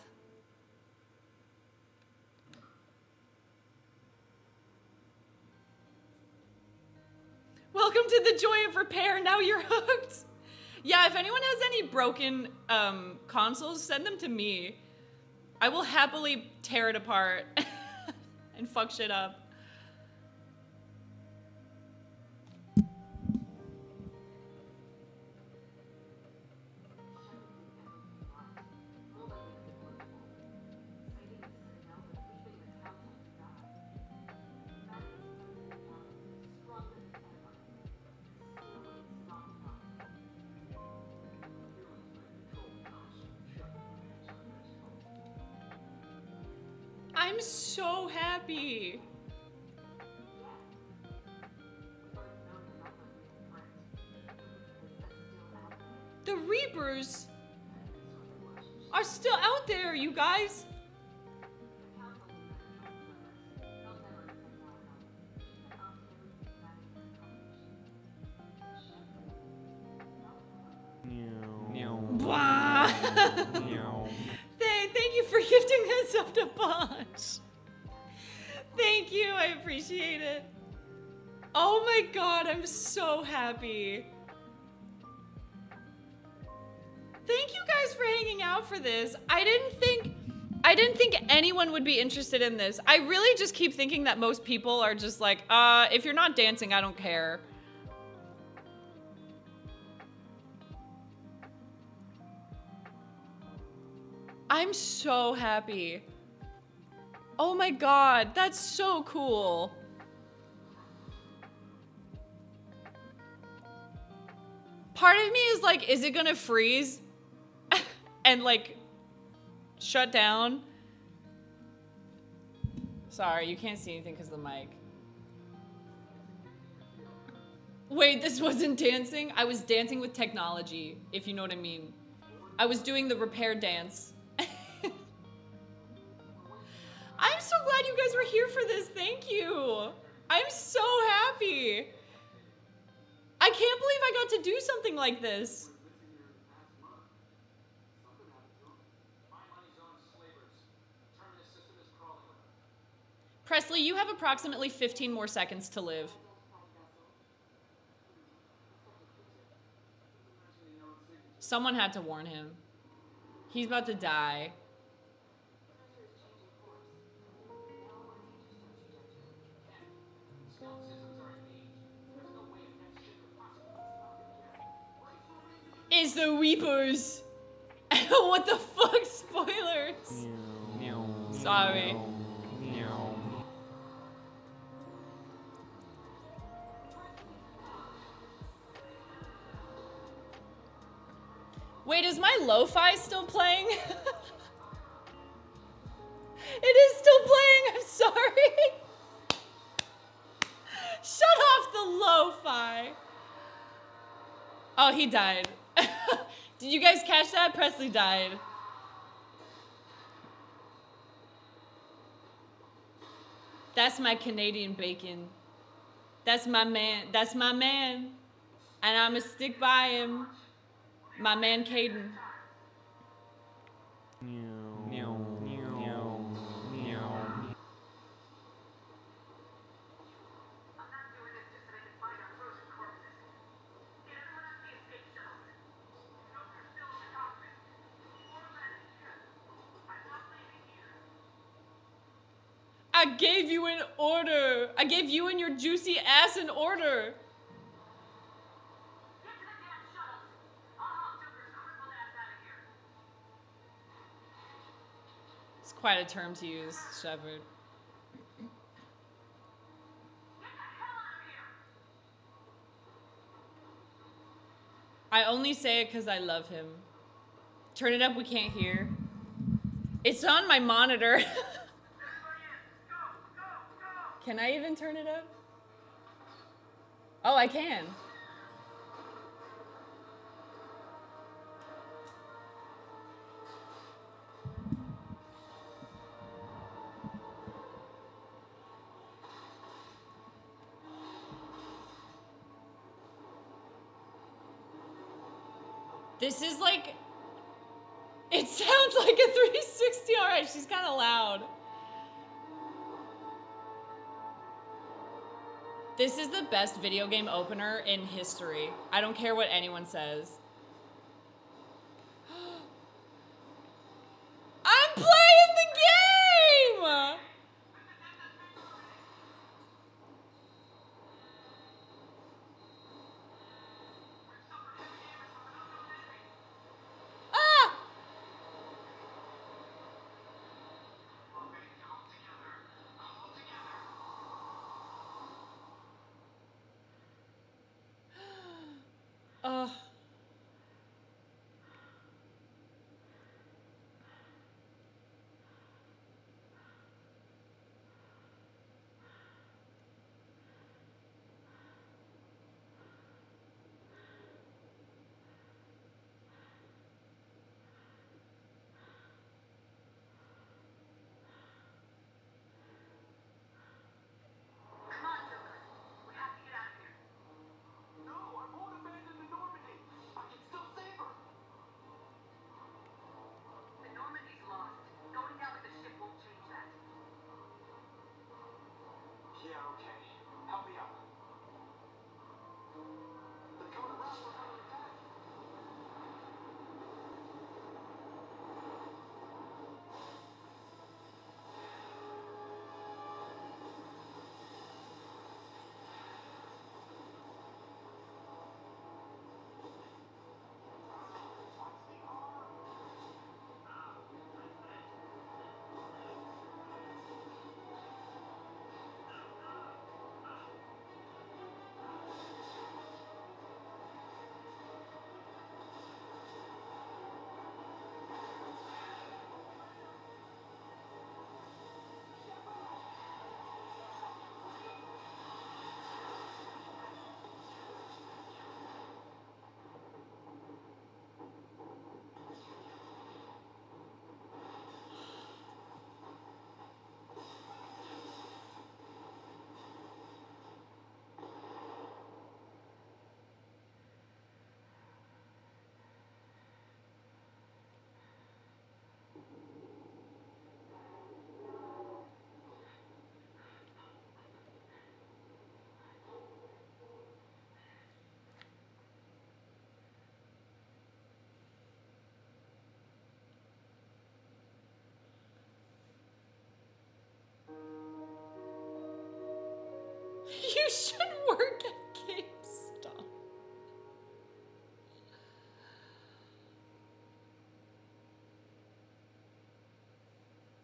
Welcome to the joy of repair. Now you're hooked. Yeah, if anyone has any broken consoles, send them to me. I will happily tear it apart and fuck shit up. I'm so happy. The Reapers are still out there, you guys. Thank you for gifting us up to Bosch. Thank you, I appreciate it. Oh my God, I'm so happy. Thank you guys for hanging out for this. I didn't think anyone would be interested in this. I really just keep thinking that most people are just like, if you're not dancing, I don't care. I'm so happy. Oh my God, that's so cool. Part of me is like, is it gonna freeze and like shut down? Sorry, you can't see anything because of the mic. Wait, this wasn't dancing? I was dancing with technology, if you know what I mean. I was doing the repair dance. I'm so glad you guys were here for this. Thank you. I'm so happy. I can't believe I got to do something like this. Presley, you have approximately 15 more seconds to live. Someone had to warn him. He's about to die. It's the Weepers. What the fuck? Spoilers. Sorry. Wait, is my lo-fi still playing? It is still playing, I'm sorry. Shut off the lo-fi. Oh, he died. Did you guys catch that? Presley died. That's my Canadian bacon. That's my man. That's my man. And I'ma stick by him. My man Caden. I gave you an order. I gave you and your juicy ass an order. It's quite a term to use, Shepard. I only say it because I love him. Turn it up, we can't hear. It's on my monitor. Can I even turn it up? Oh, I can. This is like, it sounds like a 360. All right, she's kind of loud. This is the best video game opener in history. I don't care what anyone says. I'm playing the game! Ah!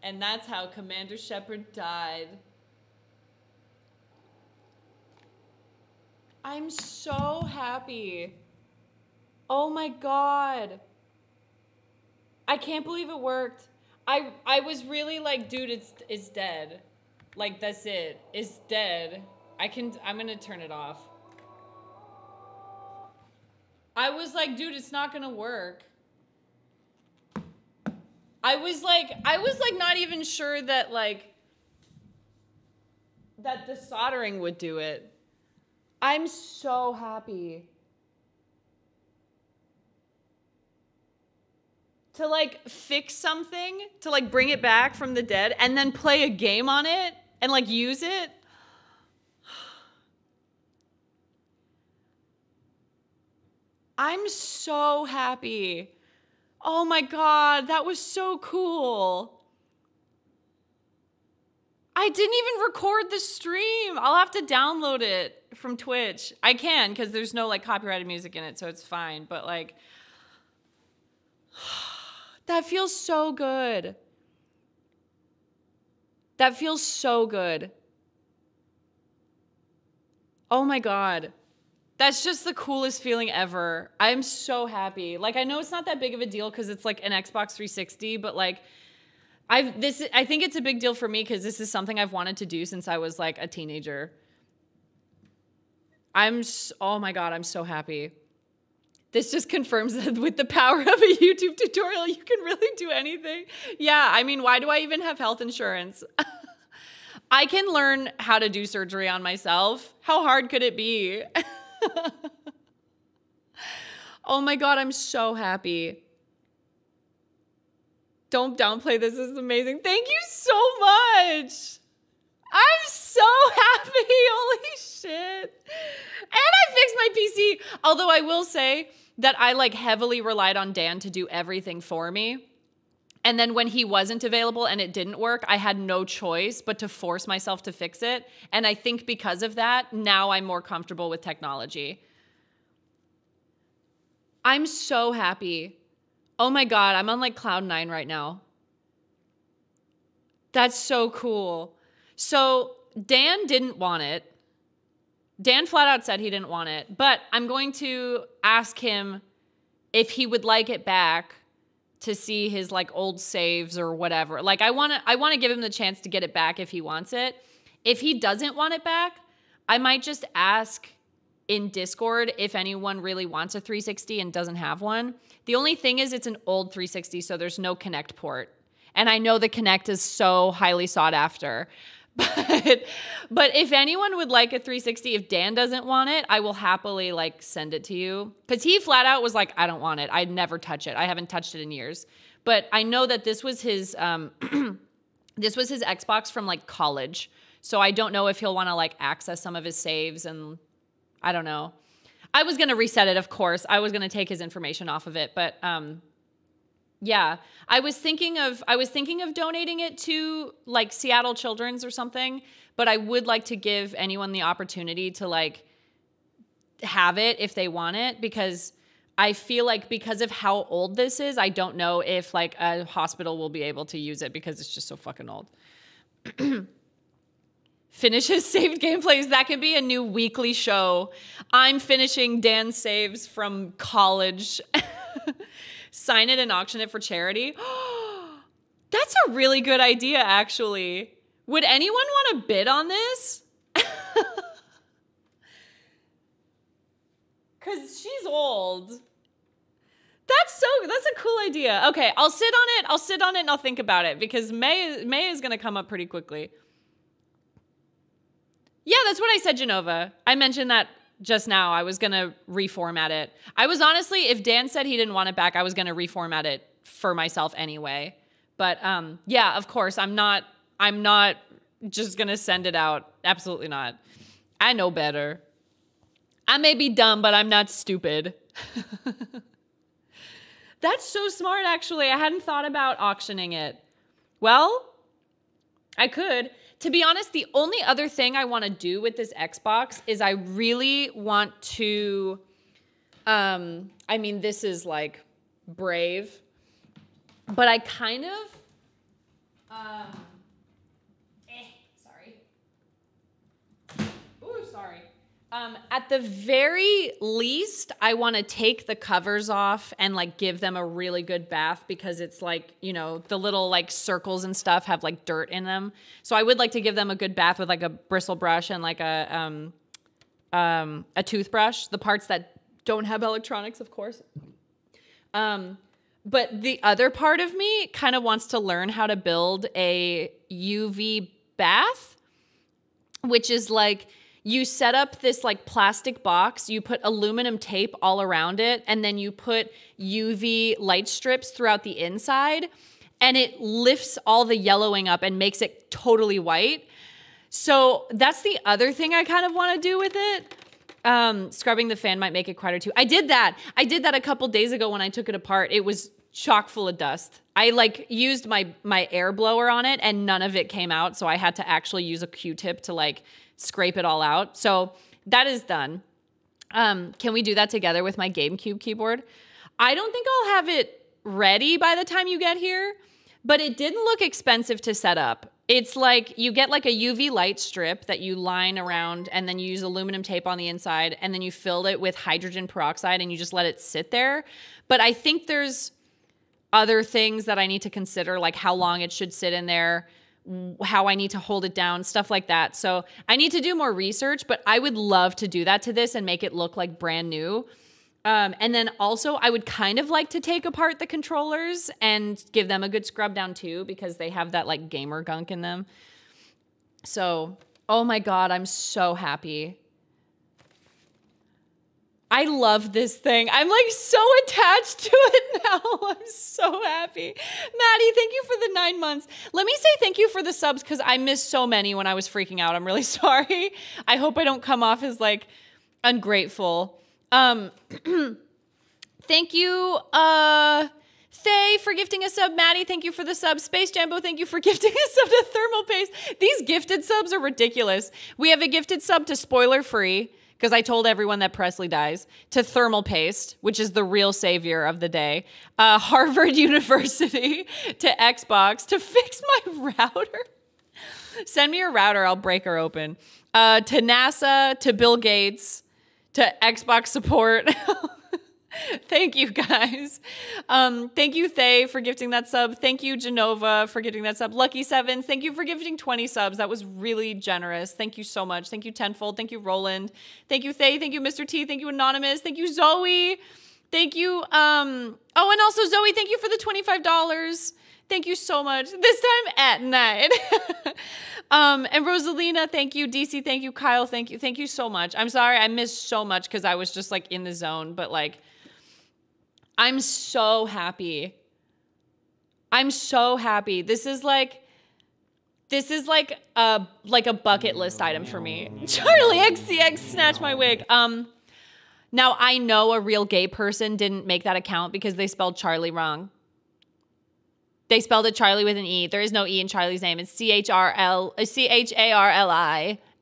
And that's how Commander Shepard died. I'm so happy. Oh my God. I can't believe it worked. I was really like, dude, it's dead. Like, that's it. It's dead. I'm gonna turn it off. I was like, dude, it's not gonna work. I was like not even sure that that the soldering would do it. I'm so happy. To like fix something, to like bring it back from the dead and then play a game on it and like use it. I'm so happy. Oh my God, that was so cool. I didn't even record the stream. I'll have to download it from Twitch. I can, because there's no like copyrighted music in it, so it's fine. But like, that feels so good. That feels so good. Oh my God. That's just the coolest feeling ever. I'm so happy. Like, I know it's not that big of a deal because it's like an Xbox 360, but like, I think it's a big deal for me because this is something I've wanted to do since I was like a teenager. Oh my God, I'm so happy. This just confirms that with the power of a YouTube tutorial, you can really do anything. Yeah, I mean, why do I even have health insurance? I can learn how to do surgery on myself. How hard could it be? Oh my God, I'm so happy. Don't downplay this. This is amazing. Thank you so much. I'm so happy. Holy shit. And I fixed my PC. Although I will say that I like heavily relied on Dan to do everything for me. And then when he wasn't available and it didn't work, I had no choice but to force myself to fix it. And I think because of that, now I'm more comfortable with technology. I'm so happy. Oh my God, I'm on like cloud 9 right now. That's so cool. So Dan didn't want it. Dan flat out said he didn't want it, but I'm going to ask him if he would like it back to see his like old saves or whatever. Like I want to give him the chance to get it back if he wants it. If he doesn't want it back, I might just ask in Discord if anyone really wants a 360 and doesn't have one. The only thing is it's an old 360, so there's no Kinect port. And I know the Kinect is so highly sought after. But if anyone would like a 360, if Dan doesn't want it, I will happily like send it to you. Because he flat out was like, I don't want it. I'd never touch it. I haven't touched it in years. But I know that this was his this was his Xbox from like college. So I don't know if he'll want to like access some of his saves, and I don't know. I was going to reset it, of course. I was going to take his information off of it, but yeah, I was thinking of donating it to like Seattle Children's or something, but I would like to give anyone the opportunity to like have it if they want it, because I feel like because of how old this is, I don't know if like a hospital will be able to use it because it's just so fucking old. Finish his saved gameplays. That could be a new weekly show. I'm finishing Dan's saves from college. Sign it and auction it for charity. That's a really good idea, actually. Would anyone want to bid on this? Because she's old. That's a cool idea. Okay, I'll sit on it and I'll think about it, because May is going to come up pretty quickly. Yeah, that's what I said, Genova. I mentioned that just now. I was going to reformat it. I was honestly, if Dan said he didn't want it back, I was going to reformat it for myself anyway. But yeah, of course, I'm not just going to send it out. Absolutely not. I know better. I may be dumb, but I'm not stupid. That's so smart, actually. I hadn't thought about auctioning it. Well, I could. To be honest, the only other thing I want to do with this Xbox is I really want to, I mean, this is like brave, but I kind of Sorry. Ooh, sorry. At the very least, I want to take the covers off and like give them a really good bath because it's like, you know, the little like circles and stuff have like dirt in them. So I would like to give them a good bath with like a bristle brush and like a toothbrush, the parts that don't have electronics, of course. But the other part of me kind of wants to learn how to build a UV bath, which is like, you set up this like plastic box, you put aluminum tape all around it, and then you put UV light strips throughout the inside, and it lifts all the yellowing up and makes it totally white. So that's the other thing I kind of want to do with it. Scrubbing the fan might make it quieter too. I did that a couple days ago when I took it apart. It was chock full of dust. I like used my air blower on it and none of it came out. So I had to actually use a Q-tip to like scrape it all out. So that is done. Can we do that together with my GameCube keyboard? I don't think I'll have it ready by the time you get here, but it didn't look expensive to set up. It's like you get like a UV light strip that you line around and then you use aluminum tape on the inside and then you fill it with hydrogen peroxide and you just let it sit there. But I think there's other things that I need to consider, like how long it should sit in there, how I need to hold it down, stuff like that. So I need to do more research, but I would love to do that to this and make it look like brand new. And then also I would kind of like to take apart the controllers and give them a good scrub down too, because they have that like gamer gunk in them. So, oh my God, I'm so happy. I love this thing. I'm like so attached to it now. I'm so happy. Maddie, thank you for the 9 months. Let me say thank you for the subs because I missed so many when I was freaking out. I'm really sorry. I hope I don't come off as like ungrateful. Thank you, Faye, for gifting a sub. Maddie, thank you for the sub. Space Jambo, thank you for gifting a sub to Thermal Paste. These gifted subs are ridiculous. We have a gifted sub to Spoiler Free, because I told everyone that Presley dies, to Thermal Paste, which is the real savior of the day, Harvard University, to Xbox, to fix my router. Send me your router, I'll break her open. To NASA, to Bill Gates, to Xbox support. Thank you, guys. Thank you, Thay, for gifting that sub. Thank you, Genova, for gifting that sub. Lucky Sevens, thank you for gifting 20 subs. That was really generous. Thank you so much. Thank you, Tenfold. Thank you, Roland. Thank you, Thay. Thank you, Mr. T. Thank you, Anonymous. Thank you, Zoe. Thank you. Oh, and also, Zoe, thank you for the $25. Thank you so much. This time at night. And Rosalina, thank you. DC, thank you. Kyle, thank you. Thank you so much. I'm sorry I missed so much because I was just like in the zone, but like, I'm so happy. I'm so happy. This is like a bucket list item for me. Charlie XCX snatched my wig. Now I know a real gay person didn't make that account because they spelled Charlie wrong. They spelled it Charlie with an E. There is no E in Charlie's name. It's CHARLI,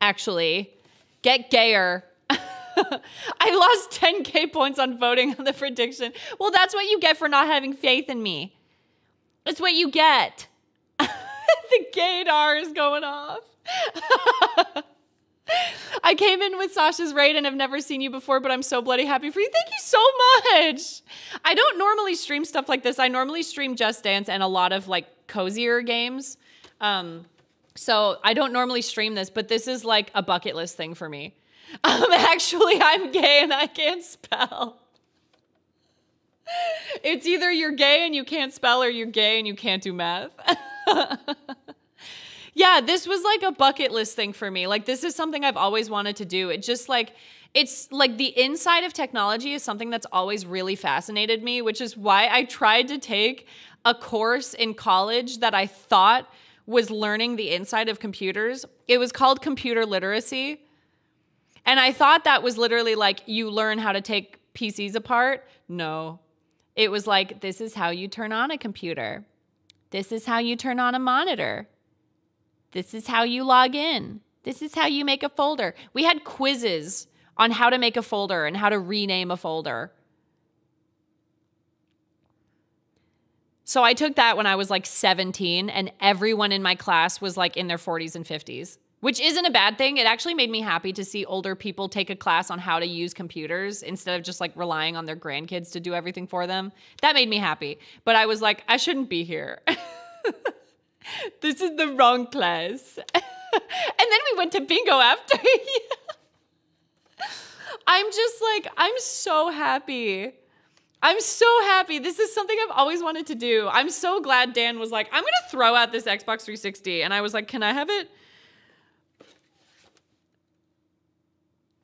actually. Get gayer. I lost 10K points on voting on the prediction. Well, that's what you get for not having faith in me. It's what you get. The gaydar is going off. I came in with Sasha's raid and have never seen you before, but I'm so bloody happy for you. Thank you so much. I don't normally stream stuff like this. I normally stream Just Dance and a lot of like cozier games. So I don't normally stream this, but this is like a bucket list thing for me. Actually, I'm gay and I can't spell. It's either you're gay and you can't spell or you're gay and you can't do math. Yeah, this was like a bucket list thing for me. Like, this is something I've always wanted to do. It just like, it's like the inside of technology is something that's always really fascinated me, which is why I tried to take a course in college that I thought was learning the inside of computers. It was called computer literacy. And I thought that was literally like you learn how to take PCs apart. No, it was like, this is how you turn on a computer. This is how you turn on a monitor. This is how you log in. This is how you make a folder. We had quizzes on how to make a folder and how to rename a folder. So I took that when I was like 17 and everyone in my class was like in their 40s and 50s, which isn't a bad thing. It actually made me happy to see older people take a class on how to use computers instead of just like relying on their grandkids to do everything for them. That made me happy. But I was like, I shouldn't be here. This is the wrong class. And then we went to bingo after. I'm just like, I'm so happy. I'm so happy. This is something I've always wanted to do. I'm so glad Dan was like, I'm going to throw out this Xbox 360. And I was like, can I have it?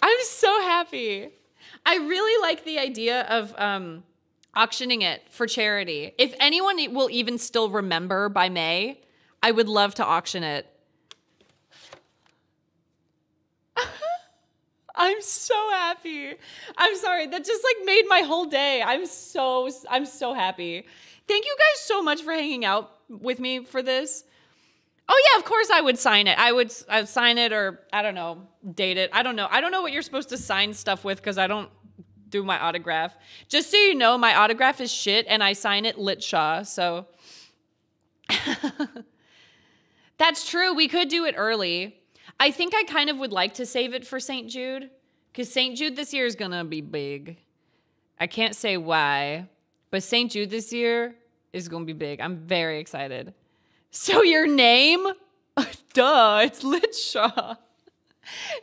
I'm so happy. I really like the idea of auctioning it for charity. If anyone will even still remember by May, I would love to auction it. I'm so happy. I'm sorry. That just like made my whole day. I'm so happy. Thank you guys so much for hanging out with me for this. Oh yeah, of course I would sign it. I'd sign it, or I don't know, date it. I don't know. I don't know what you're supposed to sign stuff with because I don't do my autograph. Just so you know, my autograph is shit and I sign it littlesiha. So that's true. We could do it early. I think I kind of would like to save it for St. Jude because St. Jude this year is going to be big. I can't say why, but St. Jude this year is going to be big. I'm very excited. So your name? Duh, it's littlesiha.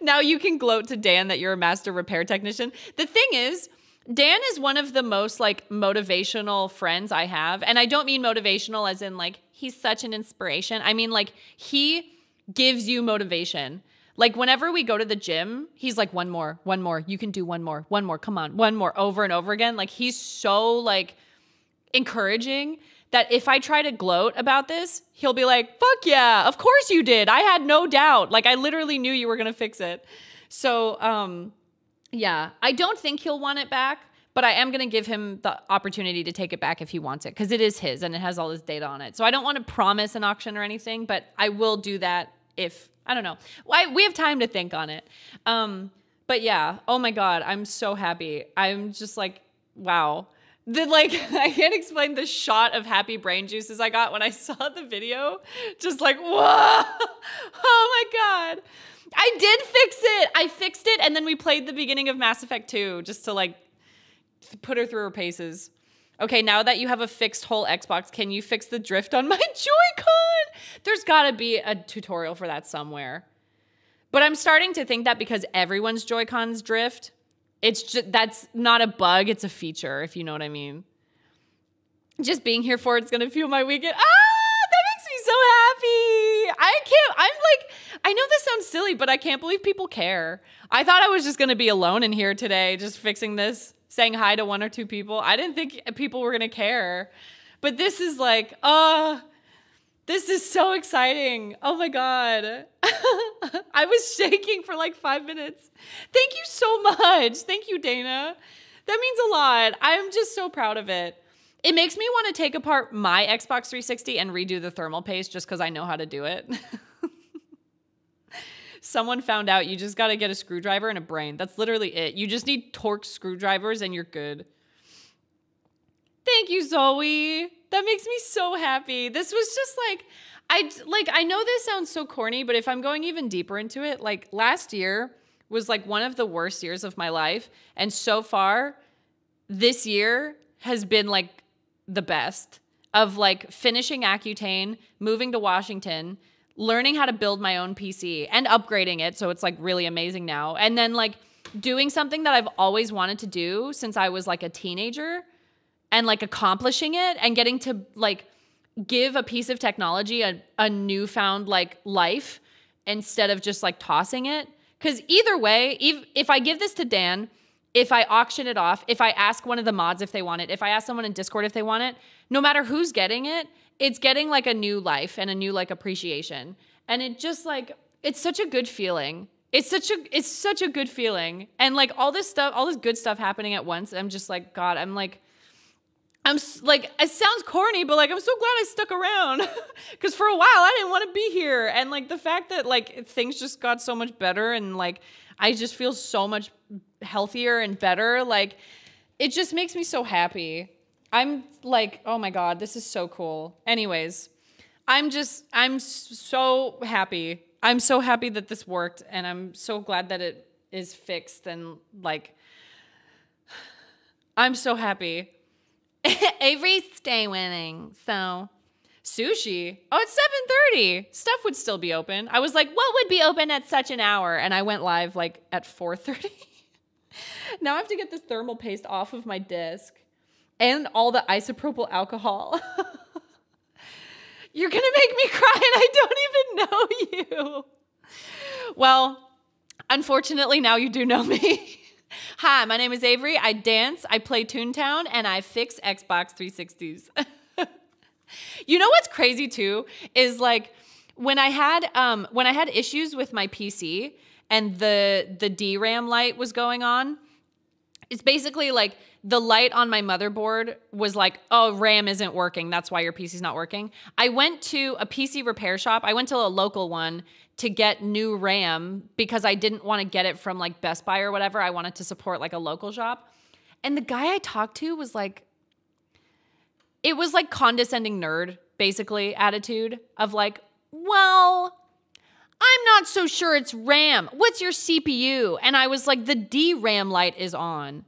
Now you can gloat to Dan that you're a master repair technician. The thing is, Dan is one of the most like motivational friends I have. And I don't mean motivational as in like he's such an inspiration. I mean like he gives you motivation. Like whenever we go to the gym, he's like, one more, you can do one more, come on, one more, over and over again. Like he's so like encouraging that if I try to gloat about this, he'll be like, fuck yeah, of course you did. I had no doubt. Like I literally knew you were going to fix it. So yeah, I don't think he'll want it back, but I am going to give him the opportunity to take it back if he wants it because it is his and it has all his data on it. So I don't want to promise an auction or anything, but I will do that if, I don't know. We have time to think on it. But yeah, oh my God, I'm so happy. I'm just like, wow. I can't explain the shot of happy brain juices I got when I saw the video. Just like, whoa, oh my God. I did fix it. I fixed it. And then we played the beginning of Mass Effect 2 just to like put her through her paces. Okay, now that you have a fixed whole Xbox, can you fix the drift on my Joy-Con? There's gotta be a tutorial for that somewhere. But I'm starting to think that because everyone's Joy-Cons drift, it's just, that's not a bug, it's a feature, if you know what I mean. Just being here for it's gonna fuel my weekend. That makes me so happy. I know this sounds silly, but I can't believe people care. I thought I was just gonna be alone in here today, just fixing this, saying hi to one or two people. I didn't think people were gonna care. But this is like, this is so exciting. Oh my God. I was shaking for like 5 minutes. Thank you so much. Thank you, Dana. That means a lot. I'm just so proud of it. It makes me want to take apart my Xbox 360 and redo the thermal paste just because I know how to do it. Someone found out you just got to get a screwdriver and a brain. That's literally it. You just need Torx screwdrivers and you're good. Thank you, Zoe. That makes me so happy. This was just like, I know this sounds so corny, but if I'm going even deeper into it, like last year was like one of the worst years of my life. And so far, this year has been like the best of like finishing Accutane, moving to Washington, learning how to build my own PC and upgrading it. So it's like really amazing now. And then like doing something that I've always wanted to do since I was like a teenager and like accomplishing it and getting to like give a piece of technology a newfound like life instead of just like tossing it. Because either way, if I give this to Dan, if I auction it off, if I ask one of the mods if they want it, if I ask someone in Discord if they want it, no matter who's getting it, it's getting like a new life and a new like appreciation. And it just like, it's such a good feeling. It's such a good feeling. And like all this stuff, all this good stuff happening at once. I'm just like, God, I'm like, it sounds corny, but like, I'm so glad I stuck around because for a while I didn't want to be here. And like the fact that like things just got so much better and like, I just feel so much healthier and better. Like it just makes me so happy. I'm like, oh my God, this is so cool. Anyways, I'm so happy. I'm so happy that this worked, and I'm so glad that it is fixed, and like, I'm so happy. Avery's stay winning. So sushi. Oh, it's 7:30. Stuff would still be open. I was like, what would be open at such an hour? And I went live like at 4:30. Now I have to get this thermal paste off of my disc and all the isopropyl alcohol. You're going to make me cry and I don't even know you. Well, unfortunately, now you do know me. Hi, my name is Avery. I dance, I play Toontown, and I fix Xbox 360s. You know what's crazy too is like when I had issues with my PC and the DRAM light was going on, it's basically like the light on my motherboard was like, oh, RAM isn't working. That's why your PC's not working. I went to a PC repair shop. I went to a local one to get new RAM because I didn't want to get it from like Best Buy or whatever. I wanted to support like a local shop. And the guy I talked to was like, it was like condescending nerd, basically, attitude of like, well, I'm not so sure it's RAM. What's your CPU? And I was like, the DRAM light is on.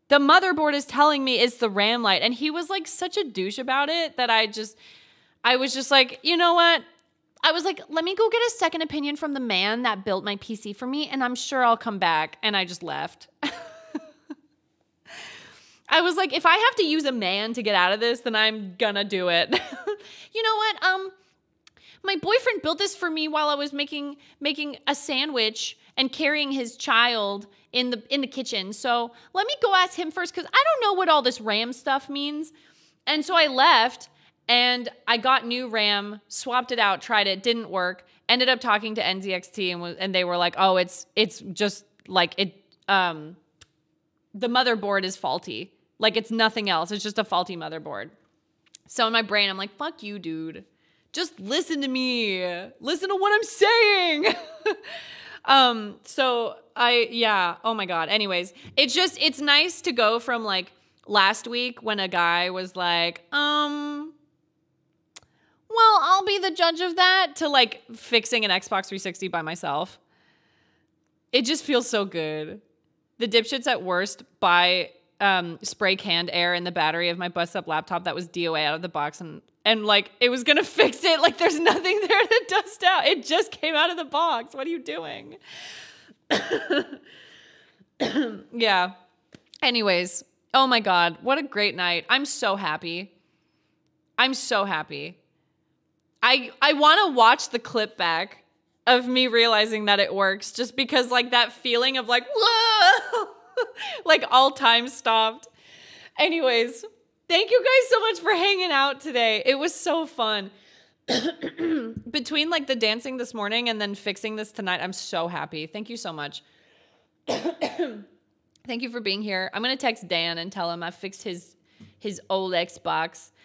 The motherboard is telling me it's the RAM light. And he was like such a douche about it that I was just like, you know what? I was like, let me go get a second opinion from the man that built my PC for me, and I'm sure I'll come back. And I just left. I was like, if I have to use a man to get out of this, then I'm gonna do it. You know what? My boyfriend built this for me while I was making a sandwich and carrying his child in the kitchen. So let me go ask him first, because I don't know what all this RAM stuff means. And so I left and I got new RAM, swapped it out, tried it, didn't work. Ended up talking to NZXT and they were like, oh, it's just like it. The motherboard is faulty. Like it's nothing else. It's just a faulty motherboard. So in my brain, I'm like, fuck you, dude. Just listen to me. Listen to what I'm saying. Oh my God. Anyways, it's nice to go from like last week when a guy was like, well, I'll be the judge of that, to like fixing an Xbox 360 by myself. It just feels so good. The dipshits at worst buy spray canned air in the battery of my bust up laptop that was DOA out of the box, and like it was gonna fix it. Like there's nothing there to dust out. It just came out of the box. What are you doing? Yeah. Anyways, oh my God, what a great night. I'm so happy. I'm so happy. I want to watch the clip back of me realizing that it works, just because like that feeling of like, whoa, like all time stopped. Anyways, thank you guys so much for hanging out today. It was so fun. Between like the dancing this morning and then fixing this tonight, I'm so happy. Thank you so much. Thank you for being here. I'm going to text Dan and tell him I fixed his old Xbox.